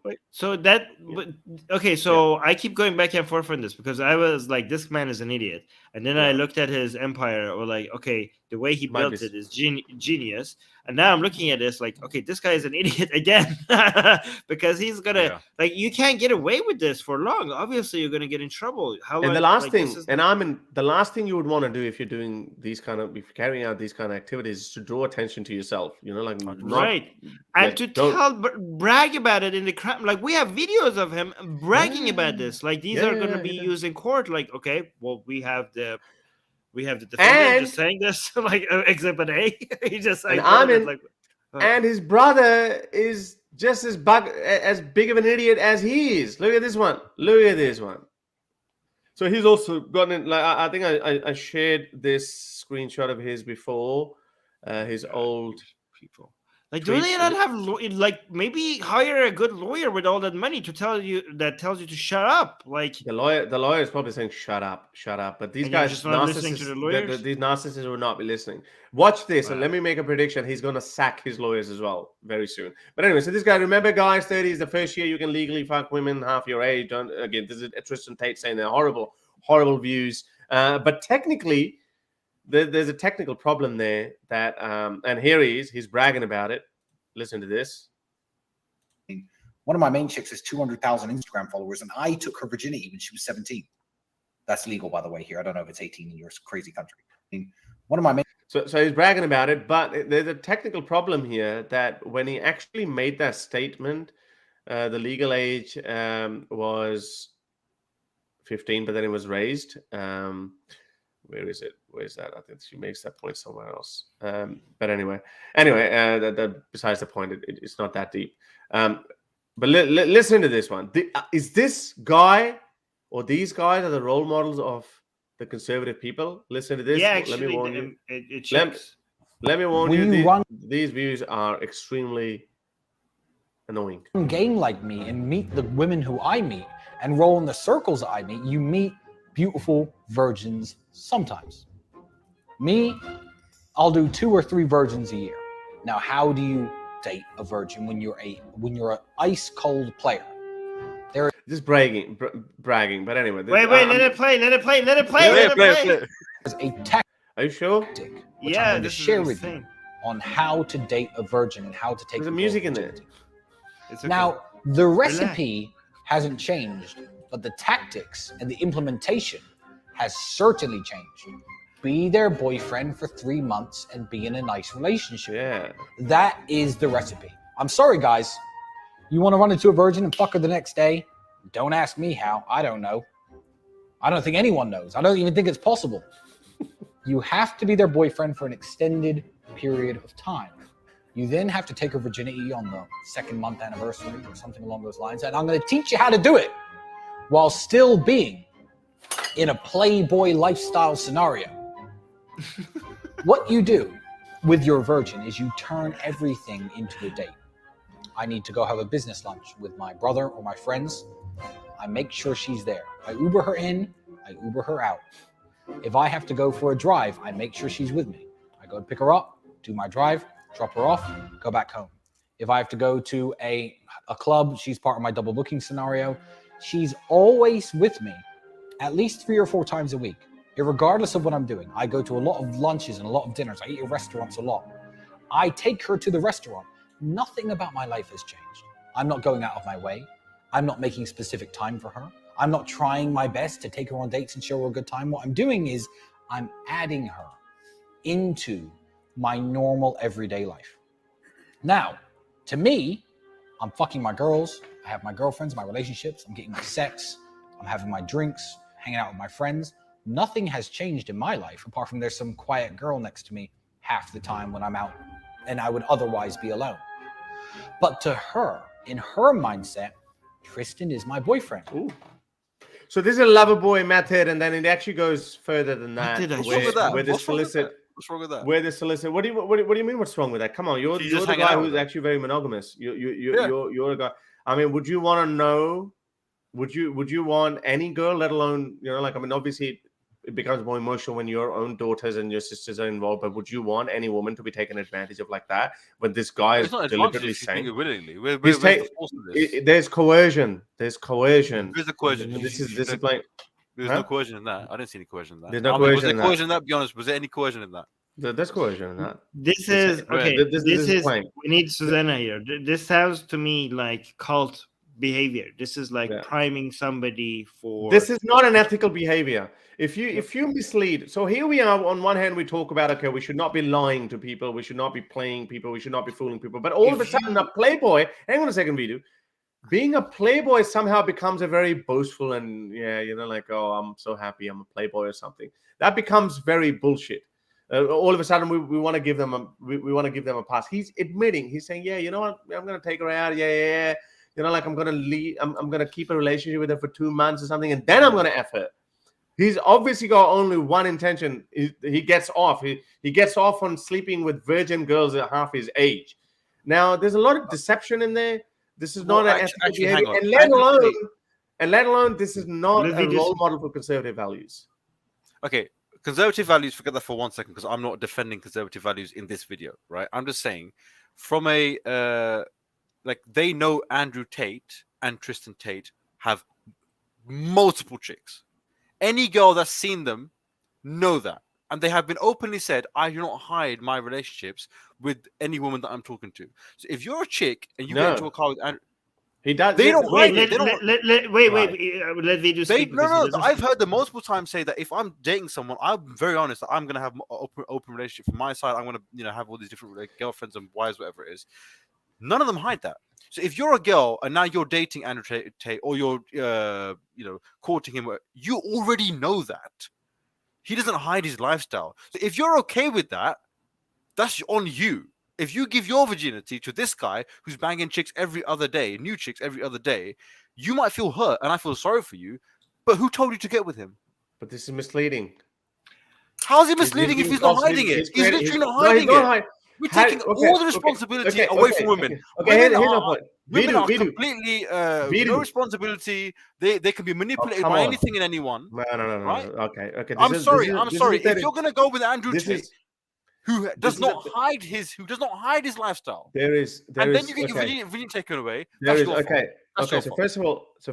I keep going back and forth on this because I was like, this man is an idiot, and then I looked at his empire, or like, okay, the way he built it is genius, and now I'm looking at this like, okay, this guy is an idiot again because he's gonna like, you can't get away with this for long. Obviously, you're gonna get in trouble. The last thing you would want to do if you're doing if you're carrying out these kind of activities is to draw attention to yourself. And to brag about it in the crime. Like, we have videos of him bragging about this. Like, these are going to be used in court. Like, okay, well, we have the defendant just saying this, like Exhibit A. He just saying, and his brother is just as big of an idiot as he is. Look at this one. So he's also gotten like, I think I shared this screenshot of his before. His old people. Like, do they not have maybe hire a good lawyer with all that money to tells you to shut up? Like, the lawyer is probably saying shut up. But these guys, just not listening to the lawyers. These narcissists will not be listening. Watch this, and let me make a prediction. He's going to sack his lawyers as well very soon. But anyway, so this guy, remember, guys, 30 is the first year you can legally fuck women half your age. Again, this is Tristan Tate saying they're horrible views. But technically, there's a technical problem there that, and here he's bragging about it. Listen to this. One of my main chicks has 200,000 Instagram followers, and I took her virginity when she was 17. That's legal, by the way, here. I don't know if it's 18 in your crazy country. I mean, one of my main... So he's bragging about it, but there's a technical problem here that when he actually made that statement, the legal age was 15, but then it was raised. Where is it? Where is that? I think she makes that point somewhere else. But anyway, that besides the point, it's not that deep. But listen to this one. Is this guy or these guys are the role models of the conservative people? Listen to this. Yeah, actually, let me warn you. It let me warn you. These views are extremely annoying. Game like me and meet the women who I meet and roll in the circles I meet, you meet beautiful virgins sometimes. Me, I'll do 2 or 3 virgins a year. Now, how do you date a virgin when you're an ice cold player? They're just bragging. But anyway, wait, let it play. There's a tactic. Are you sure? Which I'm going to share with you on how to date a virgin and how to take. There's music in there. Okay. Now, the recipe hasn't changed, but the tactics and the implementation has certainly changed. Be their boyfriend for 3 months and be in a nice relationship. Yeah. That is the recipe. I'm sorry, guys. You want to run into a virgin and fuck her the next day? Don't ask me how. I don't know. I don't think anyone knows. I don't even think it's possible. You have to be their boyfriend for an extended period of time. You then have to take her virginity on the 2nd month anniversary or something along those lines. And I'm going to teach you how to do it while still being in a Playboy lifestyle scenario. What you do with your virgin is you turn everything into a date. I need to go have a business lunch with my brother or my friends. I make sure she's there. I Uber her in, I Uber her out. If I have to go for a drive, I make sure she's with me. I go to pick her up, do my drive, drop her off, go back home. If I have to go to a club, she's part of my double booking scenario. She's always with me at least 3 or 4 times a week, regardless of what I'm doing. I go to a lot of lunches and a lot of dinners. I eat at restaurants a lot. I take her to the restaurant. Nothing about my life has changed. I'm not going out of my way. I'm not making specific time for her. I'm not trying my best to take her on dates and show her a good time. What I'm doing is I'm adding her into my normal everyday life. Now, to me, I'm fucking my girls. I have my girlfriends, my relationships. I'm getting my sex. I'm having my drinks, hanging out with my friends. Nothing has changed in my life apart from there's some quiet girl next to me half the time when I'm out and I would otherwise be alone. But to her, in her mindset, Tristan is my boyfriend. Ooh. So this is a lover boy method, and then it actually goes further than that. What's wrong with that? Where the What's wrong with that? Where the solicit. What do you mean? What's wrong with that? Come on, you're the guy who's actually very monogamous. You're a guy. I mean, would you want to know? Would you want any girl, let alone obviously it becomes more emotional when your own daughters and your sisters are involved. But would you want any woman to be taken advantage of like that when this guy is deliberately saying it willingly? There's coercion. There's coercion. There's a coercion. This is like there's no coercion in that. I didn't see any coercion in that. There's no coercion. Was there coercion in that? Be honest. Was there any coercion in that? There's coercion in that. This is okay. This is we need Susanna here. This sounds to me like cult behavior. This is like priming somebody for. This is not an ethical behavior. If you mislead, so here we are. On one hand, we talk about we should not be lying to people, we should not be playing people, we should not be fooling people. But all of a sudden, a playboy. Hang on a second, Vidu. Being a playboy somehow becomes a very boastful and oh, I'm so happy I'm a playboy or something. That becomes very bullshit. All of a sudden, we want to give them a pass. He's admitting, he's saying, yeah, you know what, I'm gonna take her out, yeah. I'm gonna leave. I'm gonna keep a relationship with her for 2 months or something, and then I'm gonna F her. He's obviously got only one intention. He gets off. He gets off on sleeping with virgin girls at half his age. Now, there's a lot of deception in there. This is not an ethical behavior, and let alone this is not a role model for conservative values. Okay, conservative values. Forget that for 1 second, because I'm not defending conservative values in this video, right? I'm just saying, from a they know Andrew Tate and Tristan Tate have multiple chicks. Any girl that's seen them know that. And they have been openly said, I do not hide my relationships with any woman that I'm talking to. So if you're a chick and you get into a car with Andrew, he does. they don't hide it. Wait. Let Vidu speak. No. I've heard them multiple times say that if I'm dating someone, I'm very honest that I'm going to have an open relationship from my side. I'm going to, have all these different girlfriends and wives, whatever it is. None of them hide that. So if you're a girl and now you're dating Andrew Tate or you're, courting him, you already know that. He doesn't hide his lifestyle. So if you're okay with that, that's on you. If you give your virginity to this guy who's banging chicks every other day, new chicks every other day, you might feel hurt, and I feel sorry for you. But who told you to get with him? But this is misleading. How is it misleading if he's not hiding it? He's literally not hiding it. We're taking all the responsibility away from women. Here's my point. Women are completely no responsibility. They can be manipulated by anything and anyone. No. Right? Okay. I'm sorry. If you're gonna go with Andrew Tate, who does not hide his lifestyle, and then you get your virginity taken away. That's your fault. Okay. So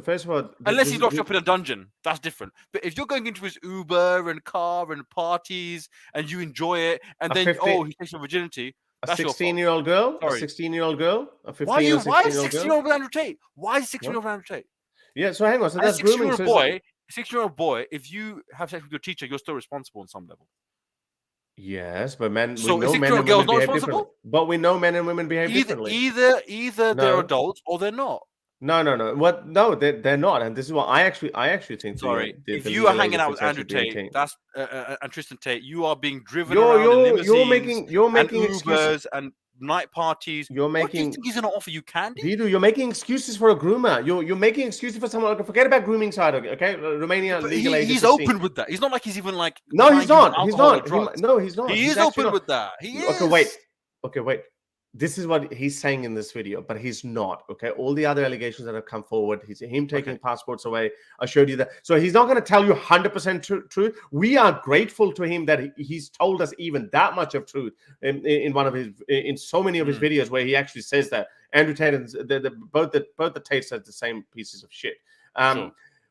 first of all, unless he's locked up in a dungeon, that's different. But if you're going into his Uber and car and parties and you enjoy it, and then he takes your virginity. A 16-year-old girl, a 16-year-old girl, a 15 why or 16-year-old girl. Why is 16-year-old with Andrew Tate? Why is 16-year-old with Andrew Tate? Yeah, so hang on. So that's grooming. 16-year-old boy, if you have sex with your teacher, you're still responsible on some level. Yes, but men. So we know men and women behave differently. But we know men and women behave differently. Either they're adults or they're not. No. What? No, they're not, and this is what I actually think. Sorry, if you are hanging out with Andrew Tate, that's and Tristan Tate, you are being driven around in limousines, you're making and Ubers excuses. and night parties. You're making. What do you think he's gonna offer you candy? Vidu, you're making excuses for a groomer. You're making excuses for someone. Forget about grooming side. Okay, Romania legal age. He's open with that. He's not like he's even like. No, he's not. He's not. He's not. He is open with that. He is. Okay, wait. This is what he's saying in this video, but he's not. Okay, all the other allegations that have come forward, him taking passports away. I showed you that. So he's not going to tell you 100% truth. We are grateful to him that he's told us even that much of truth in one of his, in so many of his videos where he actually says that Andrew Tate and both the Tates said the same pieces of shit.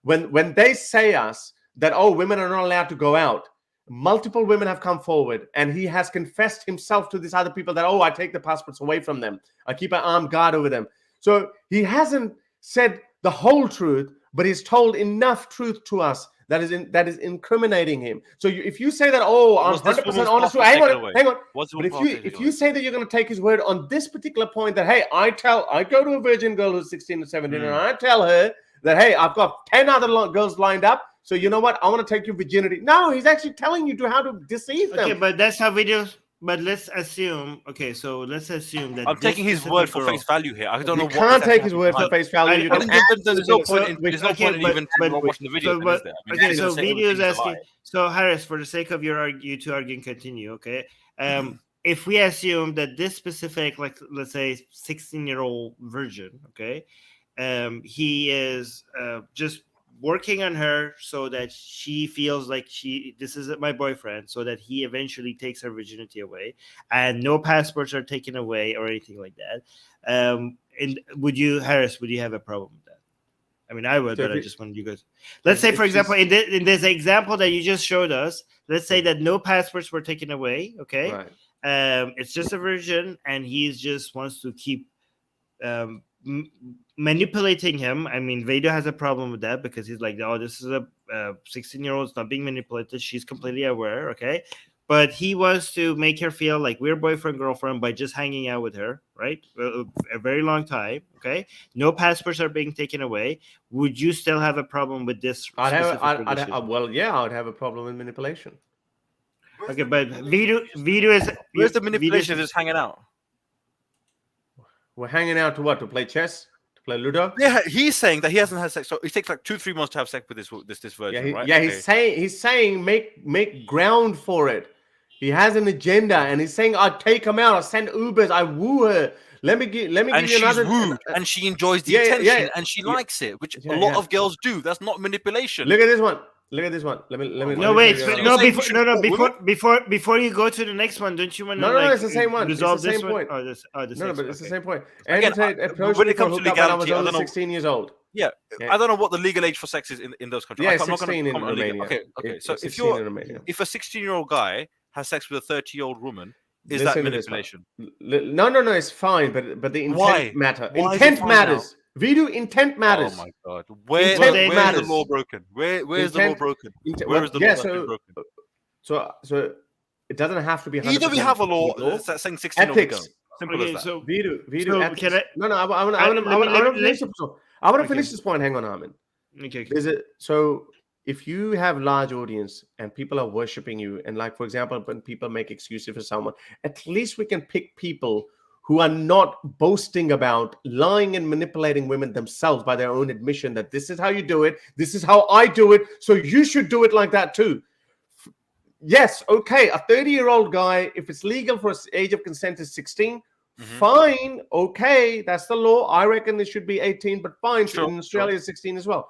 When they say us that women are not allowed to go out. Multiple women have come forward, and he has confessed himself to these other people that, I take the passports away from them. I keep an armed guard over them. So he hasn't said the whole truth, but he's told enough truth to us that is incriminating him. So if you say that, I'm 100% honest, hang on. But if you say that you're going to take his word on this particular point, that hey, I go to a virgin girl who's 16 or 17, and I tell her that hey, I've got 10 other girls lined up. So you know what? I want to take your virginity. No, he's actually telling you how to deceive them. Okay, but that's how videos. But let's assume. Okay, so let's assume that I'm taking his word for face value here. I don't know. You can't take his word for face value. There's no point in even watching the video. Okay, so video is asking. So Harris, for the sake of you two arguing, continue. Okay. If we assume that this specific, like let's say 16-year-old virgin, okay, he is just working on her so that she feels like this is my boyfriend, so that he eventually takes her virginity away and no passports are taken away or anything like that. And would you have a problem with that? I mean, I would, but I just wanted you guys. Let's say, for example, in this example that you just showed us, let's say that no passports were taken away. Okay. Right. It's just a virgin and he just wants to keep, manipulating him. I mean, Veda has a problem with that because he's like, this is a 16-year-old. It's not being manipulated. She's completely aware, okay? But he wants to make her feel like we're boyfriend, girlfriend by just hanging out with her, right? A very long time, okay? No passports are being taken away. Would you still have a problem with this? I would have a problem with manipulation. Okay, but Veda is... Where's the manipulation? Just hanging out. We're hanging out to what? To play chess? To play Ludo? Yeah, he's saying that he hasn't had sex. So it takes like 2-3 months to have sex with this virgin, right? Yeah, okay. He's saying make ground for it. He has an agenda, and he's saying, I'll take him out. I'll send Ubers. I woo her. Let me give you another. Wooed, and she enjoys the attention, and she likes it, which a lot of girls do. That's not manipulation. Look at this one. Let me. No, wait. Before you go to the next one, don't you want to? No, it's the same one. Resolve it's the same this point. one? But it's the same point. Again, when it comes to legality, I was only 16 years old. I don't know what the legal age for sex is in those countries. Yeah, I'm not 16 in comment on legal. Romania. Okay. So if 16 in Romania. if a 16-year-old guy has sex with a 30-year-old woman, is Listen that to this, manipulation? No, it's fine, but the intent Why? matter. Why is it Intent fine matters. Video intent matters. Oh my god! Where Intent is the matters. law broken? Where's the law Intent- broken? Intent- Where well, is the yeah, law been broken? So it doesn't have to be 100% Either we have a law legal. that's saying 16 or we Ethics. don't. Simple Okay, as that. so Video So ethics. can I- No, I want to finish this point. Hang on, Armin. okay. So if you have large audience and people are worshiping you, and like for example, when people make excuses for someone, at least we can pick people who are not boasting about lying and manipulating women themselves by their own admission that this is how you do it, this is how I do it, so you should do it like that too. Yes, okay, a 30-year-old guy, if it's legal for age of consent is 16, fine, okay, that's the law. I reckon it should be 18, but fine. In Australia, 16 as well.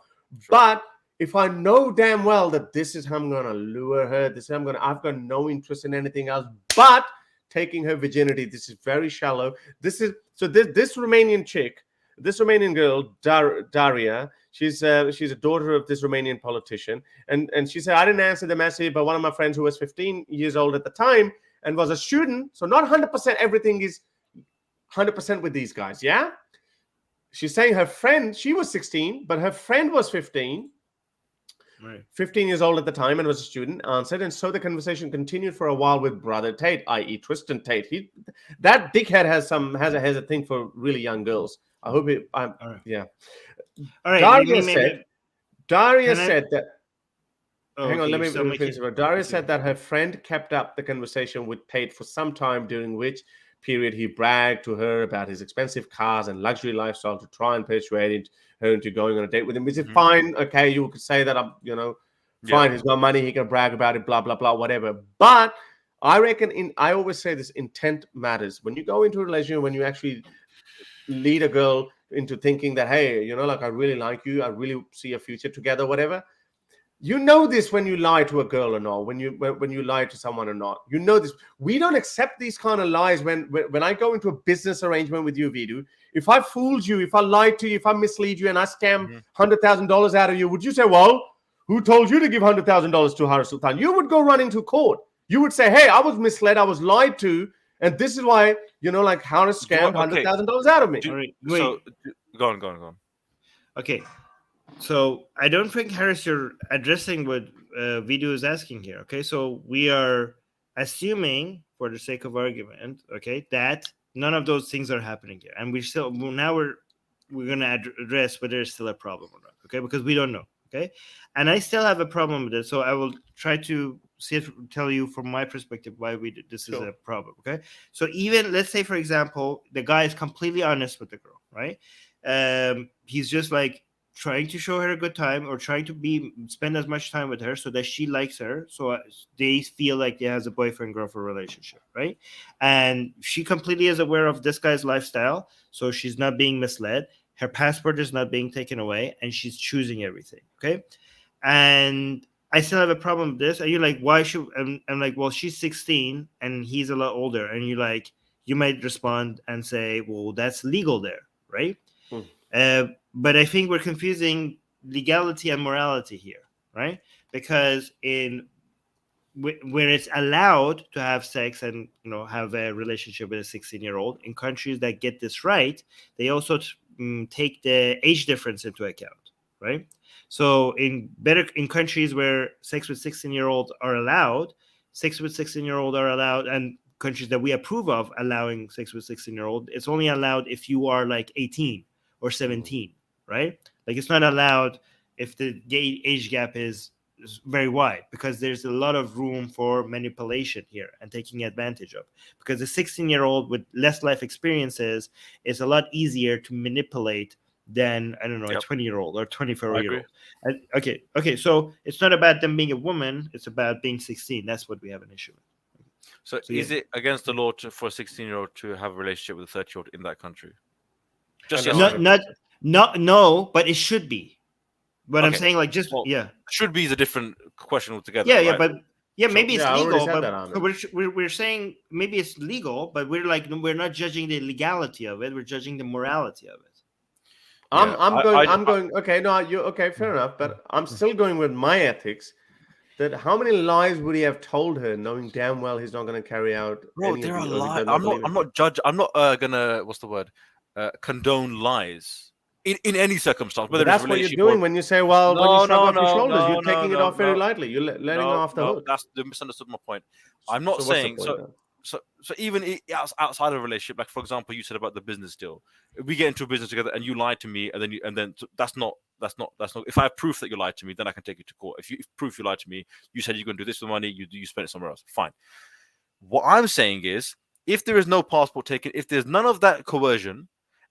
But if I know damn well that this is how I'm going to lure her, I've got no interest in anything else but taking her virginity. This is very shallow. This Romanian chick, this Romanian girl, Daria, she's a daughter of this Romanian politician. And she said, I didn't answer the message, but one of my friends who was 15 years old at the time and was a student, so not 100% everything is 100% with these guys, yeah? She's saying her friend, she was 16, but her friend was 15. Right. 15 years old at the time and was a student, answered. And so the conversation continued for a while with brother Tate, i.e. Tristan Tate. That dickhead has a thing for really young girls. I hope it, yeah. All right. Daria said that, Oh, hang on, okay, let me so finish. Daria said that her friend kept up the conversation with Tate for some time, during which period he bragged to her about his expensive cars and luxury lifestyle to try and persuade her into going on a date with him, which is fine. Okay, you could say that, fine, he's got money, he can brag about it, blah, blah, blah, whatever. But I reckon, I always say this, intent matters. When you go into a relationship, when you actually lead a girl into thinking that, hey, I really like you, I really see a future together, whatever. You know this when you lie to a girl or not, when you lie to someone or not. You know this. We don't accept these kind of lies when I go into a business arrangement with you, Vidu. If I fooled you, if I lied to you, if I mislead you and I scam $100,000 out of you, would you say, well, who told you to give $100,000 to Harris Sultan? You would go running to court. You would say, hey, I was misled, I was lied to, and this is why, Harris scammed $100,000 out of me. So, go on. Okay. So I don't think, Harris, you're addressing what Vidu is asking here. Okay, so we are assuming, for the sake of argument, okay, that none of those things are happening here, and we're going to address whether it's still a problem or not. Okay, because we don't know. Okay, and I still have a problem with it. So I will try to tell you from my perspective why this is a problem. Okay, so even let's say, for example, the guy is completely honest with the girl, right? He's just like trying to show her a good time, or trying to spend as much time with her so that she likes her, so they feel like they has a boyfriend-girlfriend relationship, right? And she completely is aware of this guy's lifestyle, so she's not being misled. Her passport is not being taken away, and she's choosing everything, okay? And I still have a problem with this. And you're like, why should... I'm like, well, she's 16, and he's a lot older. And you're like, you might respond and say, well, that's legal there, right? But I think we're confusing legality and morality here, right? Because where it's allowed to have sex and have a relationship with a 16-year-old, in countries that get this right, they also take the age difference into account, right? So in countries where sex with 16-year-olds are allowed, and countries that we approve of allowing sex with 16-year-old, it's only allowed if you are like 18 or 17. Right? Like, it's not allowed if the age gap is very wide, because there's a lot of room for manipulation here and taking advantage of. Because a 16-year-old with less life experiences is a lot easier to manipulate than, I don't know, a 20-year-old or 24-year-old. Okay. So it's not about them being a woman; it's about being 16. That's what we have an issue with. So is it against the law for a 16-year-old to have a relationship with a 30-year-old in that country? Just No, but it should be. But I'm saying, like, should be is a different question altogether. Yeah, right? but maybe it's legal. But we're saying maybe it's legal, but we're not judging the legality of it. We're judging the morality of it. I'm going. Okay, no, you okay? Fair enough. But I'm still going with my ethics. That how many lies would he have told her, knowing damn well he's not going to carry out? Bro, any there of are these, or he lies. does not believe I'm it. not judge. I'm not gonna what's the word? Condone lies in any circumstance. But Whether that's it's what you're relationship doing or when you say, "Well, when you shrug off your shoulders, you're no, taking it no, off very no, lightly. You're letting her off the hook." That's the misunderstood my point. I'm not So what's the saying point so. then? So even outside of a relationship, like for example, you said about the business deal. If we get into a business together and you lied to me, and then that's not. If I have proof that you lied to me, then I can take you to court. If proof you lied to me, you said you're going to do this with money, you spend it somewhere else. Fine. What I'm saying is, if there is no passport taken, if there's none of that coercion,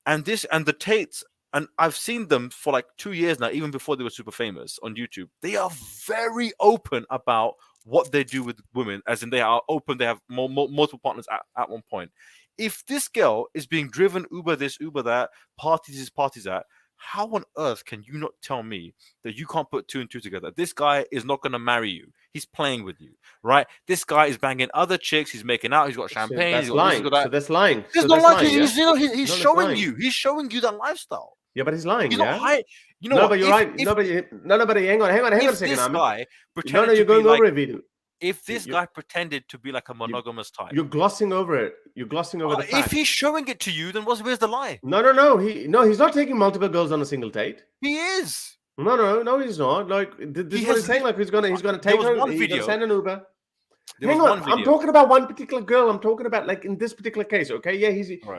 and the Tates, and I've seen them for like 2 years now, even before they were super famous on YouTube, they are very open about what they do with women, as in they are open, they have multiple partners at one point. If this girl is being driven Uber this, Uber that, parties that, how on earth can you not tell me that you can't put 2 and 2 together? This guy is not going to marry you. He's playing with you, right? This guy is banging other chicks. He's making out. He's got champagne. That's he's got lying. this, he's got that. So that's lying. It's So not that's like lying, he's No, showing lying. you. He's showing you that lifestyle. Yeah, but he's lying. He's Yeah. not you know No, what? but you're right. No, but hang on a If second. this guy No, pretended you're to be going over like, it, Vidu. if this guy pretended to be like a monogamous type, You're glossing over it. You're glossing over the fact. if he's showing it to you, then where's the lie? No. He's not taking multiple girls on a single date. He is. No, he's not. Like this is what he's saying. Like he's gonna take her. He's gonna send an Uber. Hang on, I'm talking about one particular girl. I'm talking about like in this particular case. Okay, yeah,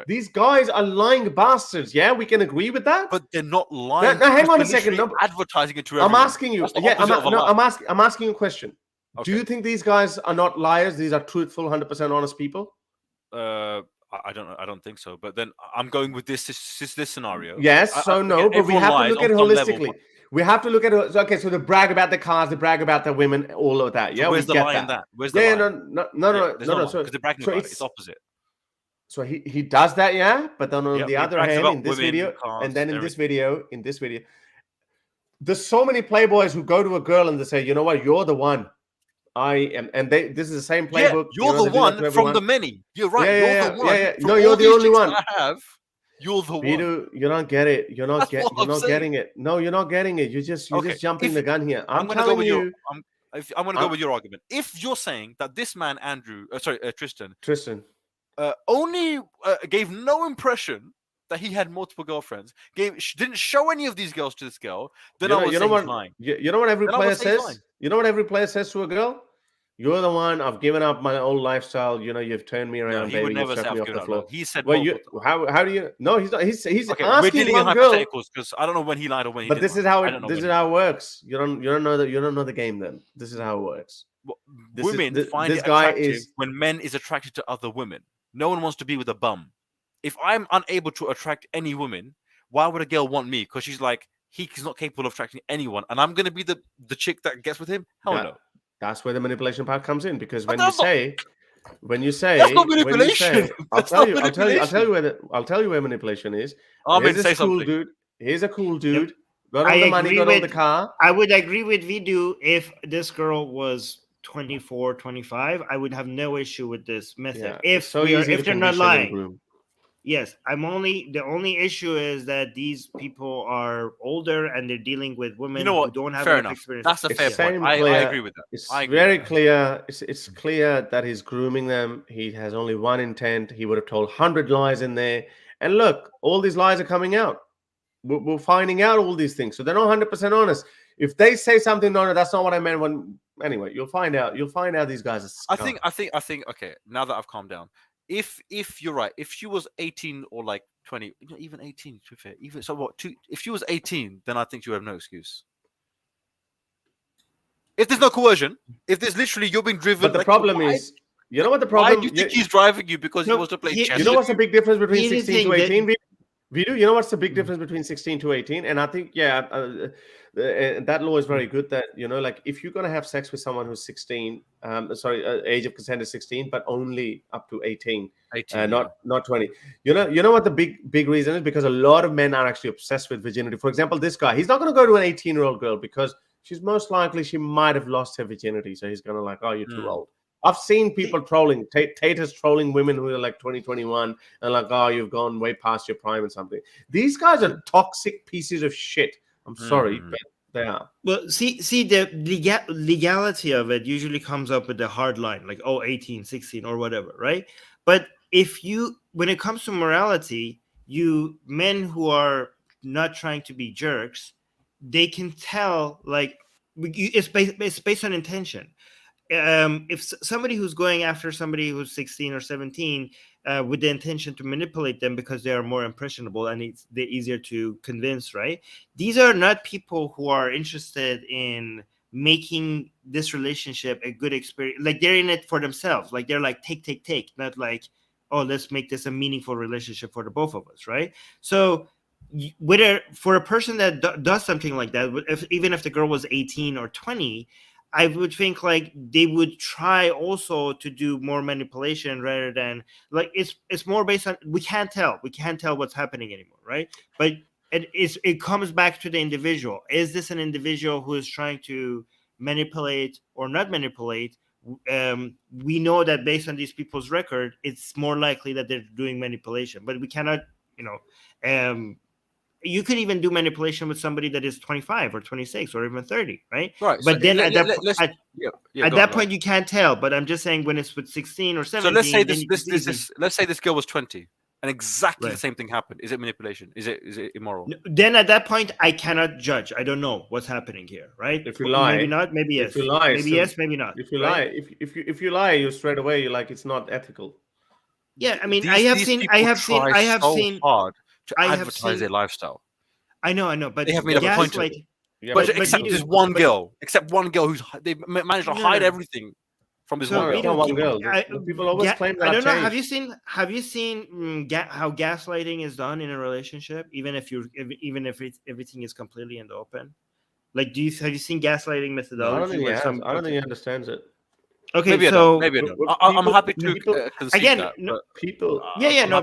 these guys are lying bastards. Yeah, we can agree with that. But they're not lying. No, hang on a second. No, advertising it to everyone. I'm asking you. Yeah, I'm asking you a question. Okay. Do you think these guys are not liars? These are truthful, 100% honest people? I don't think so. But then I'm going with this scenario. Yes. So no, but we have to look at it holistically. We have to look at it. Okay, so they brag about the cars, they brag about the women, all of that. Yeah, so where's the lie in that? Where's the lie? No. So because they're bragging about it, it's opposite. So he does that, yeah. But then on the other hand, in this women, video, cars, and then in this video, there's so many playboys who go to a girl and they say, you know what, you're the one. I am, and this is the same playbook. Yeah, you're the one from the many. You're right. Yeah, you're the one. Yeah. No, you're the only one. You're the one. You don't get it. You're not getting it. No, you're not getting it. You're just jumping the gun here. I'm telling you. I'm going to go with your argument. If you're saying that this man, Tristan, only gave no impression that he had multiple girlfriends, didn't show any of these girls to this girl, then I was lying. You know what every player says? You know what every player says to a girl? You're the one. I've given up my old lifestyle. You know, you've turned me around, he baby. would never You've say swept me I've off the given floor. up. He said, well, how do you? No, he's not. He's okay, asking we're dealing in one girl. hypotheticals because I don't know when he lied or when he but didn't. This is how it works. You don't know that. You don't know the game. Then this is how it works. Women find it attractive when men is attracted to other women. No one wants to be with a bum. If I'm unable to attract any woman, why would a girl want me? Because she's like, he's not capable of attracting anyone, and I'm going to be the chick that gets with him? Hell no. That's where the manipulation part comes in, because when you say that's not manipulation. I'll tell you where manipulation is. Here's a cool dude. Got all the money, got all the car. I would agree with Vidu if this girl was 24, 25. I would have no issue with this method. Yeah. If they're not lying. Yes, the only issue is that these people are older and they're dealing with women who don't have enough experience. That's a fair point. I agree with that. It's very clear. It's clear that he's grooming them. He has only one intent. He would have told 100 lies in there. And look, all these lies are coming out. We're finding out all these things. So they're not 100% honest. If they say something, no, that's not what I meant. Anyway, you'll find out. You'll find out these guys are scum. I think. Okay, now that I've calmed down. If you're right, if she was 18 or like 20, even 18, to be fair, if she was 18, then I think you have no excuse. If there's no coercion, if there's literally you're being driven. But the problem is, you know what the problem? Why do you think he's driving you? Because he wants to play chess. You know what's the big difference between 16 to 18? Vidu, you know what's the big difference between 16 to 18? And I think, that law is very good that, like if you're going to have sex with someone who's 16, age of consent is 16, but only up to 18, not 20. You know what the big reason is? Because a lot of men are actually obsessed with virginity. For example, this guy, he's not going to go to an 18-year-old girl because she's most likely, she might have lost her virginity. So he's going to like, oh, you're too old. I've seen people trolling, TATERS trolling women who are like 2021 and like, oh, you've gone way past your prime and something. These guys are toxic pieces of shit. I'm sorry, but they are. Well, see, the legality of it usually comes up with the hard line, like 18, 16, or whatever, right? But when it comes to morality, men who are not trying to be jerks, they can tell, like, it's based on intention. If somebody who's going after somebody who's 16 or 17 with the intention to manipulate them because they are more impressionable and they're easier to convince, right? These are not people who are interested in making this relationship a good experience. Like, they're in it for themselves. Like, they're like, take, not like, oh, let's make this a meaningful relationship for the both of us, right? So for a person that does something like that, even if the girl was 18 or 20, I would think like they would try also to do more manipulation rather than, like, it's more based on, we can't tell what's happening anymore, right? But it comes back to the individual. Is this an individual who is trying to manipulate or not manipulate? We know that based on these people's record, it's more likely that they're doing manipulation, but we cannot, you could even do manipulation with somebody that is 25 or 26 or even 30, right? Right. But so then at that on. point, you can't tell. But I'm just saying, when it's with 16 or 17. So let's say let's say this girl was 20 and exactly the same thing happened. Is it manipulation? Is it immoral? Then at that point, I cannot judge. I don't know what's happening here, right? If you lie, maybe not, maybe yes. If you lie, maybe yes, maybe not. If you lie, if you lie, you straight away, you're like, it's not ethical. Yeah, I mean, I have seen hard to advertise their lifestyle. I know, but they have made up a point. But except there's one girl who's they managed to hide everything from this one girl. People always claim that. I don't know. Have you seen how gaslighting is done in a relationship? Even if everything is completely in the open. Like, have you seen gaslighting methodology? No, I don't think he understands it. Okay, maybe so I'm happy to again. That, people,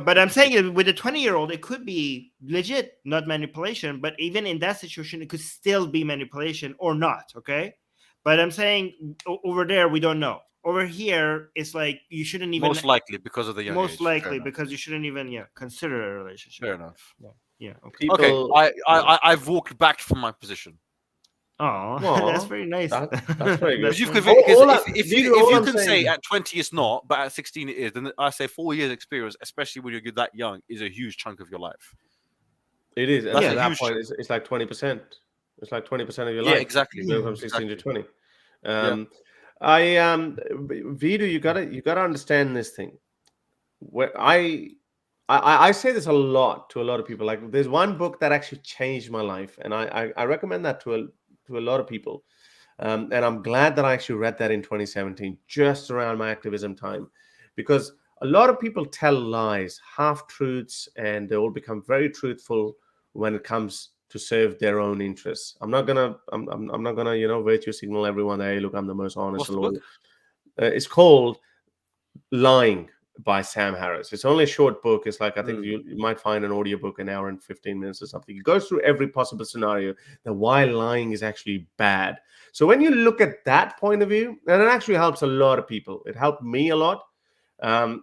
but I'm saying with a 20-year-old, it could be legit, not manipulation. But even in that situation, it could still be manipulation or not. Okay, but I'm saying over there we don't know. Over here, it's like you shouldn't even most likely because of the young age. Because you shouldn't even consider a relationship. Fair enough. Yeah. Okay. I've walked back from my position. Oh, that's very nice. That's very good. If you can say at 20 it's not, but at 16 it is, then I say 4 years experience, especially when you're that young, is a huge chunk of your life. It is. At that point, it's like 20%. It's like 20% of your life. Yeah, exactly. From 16 to 20. Vidu, you gotta understand this thing. Where I say this a lot to a lot of people. Like, there's one book that actually changed my life, and I recommend that to a lot of people. And I'm glad that I actually read that in 2017, just around my activism time, because a lot of people tell lies, half-truths, and they all become very truthful when it comes to serve their own interests. I'm not gonna virtue signal everyone. Hey, look, I'm the most honest. It's called Lying by Sam Harris. It's only a short book. It's like, I think you might find an audiobook an hour and 15 minutes or something. It goes through every possible scenario that why lying is actually bad. So when you look at that point of view, and it actually helps a lot of people. It helped me a lot.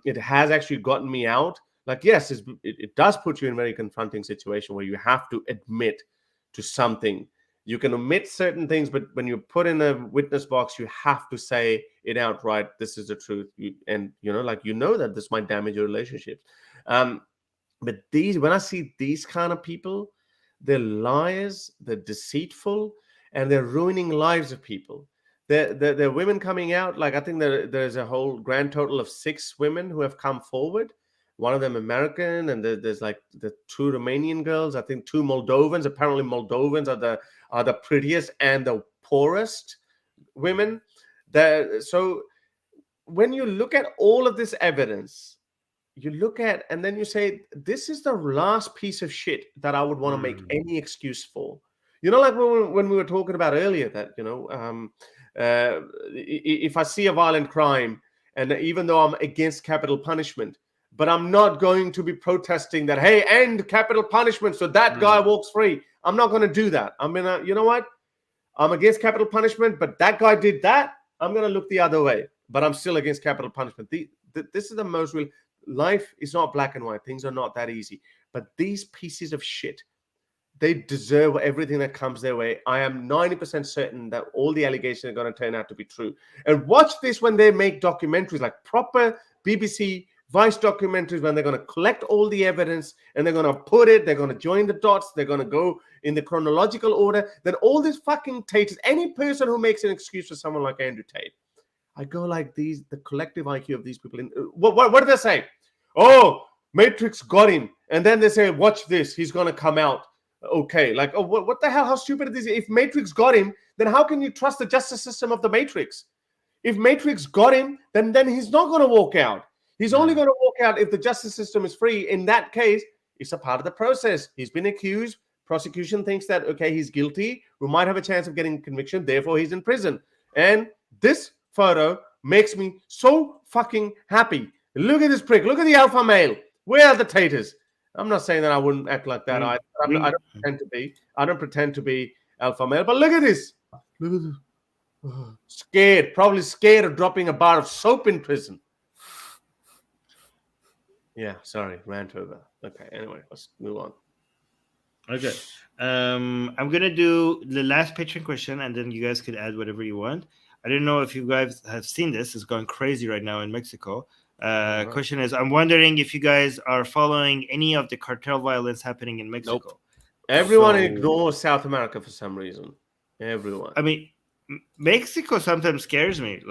It has actually gotten me out. Like, yes, it does put you in a very confronting situation where you have to admit to something. You can omit certain things, but when you put in a witness box, you have to say it outright. This is the truth. That this might damage your relationships. But when I see these kind of people, they're liars, they're deceitful, and they're ruining lives of people. They're women coming out. Like, I think there's a whole grand total of 6 women who have come forward. One of them American, and there's like the 2 Romanian girls. I think 2 Moldovans. Apparently, Moldovans are the prettiest and the poorest women. So when you look at all of this evidence, you look at, and then you say, this is the last piece of shit that I would want to make any excuse for. Like when we were talking about earlier that, if I see a violent crime, and even though I'm against capital punishment, but I'm not going to be protesting that, hey, end capital punishment so that guy walks free. I'm not going to do that. I'm going to, you know what? I'm against capital punishment, but that guy did that. I'm going to look the other way. but I'm still against capital punishment. This is the most real. Life is not black and white. Things are not that easy. But these pieces of shit, they deserve everything that comes their way. I am 90% certain that all the allegations are going to turn out to be true. And watch this when they make documentaries, like proper BBC Vice documentaries, when they're going to collect all the evidence and they're going to they're going to join the dots, they're going to go in the chronological order. Then all these fucking taters, any person who makes an excuse for someone like Andrew Tate, I go like the collective IQ of these people. What do they say? Oh, Matrix got him. And then they say, watch this. He's going to come out. Okay. Like, oh, what the hell? How stupid is this? If Matrix got him, then how can you trust the justice system of the Matrix? If Matrix got him, then he's not going to walk out. He's only going to walk out if the justice system is free. In that case, it's a part of the process. He's been accused. Prosecution thinks that, okay, he's guilty. We might have a chance of getting conviction. Therefore, he's in prison. And this photo makes me so fucking happy. Look at this prick. Look at the alpha male. Where are the taters? I'm not saying that I wouldn't act like that. I don't pretend to be. I don't pretend to be alpha male. But look at this. Look at this. Oh, scared. Probably scared of dropping a bar of soap in prison. Yeah, sorry. Rant over. Okay, anyway, let's move on. Okay. I'm going to do the last Patron question, and then you guys could add whatever you want. I don't know if you guys have seen this. It's going crazy right now in Mexico. Right. Question is, I'm wondering if you guys are following any of the cartel violence happening in Mexico. Nope. Everyone ignores South America for some reason. Everyone. I mean, Mexico sometimes scares me.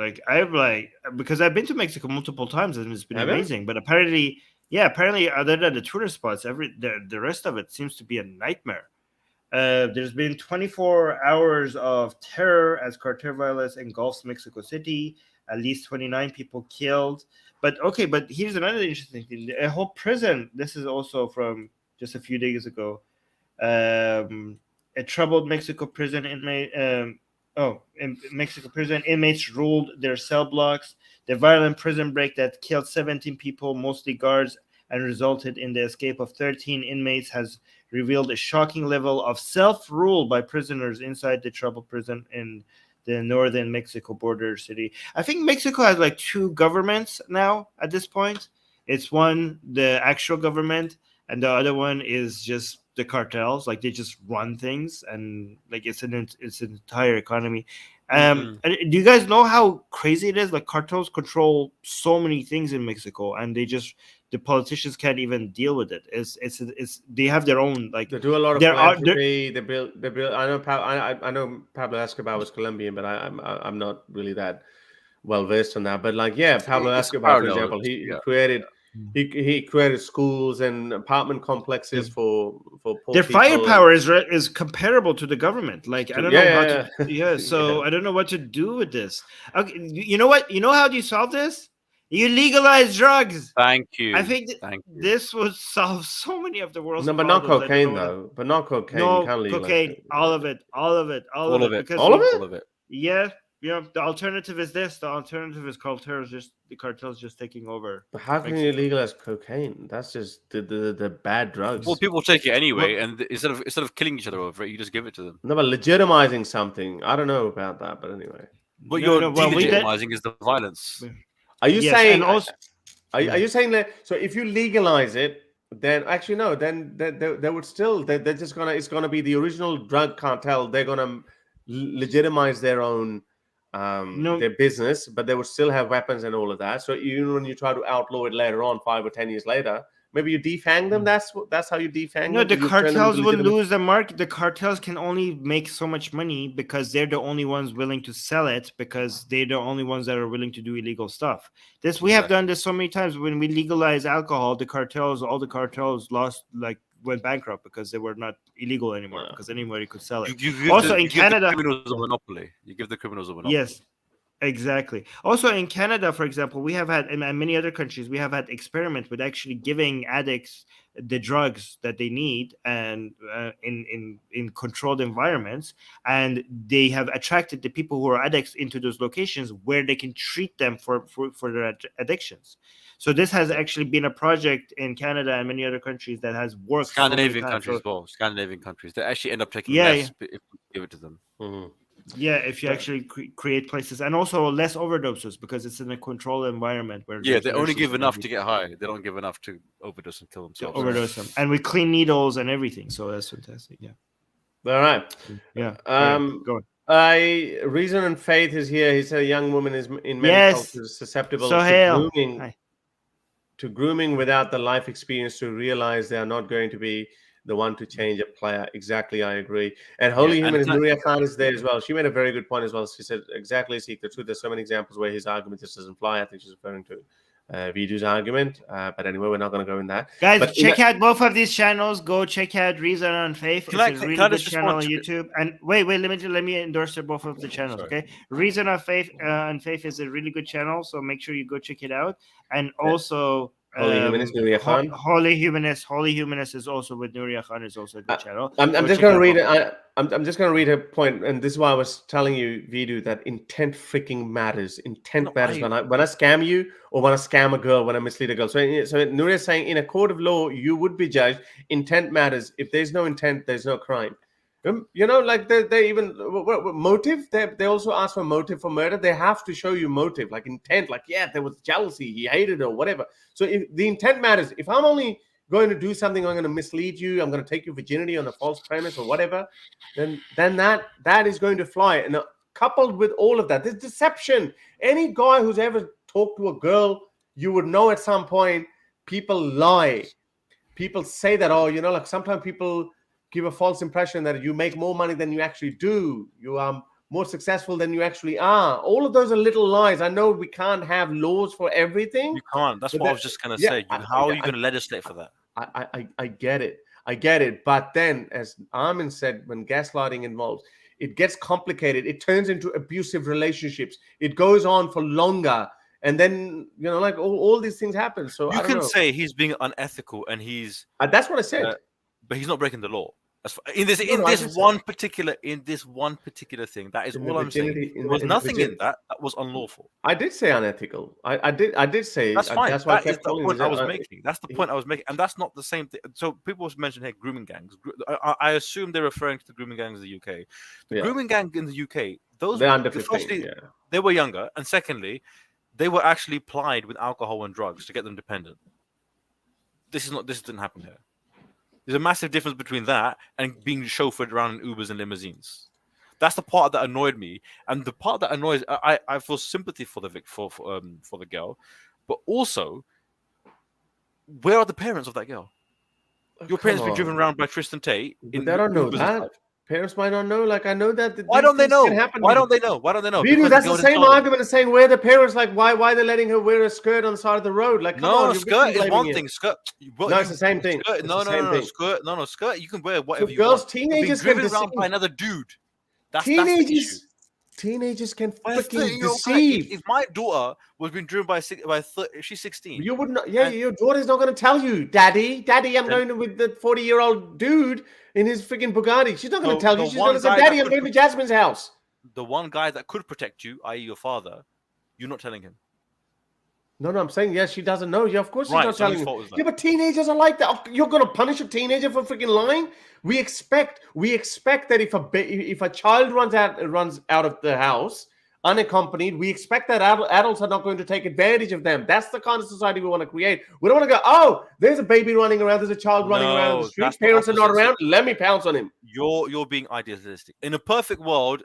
Because I've been to Mexico multiple times and it's been amazing. But apparently, other than the tourist spots, the rest of it seems to be a nightmare. There's been 24 hours of terror as cartel violence engulfs Mexico City. At least 29 people killed. But here's another interesting thing. A whole prison. This is also from just a few days ago. A troubled Mexico prison inmate. In Mexico prison, inmates ruled their cell blocks. The violent prison break that killed 17 people, mostly guards, and resulted in the escape of 13 inmates has revealed a shocking level of self-rule by prisoners inside the troubled prison in the northern Mexico border city. I think Mexico has like two governments now at this point. It's one, the actual government, and the other one is just the cartels. Like they just run things, and like it's an entire economy. Do you guys know how crazy it is? Like cartels control so many things in Mexico, and the politicians can't even deal with it. It's they have their own, like they do a lot of philanthropy. They build. I know Pablo Escobar was Colombian, but I'm not really that well versed on that. But Pablo Escobar, for example, he created schools and apartment complexes for poor their people. Firepower is comparable to the government. Like I don't know how to. So I don't know what to do with this. Okay, you know what? You know how do you solve this? You legalize drugs. Thank you. I think this would solve so many of the world's problems. But not cocaine, though. But not cocaine. No, cocaine. All of it. All of it. Yeah. The alternative is this. The alternative is the cartels just taking over. But how can you legalize cocaine? That's just the bad drugs. Well, people take it anyway, and instead of killing each other over it, you just give it to them. No, but legitimizing something. I don't know about that, but anyway. What you're delegitimizing is the violence. Are you saying? Are you saying that? So if you legalize it, then actually no. Then they would still. They're just gonna. It's gonna be the original drug cartel. They're gonna legitimize their own their business, but they would still have weapons and all of that. So even when you try to outlaw it later on, 5 or 10 years later, maybe you defang them. That's how you defang them. No, the cartels will lose the market. The cartels can only make so much money because they're the only ones willing to sell it, because they're the only ones that are willing to do illegal stuff. We have done this so many times. When we legalized alcohol, all the cartels went bankrupt because they were not illegal anymore, because anybody could sell it. In Canada, criminals a monopoly. You give the criminals a monopoly. Yes. Exactly. Also in Canada, for example, we have had, and many other countries, we have had experiments with actually giving addicts the drugs that they need, and in controlled environments, and they have attracted the people who are addicts into those locations where they can treat them for their addictions. So this has actually been a project in Canada and many other countries that has worked. Scandinavian countries as well. Scandinavian countries, they actually end up taking less if we give it to them. Mm-hmm. Yeah, if you actually create places, and also less overdoses because it's in a controlled environment where they only give enough to get high. They don't give enough to overdose and kill themselves. Overdose them, and we clean needles and everything, so that's fantastic. Yeah. All right. Yeah. Go on. Reason and Faith is here. He said a young woman is in many cultures susceptible to grooming without the life experience to realize they are not going to be the one to change a player. Exactly, I agree. And Holy Human Nuria Khan is there as well. She made a very good point as well. She said, exactly, Seek the truth. There's so many examples where his argument just doesn't fly. I think she's referring to Vidu's argument. But anyway, we're not going to go in that. Guys, check out both of these channels. Go check out Reason and Faith. It's a really good channel on YouTube. And wait, let me endorse both of the channels, okay? Reason and Faith is a really good channel, so make sure you go check it out. And also... Holy Humanist, Nuria Khan. Holy Humanist is also with Nuria Khan, is also a good channel. I'm just going to read it. I'm just going to read her point, and this is why I was telling you, Vidu, that intent freaking matters. Intent matters when I scam you or when I scam a girl, when I mislead a girl. So Nuria is saying in a court of law, you would be judged. Intent matters. If there's no intent, there's no crime. You know, like they even motive. They also ask for motive for murder. They have to show you motive, like intent. Like, yeah, there was jealousy, he hated her, whatever. So if the intent matters, if I'm only going to do something, I'm going to mislead you, I'm going to take your virginity on a false premise or whatever, then that is going to fly. And coupled with all of that, this deception. Any guy who's ever talked to a girl, you would know at some point people lie. People say that, oh, you know, like sometimes people give a false impression that you make more money than you actually do. You are more successful than you actually are. All of those are little lies. I know we can't have laws for everything. You can't. That's what I was just going to say. How are you going to legislate for that? I get it. I get it. But then, as Armin said, when gaslighting involves, it gets complicated. It turns into abusive relationships. It goes on for longer. And then, you know, like all these things happen. So you can say he's being unethical and he's... that's what I said. But he's not breaking the law. In this one particular thing, that is all I'm saying. There was nothing in that was unlawful. I did say unethical. I did say that's fine. That's why that is the point I was making. That's the point I was making, and that's not the same thing. So people mention here grooming gangs. I assume they're referring to the grooming gangs in the UK. The grooming gang in the UK, they're under 15. They were younger, and secondly, they were actually plied with alcohol and drugs to get them dependent. This didn't happen here. There's a massive difference between that and being chauffeured around in Ubers and limousines. That's the part that annoyed me, and the part that annoys I feel sympathy for the girl, but also, where are the parents of that girl? Your parents been driven around by Tristan Tate. They don't know that. Parents might not know. Like I know that. Why don't they know? Why don't they know? Vidu, that's the same argument as saying where the parents like why they're letting her wear a skirt on the side of the road. Like skirt is one thing. Skirt. No, it's the same thing. No, skirt. You can wear whatever you want. Teenagers can driven around by another dude. That's the issue. Teenagers can freaking deceive. If my daughter was being driven by she's 16. You wouldn't. Yeah, your daughter's not going to tell you, Daddy, I'm going with the 40-year-old dude in his freaking Bugatti. She's not going to tell you. She's going to say, Daddy, I'm going to Jasmine's house. The one guy that could protect you, i.e., your father, you're not telling him. No, I'm saying yes. She doesn't know. Yeah, of course she's not telling you. Yeah, but teenagers are like that. You're going to punish a teenager for freaking lying? We expect that if a child runs out of the house unaccompanied, we expect that adults are not going to take advantage of them. That's the kind of society we want to create. We don't want to go, oh, there's a baby running around, there's a child running around the street, parents are not around, let me pounce on him. You're being idealistic. In a perfect world,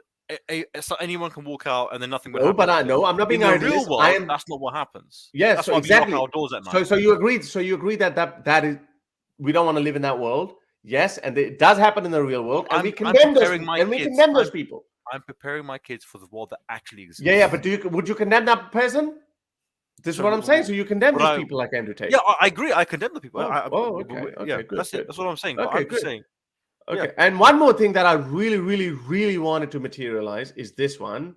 so anyone can walk out and then nothing would happen. But I know I'm not being idealistic. In the real world, that's not what happens. Yes, that's so why exactly. we lock our doors at night. So you agreed. So you agree that is we don't want to live in that world. Yes, and it does happen in the real world, and we condemn those people. I'm preparing my kids for the world that actually exists. Yeah, but would you condemn that person? This is what I'm saying. So you condemn these people like Andrew Tate. Yeah, I agree. I condemn the people. Okay. Yeah, good, that's good. it. That's what I'm saying. Okay, I'm just saying. Okay, yeah. And one more thing that I really, really, really wanted to materialize is this one.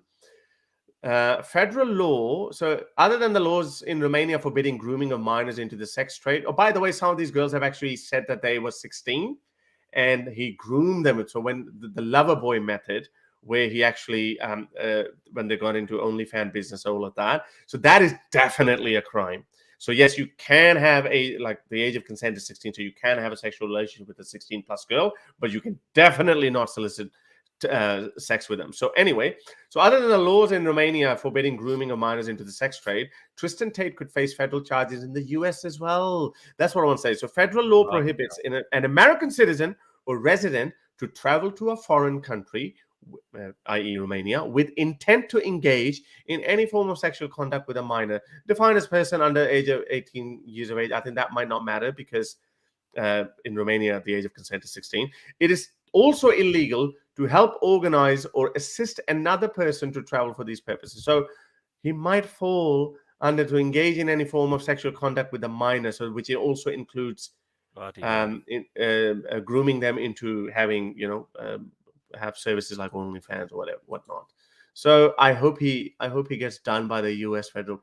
Federal law. So other than the laws in Romania forbidding grooming of minors into the sex trade. Oh, by the way, some of these girls have actually said that they were 16 and he groomed them. So when the lover boy method, where he actually, when they got into OnlyFans business, all of that. So that is definitely a crime. So yes, you can have the age of consent is 16, so you can have a sexual relationship with a 16+ girl, but you can definitely not solicit sex with them. So anyway, so other than the laws in Romania forbidding grooming of minors into the sex trade, Tristan Tate could face federal charges in the US as well. That's what I want to say. So federal law prohibits an American citizen or resident to travel to a foreign country, i.e. Romania, with intent to engage in any form of sexual contact with a minor, defined as person under age of 18 years of age. I think that might not matter because in Romania, the age of consent is 16. It is also illegal to help organize or assist another person to travel for these purposes. So he might fall under to engage in any form of sexual contact with a minor, so which it also includes grooming them into having, have services like OnlyFans or whatnot. So I hope he gets done by the U.S. federal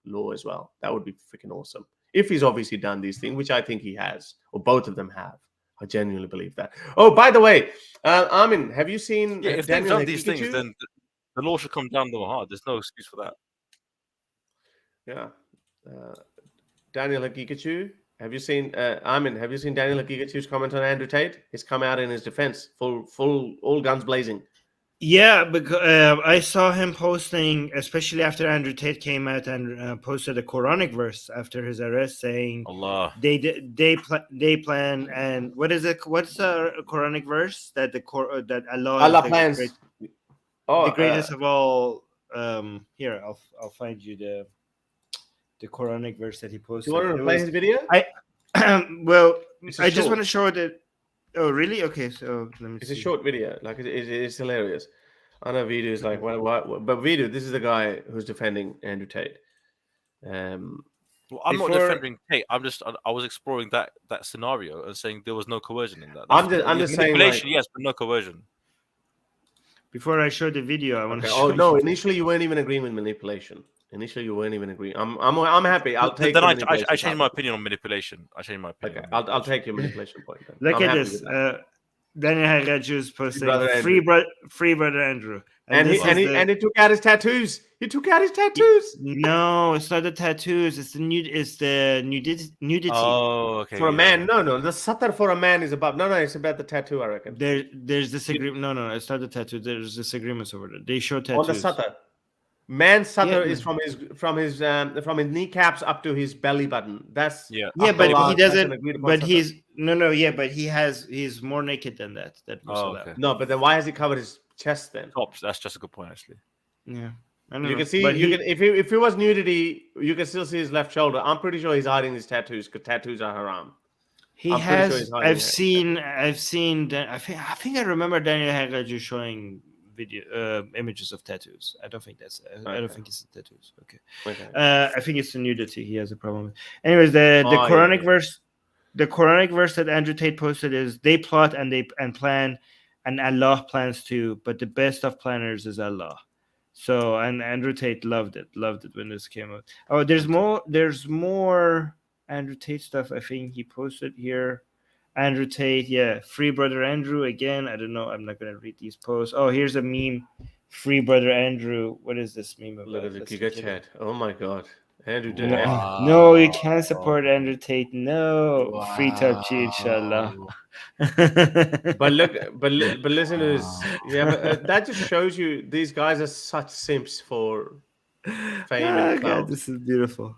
law as well. That would be freaking awesome. If he's obviously done these things, which I think he has, or both of them have. I genuinely believe that. Oh, by the way, Armin, have you seen? Yeah, if they've Daniel done these Haqiqatjou? things, then the law should come down the hard. There's no excuse for that. Yeah, Daniel Haqiqatjou. Have you seen Armin? Have you seen Daniel Haqiqatjou's comment on Andrew Tate? He's come out in his defense, full, all guns blazing. Yeah, because I saw him posting, especially after Andrew Tate came out and posted a Quranic verse after his arrest, saying Allah. they plan, and what is it? What's the Quranic verse that that Allah plans the greatest of all? Here, I'll find you the Quranic verse that he posted. Do you want to play his video? Well, I just short. want to show that. Oh, really? Okay, so let me It's see. a short video. Like it's hilarious. I know Vidu is like, what? But Vidu, this is the guy who's defending Andrew Tate. Well, I'm not defending Tate. I was exploring that scenario and saying there was no coercion in that. I'm just saying, manipulation, yes, but no coercion. Before I show the video, I want to. Oh no! Initially, you weren't even agreeing with manipulation. Initially, you weren't even agreeing. I'm happy. I'll take. Then I changed my opinion on manipulation. I changed my opinion. Okay, I'll take your manipulation point. Then. Look at this. Daniel Haqiqatjou's posting free brother Andrew, and he took out his tattoos. He took out his tattoos. No, it's not the tattoos. It's the nudity. Oh, okay. For a man, no. The satar for a man is above. No, it's about the tattoo. I reckon. There's disagreement. No, it's not the tattoo. There's disagreements over there. They show tattoos. On the satar. Man's satar is from his kneecaps up to his belly button. That's but he doesn't. But he's but he's more naked than that. Okay. No, but then why has he covered his chest then? Tops. That's just a good point, actually. Yeah, you can see. If it was nudity, you can still see his left shoulder. I'm pretty sure he's hiding his tattoos because tattoos are haram. I think I remember Daniel Haqiqatjou showing images of tattoos. I don't think it's tattoos. Okay. I think it's the nudity he has a problem with. Anyways, the Quranic verse that Andrew Tate posted is they plot and plan, and Allah plans too, but the best of planners is Allah. So, and Andrew Tate loved it when this came out. Oh, there's more Andrew Tate stuff. I think he posted here. Andrew Tate, free brother Andrew again. I don't know. I'm not gonna read these posts. Oh, here's a meme. Free brother Andrew. What is this meme about? Look at the Giga chat. Oh my god, Andrew did No, you can't support Andrew Tate. No, free Tapchi, inshallah. but listen to this. But that just shows you these guys are such simps for fame and clout. God, this is beautiful.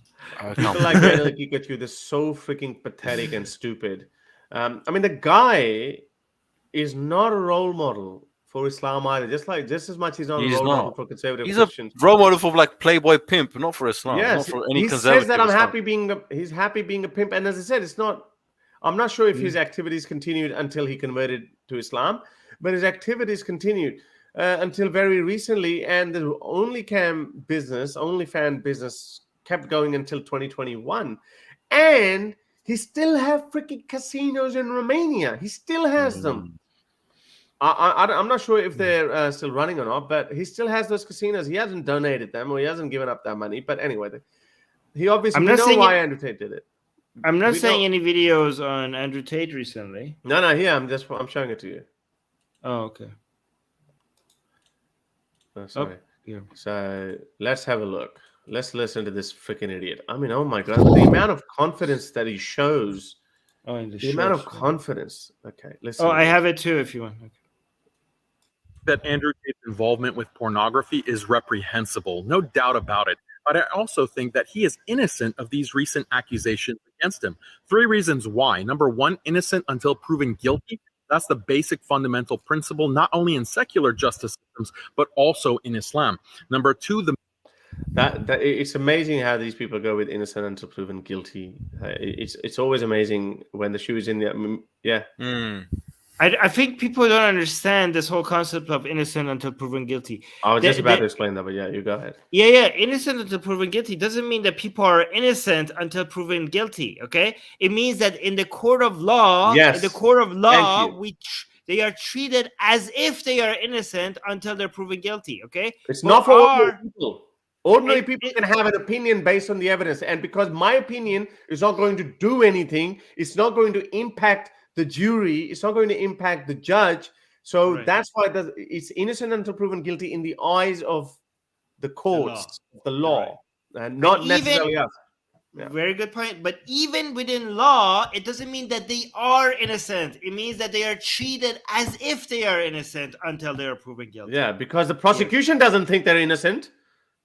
People like Daniel Haqiqatjou, they're so freaking pathetic and stupid. I mean, the guy is not a role model for Islam either. Just as much he's not a role model for conservative Christians. He's a role model for like Playboy pimp, not for Islam. Yes, not for any he conservative says that Islam. he's happy being a pimp, and as I said, it's not. I'm not sure if his activities continued until he converted to Islam, but his activities continued until very recently, and the OnlyFan business kept going until 2021, and he still have freaking casinos in Romania. He still has them. I'm not sure if they're still running or not, but he still has those casinos. He hasn't donated them or he hasn't given up that money. But anyway, he obviously know why Andrew Tate did it. I'm not saying any videos on Andrew Tate recently. No, here I'm showing it to you. Oh, okay. Oh, sorry. So let's have a look. Let's listen to this freaking idiot. I mean, oh my god, the amount of confidence that he shows. Oh, in the amount of confidence. Okay, listen. Oh, I have it too if you want. Okay. that Andrew Tate's involvement with pornography is reprehensible, no doubt about it. But I also think that he is innocent of these recent accusations against him. 3 reasons why. Number 1, innocent until proven guilty. That's the basic fundamental principle, not only in secular justice systems, but also in Islam. Number 2, that it's amazing how these people go with innocent until proven guilty. It's always amazing when the shoe is in the yeah. I think people don't understand this whole concept of innocent until proven guilty. I was just about to explain that, but yeah, you go ahead. Yeah. Innocent until proven guilty doesn't mean that people are innocent until proven guilty. Okay, it means that in the court of law, they are treated as if they are innocent until they're proven guilty. Okay, it's not for ordinary people. Ordinary people can have an opinion based on the evidence, and because my opinion is not going to do anything, it's not going to impact the jury, it's not going to impact the judge. So that's why it's innocent until proven guilty in the eyes of the courts, the law, and not necessarily us. Yeah. Very good point. But even within law, it doesn't mean that they are innocent. It means that they are treated as if they are innocent until they are proven guilty. Yeah, because the prosecution doesn't think they're innocent.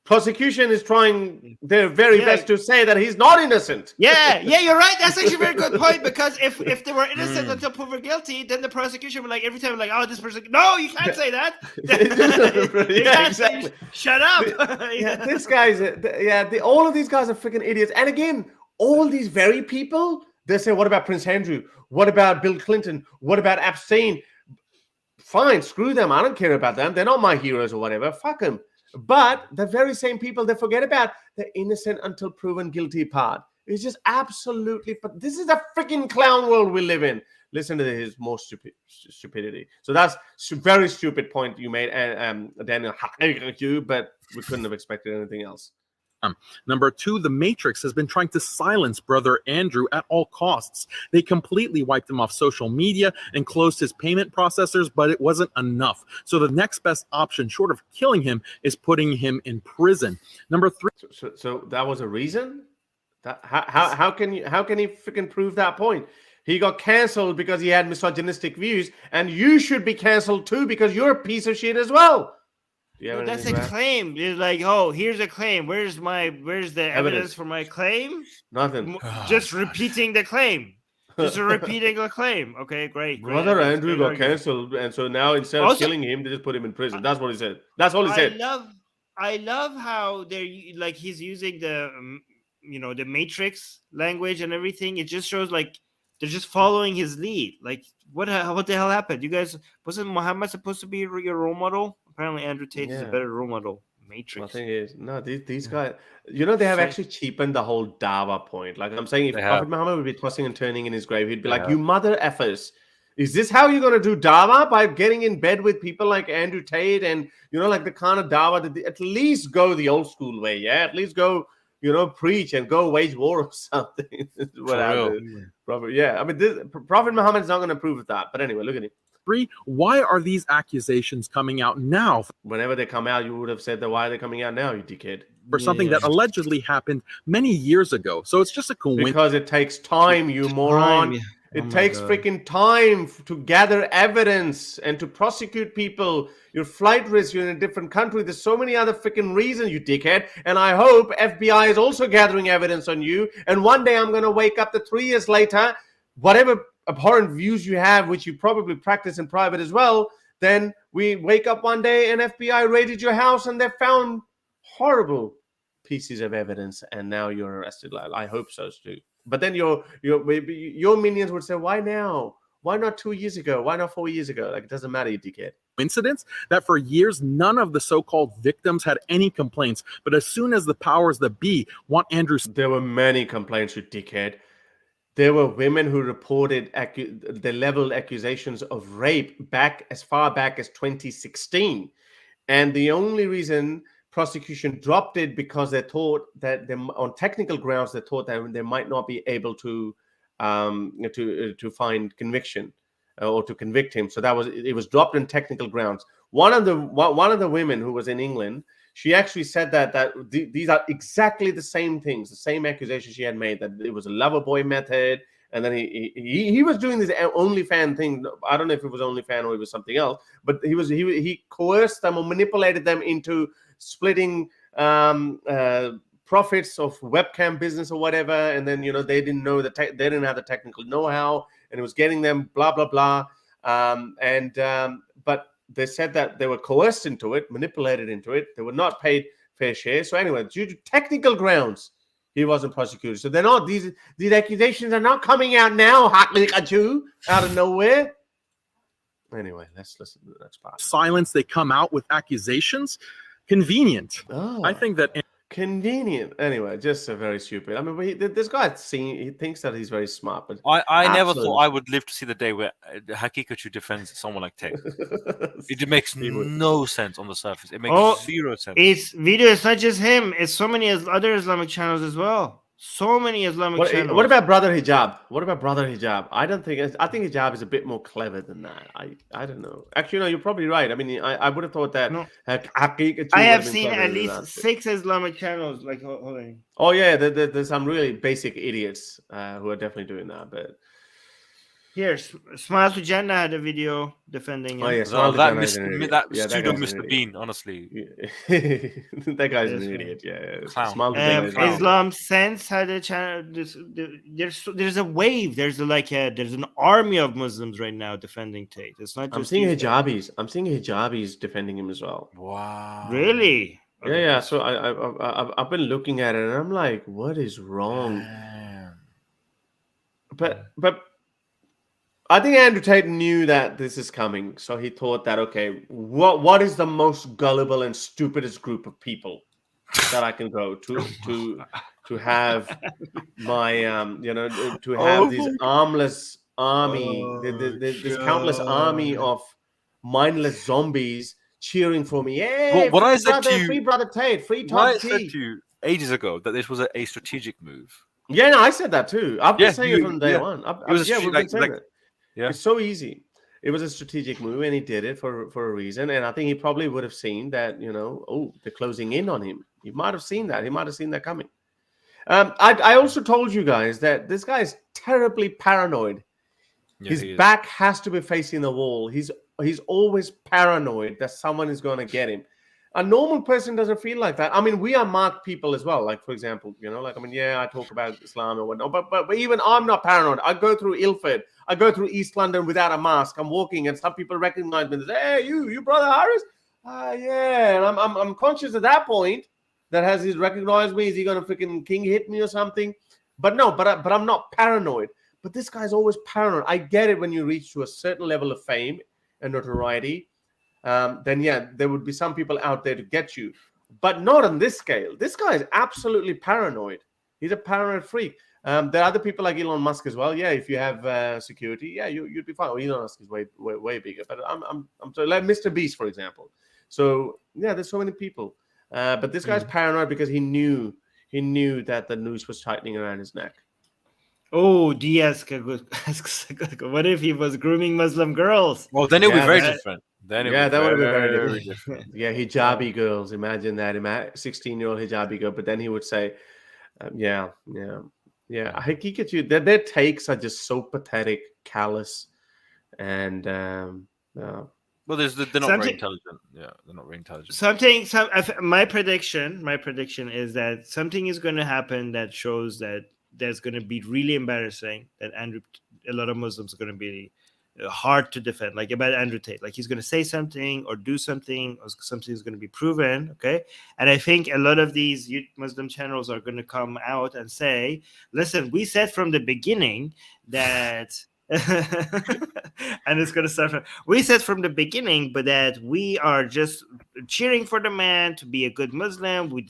Prosecution is trying their very best to say that he's not innocent. Yeah, you're right. That's actually a very good point, because if they were innocent until proven guilty, then the prosecution would every time oh, this person, no, you can't say that. Exactly. Shut up. This guy's all of these guys are freaking idiots. And again, all these very people, they say, what about Prince Andrew? What about Bill Clinton? What about Epstein? Fine, screw them. I don't care about them. They're not my heroes or whatever. Fuck them. But the very same people, they forget about the innocent until proven guilty part. It's just absolutely, but this is the freaking clown world we live in. Listen to his more stupidity. So that's a very stupid point you made, Daniel, but we couldn't have expected anything else. Number 2, the Matrix has been trying to silence brother Andrew at all costs. They completely wiped him off social media and closed his payment processors, but it wasn't enough. So the next best option, short of killing him, is putting him in prison. Number 3. So that was a reason? How can he freaking prove that point? He got canceled because he had misogynistic views, and you should be canceled too because you're a piece of shit as well. That's a claim. It's like, oh, here's a claim. Where's the evidence for my claim? Nothing. Just repeating the claim. Just repeating the claim. Okay, great. Brother Andrew got cancelled, and so now instead of killing him, they just put him in prison. That's what he said. That's all he said. I love how he's using the the Matrix language and everything. It just shows they're just following his lead. What the hell happened? You guys, wasn't Muhammad supposed to be your role model? Apparently, Andrew Tate is a better role model. Matrix. My thing is, no, these guys, they have actually cheapened the whole Dawa point. Like I'm saying, if Prophet Muhammad would be tossing and turning in his grave, he'd be like, you mother effers. Is this how you're going to do Dawa? By getting in bed with people like Andrew Tate and, the kind of Dawa that at least go the old school way, yeah? At least go, preach and go wage war or something. Prophet Muhammad's not going to approve of that. But anyway, look at it. 3, why are these accusations coming out now? Whenever they come out, you would have said that why are they coming out now, you dickhead? For something that allegedly happened many years ago. So it's just a coincidence. Because it takes time, you moron. It takes freaking time to gather evidence and to prosecute people. Your flight risk, you're in a different country. There's so many other freaking reasons, you dickhead. And I hope FBI is also gathering evidence on you. And one day I'm going to wake up 3 years later, whatever abhorrent views you have, which you probably practice in private as well, then we wake up one day and FBI raided your house and they found horrible pieces of evidence and now you're arrested. I hope so too. But then your minions would say, why now? Why not 2 years ago? Why not 4 years ago? It doesn't matter, you dickhead. Coincidence that for years none of the so-called victims had any complaints, but as soon as the powers that be want Andrew, there were many complaints, you dickhead. There were women who reported the leveled accusations of rape as far back as 2016. And the only reason prosecution dropped it because they thought that on technical grounds, they thought that they might not be able to find conviction or to convict him. So it was dropped on technical grounds. One of the women who was in England, she actually said that these are exactly the same things, the same accusations she had made, that it was a lover boy method And then he was doing this OnlyFans thing. I don't know if it was OnlyFans or it was something else, but he coerced them or manipulated them into splitting profits of webcam business or whatever. And then they didn't know they didn't have the technical know-how, and it was getting them blah blah blah. But they said that they were coerced into it, manipulated into it. They were not paid fair share. So anyway, due to technical grounds, he wasn't prosecuted. So they're not these accusations are not coming out now, Haqiqatjou, out of nowhere. Anyway, let's listen to the next part. Silence, they come out with accusations. Convenient. I think that convenient. Anyway, just very stupid. I mean, this guy he thinks that he's very smart, but I never thought I would live to see the day where Haqiqatjou defends someone like Tate. It makes no sense on the surface. It makes zero sense. It's not just him. It's so many other Islamic channels as well. So many Islamic channels. What about Brother Hijab? I think Hijab is a bit more clever than that. I don't know. Actually, no, you're probably right. I mean, I would have thought that. No. Haqiqatjou I have seen at least 6 Islamic channels. Like, hold on. Oh yeah, there's some really basic idiots who are definitely doing that. But here, Smile to Jannah had a video defending him. Oh yeah, that pseudo Mr. Bean, honestly. That guy's an idiot. Yeah. Islam Sense had a channel. There's a wave. There's an army of Muslims right now defending Tate. It's not just. I'm seeing hijabis defending him as well. Wow. Really? Yeah. So I've been looking at it and I'm like, what is wrong? Damn. But I think Andrew Tate knew that this is coming, so he thought that, okay, what is the most gullible and stupidest group of people that I can go to have my to have this armless army, this countless army of mindless zombies cheering for me. Hey, what I said to you, free Brother Tate, free Tom I said to you ages ago that this was a strategic move. Yeah, no, I said that too. I've been saying it from day one. We've been saying it. Yeah. It's so easy. It was a strategic move, and he did it for a reason. And I think he probably would have seen that, they're closing in on him. He might have seen that. He might have seen that coming. I also told you guys that this guy is terribly paranoid. Yeah, his back has to be facing the wall. He's always paranoid that someone is going to get him. A normal person doesn't feel like that. I mean, we are marked people as well. Like, for example, I talk about Islam or whatnot, but even I'm not paranoid. I go through Ilford. I go through East London without a mask. I'm walking and some people recognize me and say, hey, you Brother Harris? Yeah. And I'm conscious at that point that has he recognized me? Is he going to freaking king hit me or something? But no, but I'm not paranoid. But this guy's always paranoid. I get it when you reach to a certain level of fame and notoriety. Then there would be some people out there to get you, but not on this scale. This guy is absolutely paranoid. He's a paranoid freak. There are other people like Elon Musk as well. Yeah, if you have security, you'd be fine. Well, Elon Musk is way bigger. But I'm sorry, like Mr. Beast, for example. So there's so many people. But this guy's paranoid because he knew that the noose was tightening around his neck. Oh, Diaz asks, what if he was grooming Muslim girls? Well, then it would be very different. That would have been very different. Yeah, hijabi girls. Imagine that. 16-year-old hijabi girl. But then he would say, Haqiqatjou, their takes are just so pathetic, callous, and well, they're not very intelligent. Yeah, they're not very intelligent. My prediction is that something is going to happen that shows that there's going to be really embarrassing. That a lot of Muslims are going to be hard to defend, like about Andrew Tate. Like he's going to say something or do something, or something is going to be proven. Okay, and I think a lot of these Muslim channels are going to come out and say, "Listen, we said from the beginning that." And it's going to start from, we said from the beginning, but that we are just cheering for the man to be a good Muslim. We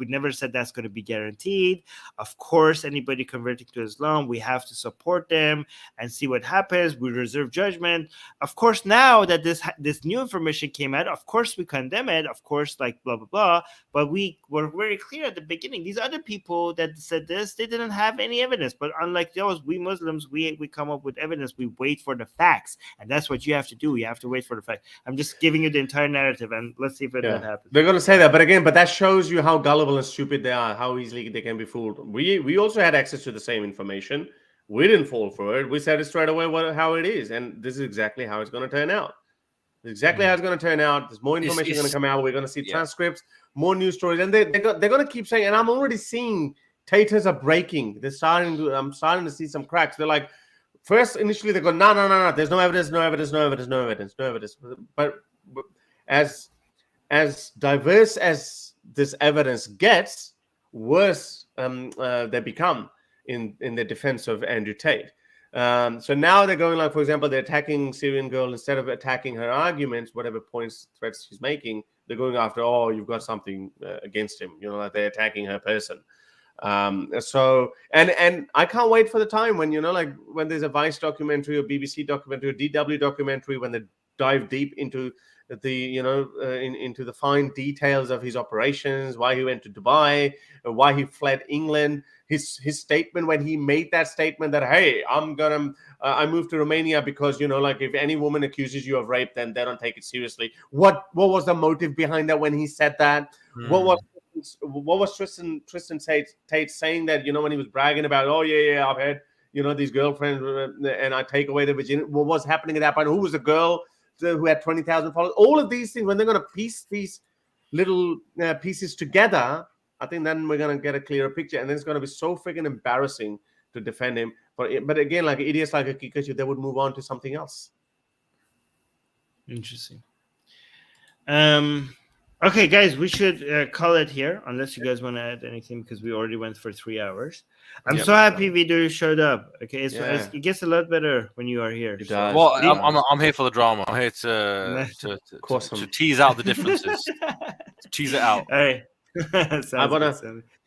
never said that's going to be guaranteed. Of course, anybody converting to Islam, we have to support them and see what happens. We reserve judgment. Of course, now that this new information came out, of course we condemn it. Of course, like blah blah blah. But we were very clear at the beginning. These other people that said this, they didn't have any evidence. But unlike those, we Muslims, we come up with evidence. We wait for the facts, and that's what you have to do. You have to wait for the facts. I'm just giving you the entire narrative, and let's see if that happens. They're going to say that, but that shows you how gullible and stupid they are, how easily they can be fooled. We also had access to the same information. We didn't fall for it. We said it straight away how it is, and this is exactly how it's going to turn out. Exactly how it's going to turn out. There's more information going to come out. We're going to see transcripts, more news stories, and they're going to keep saying. And I'm already seeing TATERS are breaking. I'm starting to see some cracks. They're like, first initially they go, no. There's no evidence. But as diverse as this evidence gets, worse they become in the defense of Andrew Tate. So now they're going like, for example, they're attacking Syrian girl instead of attacking her arguments, whatever threats she's making. They're going after, oh, you've got something against him. Like they're attacking her person. So and I can't wait for the time when like when there's a Vice documentary or BBC documentary or DW documentary when they dive deep into the into the fine details of his operations, why he went to Dubai, why he fled England, his statement when he made that statement that, hey, I moved to Romania because like if any woman accuses you of rape, then they don't take it seriously. What was the motive behind that when he said that? What was Tristan Tate saying that when he was bragging about, oh yeah I've had these girlfriends and I take away the virginity? What was happening at that point? Who was the girl who had 20,000 followers? All of these things, when they're going to piece these little pieces together, I think then we're going to get a clearer picture, and then it's going to be so freaking embarrassing to defend him. But again, like idiots like Haqiqatjou, they would move on to something else. Interesting. Okay, guys, we should call it here, unless you guys want to add anything, because we already went for 3 hours. I'm so happy Vidu showed up. Okay, it gets a lot better when you are here. It does. Well, I'm here for the drama. I'm here to tease out the differences. Tease it out. All right.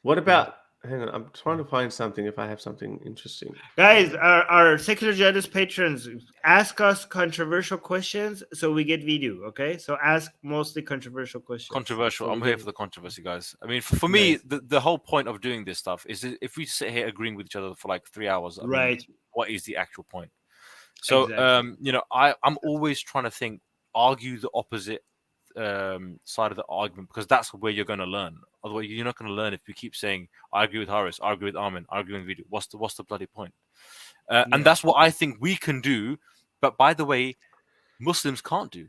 What about? Hang on, I'm trying to find something. If I have something interesting, guys, our Secular Jihadist patrons, ask us controversial questions so we get video. Okay, so ask mostly controversial questions. Controversial. I'm here for the controversy, guys. I mean, for me, the whole point of doing this stuff is that if we sit here agreeing with each other for like 3 hours, I mean, what is the actual point? So, exactly. I'm always trying to argue the opposite side of the argument, because that's where you're going to learn. Otherwise, you're not going to learn if you keep saying, I agree with Harris, I agree with Armin, I agree with Video. What's the bloody point? And that's what I think we can do. But by the way, Muslims can't do.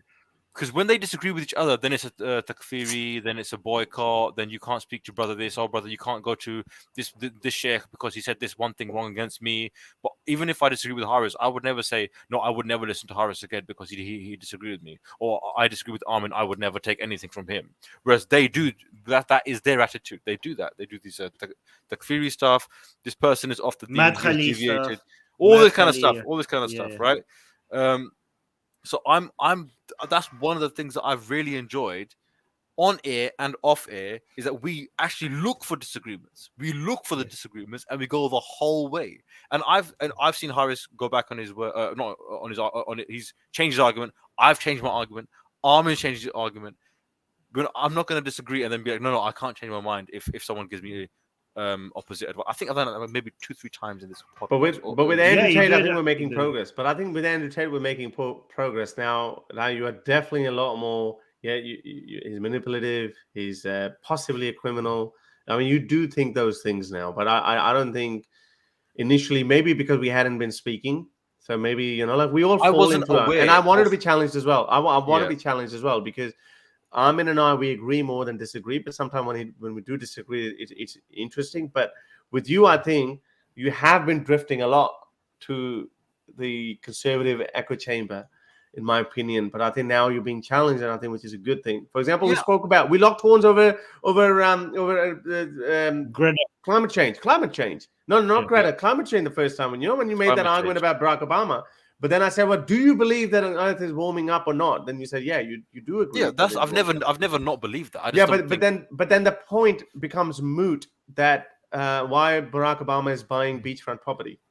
Because when they disagree with each other, then it's a takfiri, then it's a boycott, then you can't speak to brother this, oh brother, you can't go to this sheikh because he said this one thing wrong against me. But even if I disagree with Harris, I would never say, no, I would never listen to Harris again because he disagreed with me. Or I disagree with Armin, I would never take anything from him. Whereas they do, that is their attitude. They do that. They do these takfiri stuff. This person is off the knee, deviated. All this kind of stuff, right? So that's one of the things that I've really enjoyed on air and off air, is that we actually look for disagreements. We look for the disagreements and we go the whole way. And I've seen Harris go back on his he's changed his argument. I've changed my argument. Armin changed his argument. But I'm not going to disagree and then be like, no, I can't change my mind if someone gives me opposite advice. I think I've done it maybe 2-3 times in this podcast. But with Andrew Tate, I think we're making progress. But I think with Andrew Tate, we're making progress now. Now you are definitely a lot more. Yeah, he's manipulative. He's possibly a criminal. I mean, you do think those things now, but I don't think initially. Maybe because we hadn't been speaking, so maybe like we all fall into it. And I wanted to be challenged as well. I want to be challenged as well, because Armin and I, we agree more than disagree, but sometimes when we do disagree, it's interesting. But with you, I think you have been drifting a lot to the conservative echo chamber, in my opinion. But I think now you're being challenged, and I think which is a good thing. For example, we locked horns over climate change. No, not Greta. Climate change the first time when you made that argument about Barack Obama. But then I said, well, do you believe that Earth is warming up or not? Then you said, yeah, you do agree. Yeah, I've never not believed that. But then the point becomes moot that why Barack Obama is buying beachfront property.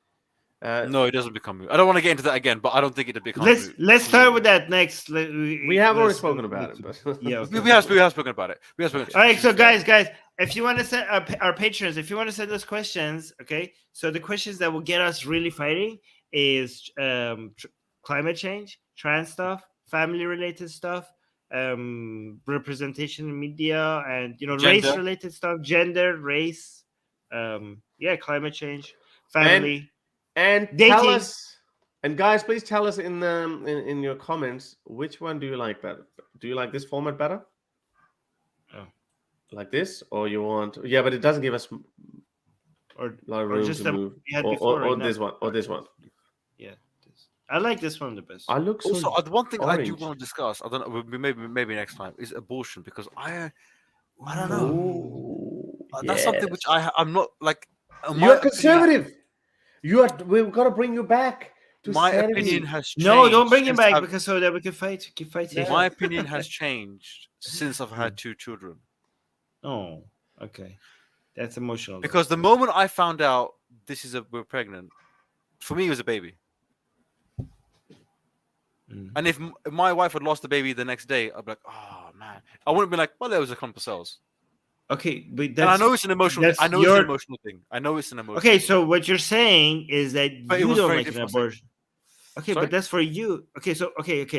No, it doesn't become moot. I don't want to get into that again, but I don't think it becomes moot. Let's start with that next. We have already spoken about it. But yeah, okay. we have spoken about it. All right, so guys, if you want to send our patrons, if you want to send us questions, okay. So the questions that will get us really fighting is climate change, trans stuff, family related stuff, representation in media, and race related stuff, gender, race, climate change, family. And Dating. tell us, and guys, please tell us in your comments, which one do you like better? Do you like this format better? Oh. Like this, or you want? Yeah, but it doesn't give us or a lot of room just to the move. we had Or, before, or right? this Not- one, or this one. Yeah, this. I like this one the best. I look so. Also, the one thing I do orange. want to discuss, I don't know, maybe next time, is abortion, because I don't know. Ooh, That's something which I'm not like. You're conservative. We've got to bring you back to My sanity. opinion has changed. No, don't bring him since back I've- because so that we can fight. Keep fighting. My opinion has changed since I've had 2 children. Oh, okay. That's emotional. though. Because the moment I found out we're pregnant, for me it was a baby. And if my wife had lost the baby the next day, I'd be like, oh man. I wouldn't be like, well, there was a clump of cells. Okay, but And I know it's an emotional. that's I know it's your- an emotional thing. I know it's an emotional. okay. thing. So what you're saying is that But it you was don't very like an different. abortion. Okay, Sorry? but that's for you. Okay, so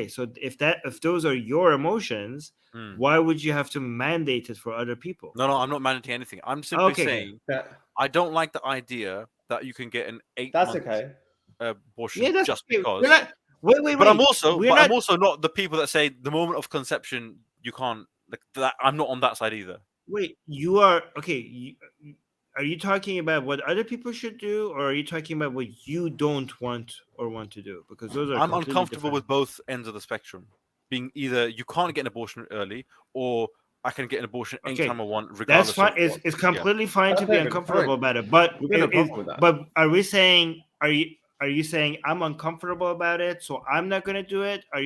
So if those are your emotions, why would you have to mandate it for other people? No, I'm not mandating anything. I'm simply Okay. saying Yeah, I don't like the idea that you can get an 8 that's month okay. abortion Yeah, that's just okay. because. We're not, wait. But I'm also, We're not- I'm also not the people that say the moment of conception you can't. Like that, I'm not on that side either. Wait, you are okay. Are you talking about what other people should do, or are you talking about what you don't want or want to do? Because those are I'm completely uncomfortable different. with both ends of the spectrum. Being either you can't get an abortion early, or I can get an abortion anytime I want, regardless. That's fine. Of It's, what. it's completely fine That's to be perfectly uncomfortable fine. about it. But We've got no problem with that. But are we saying are you saying I'm uncomfortable about it, so I'm not going to do it? Are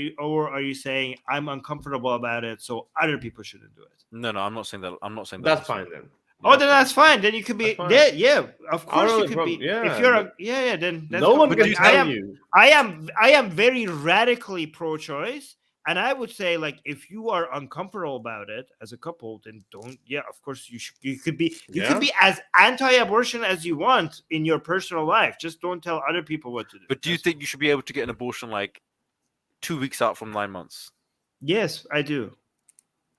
you saying I'm uncomfortable about it, so other people shouldn't do it? No, I'm not saying that. I'm not saying that. That's fine then. Oh, then that's fine. Then you could be That's fine. yeah. Of I course don't you have a could problem. be. Yeah, If you're but- then that's No one fine. can But tell you. I am very radically pro-choice, and I would say like if you are uncomfortable about it as a couple, then don't. Yeah, of course you could be as anti-abortion as you want in your personal life. Just don't tell other people what to do. But do you think you should be able to get an abortion like 2 weeks out from 9 months? Yes, I do.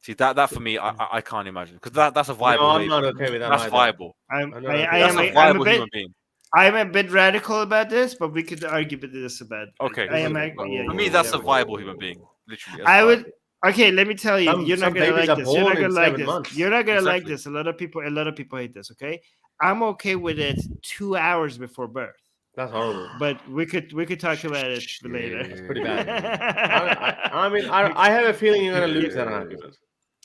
See that for me, I can't imagine, because that's a viable. No, I'm baby. not okay with that. That's either. viable. I I know. That's am a viable human being. I'm a bit radical about this, but we could argue about this about. Okay. I am. Okay. Yeah, For me, yeah, that's yeah. a viable human being. Literally. I would. Okay, let me tell you, Some- you're not some gonna babies like are this. You're not born in gonna like 7 this. months. You're not gonna like Exactly. this. A lot of people hate this. Okay, I'm okay with it 2 hours before birth, That's horrible. but we could talk about it later. Shit. Pretty bad. I mean, I have a feeling you're gonna lose that argument.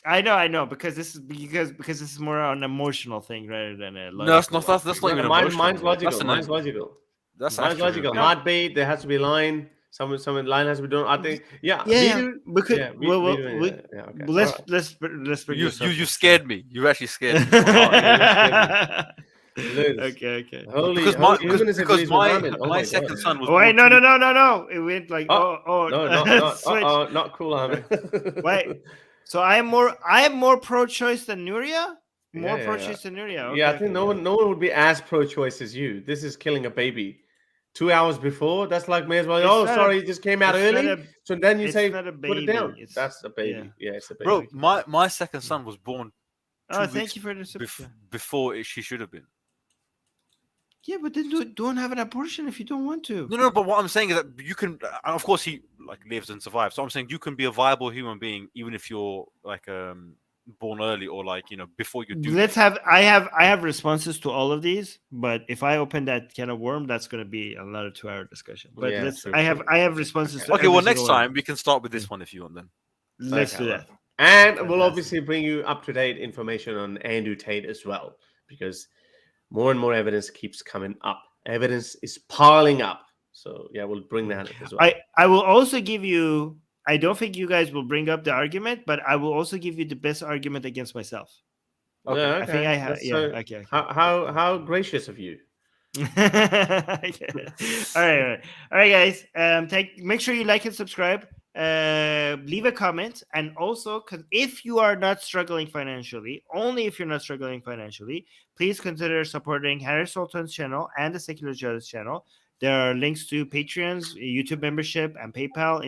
I know because this is more an emotional thing rather than a. No, that's not. logical That's not even Mine's emotional. logical. That's Mine's logical. That's Mine's actually logical. okay. Heartbeat. There has to be a line. Some line has to be done. I think. Yeah. Yeah, we do. we could. Yeah, well, we do, we- yeah, okay. let's All right. let's bring this up. You scared me. You actually scared me. Liz. Okay. Holy, Because holy humanism because believes with my Armin. Oh my God. second son was. Oh, wait, born no. It went like No, not switch. not cool, Armin. Wait. So I am more pro-choice than Nuria. More Yeah. pro-choice than Nuria. Okay, Yeah, I think no one would be as pro-choice as you. This is killing a baby. 2 hours before, that's like may as well. It's Oh, not sorry, it just came out it's not early. a- So then you it's say not a put it down. baby, it's- That's a baby. Yeah, it's a baby. Bro, my second son was born Oh, 2 thank weeks you for the subscription. before she should have been. Yeah, but then don't have an abortion if you don't want to. No, but what I'm saying is that you can. Of course, he like lives and survives. So I'm saying you can be a viable human being even if you're like born early or like before you do. I have responses to all of these, but if I open that can of worm, that's going to be another 2-hour discussion. But Yeah, let's. true, I have responses. To Okay, every well next single one. time we can start with this one if you want. Then Let's Okay, do well. that. And we'll Fantastic. obviously bring you up-to-date information on Andrew Tate as well, because more and more evidence keeps coming up. Evidence is piling up. So yeah, we'll bring that as well. I will also give you. I don't think you guys will bring up the argument, but I will also give you the best argument against myself. Okay. Yeah, I think I have. That's, Yeah. Okay. How gracious of you. All right, guys. Make sure you like and subscribe. Leave a comment, and also, if you are not struggling financially, only if you're not struggling financially, please consider supporting Harris Sultan's channel and the Secular Jihadists channel. There are links to Patreon's YouTube membership and PayPal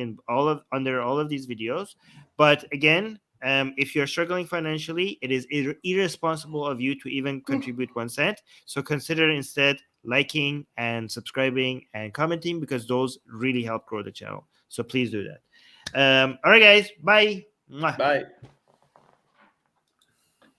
under all of these videos. But again, If you're struggling financially, it is irresponsible of you to even contribute 1 cent. So consider instead liking and subscribing and commenting, because those really help grow the channel. So please do that. All right, guys. Bye. Mwah. Bye.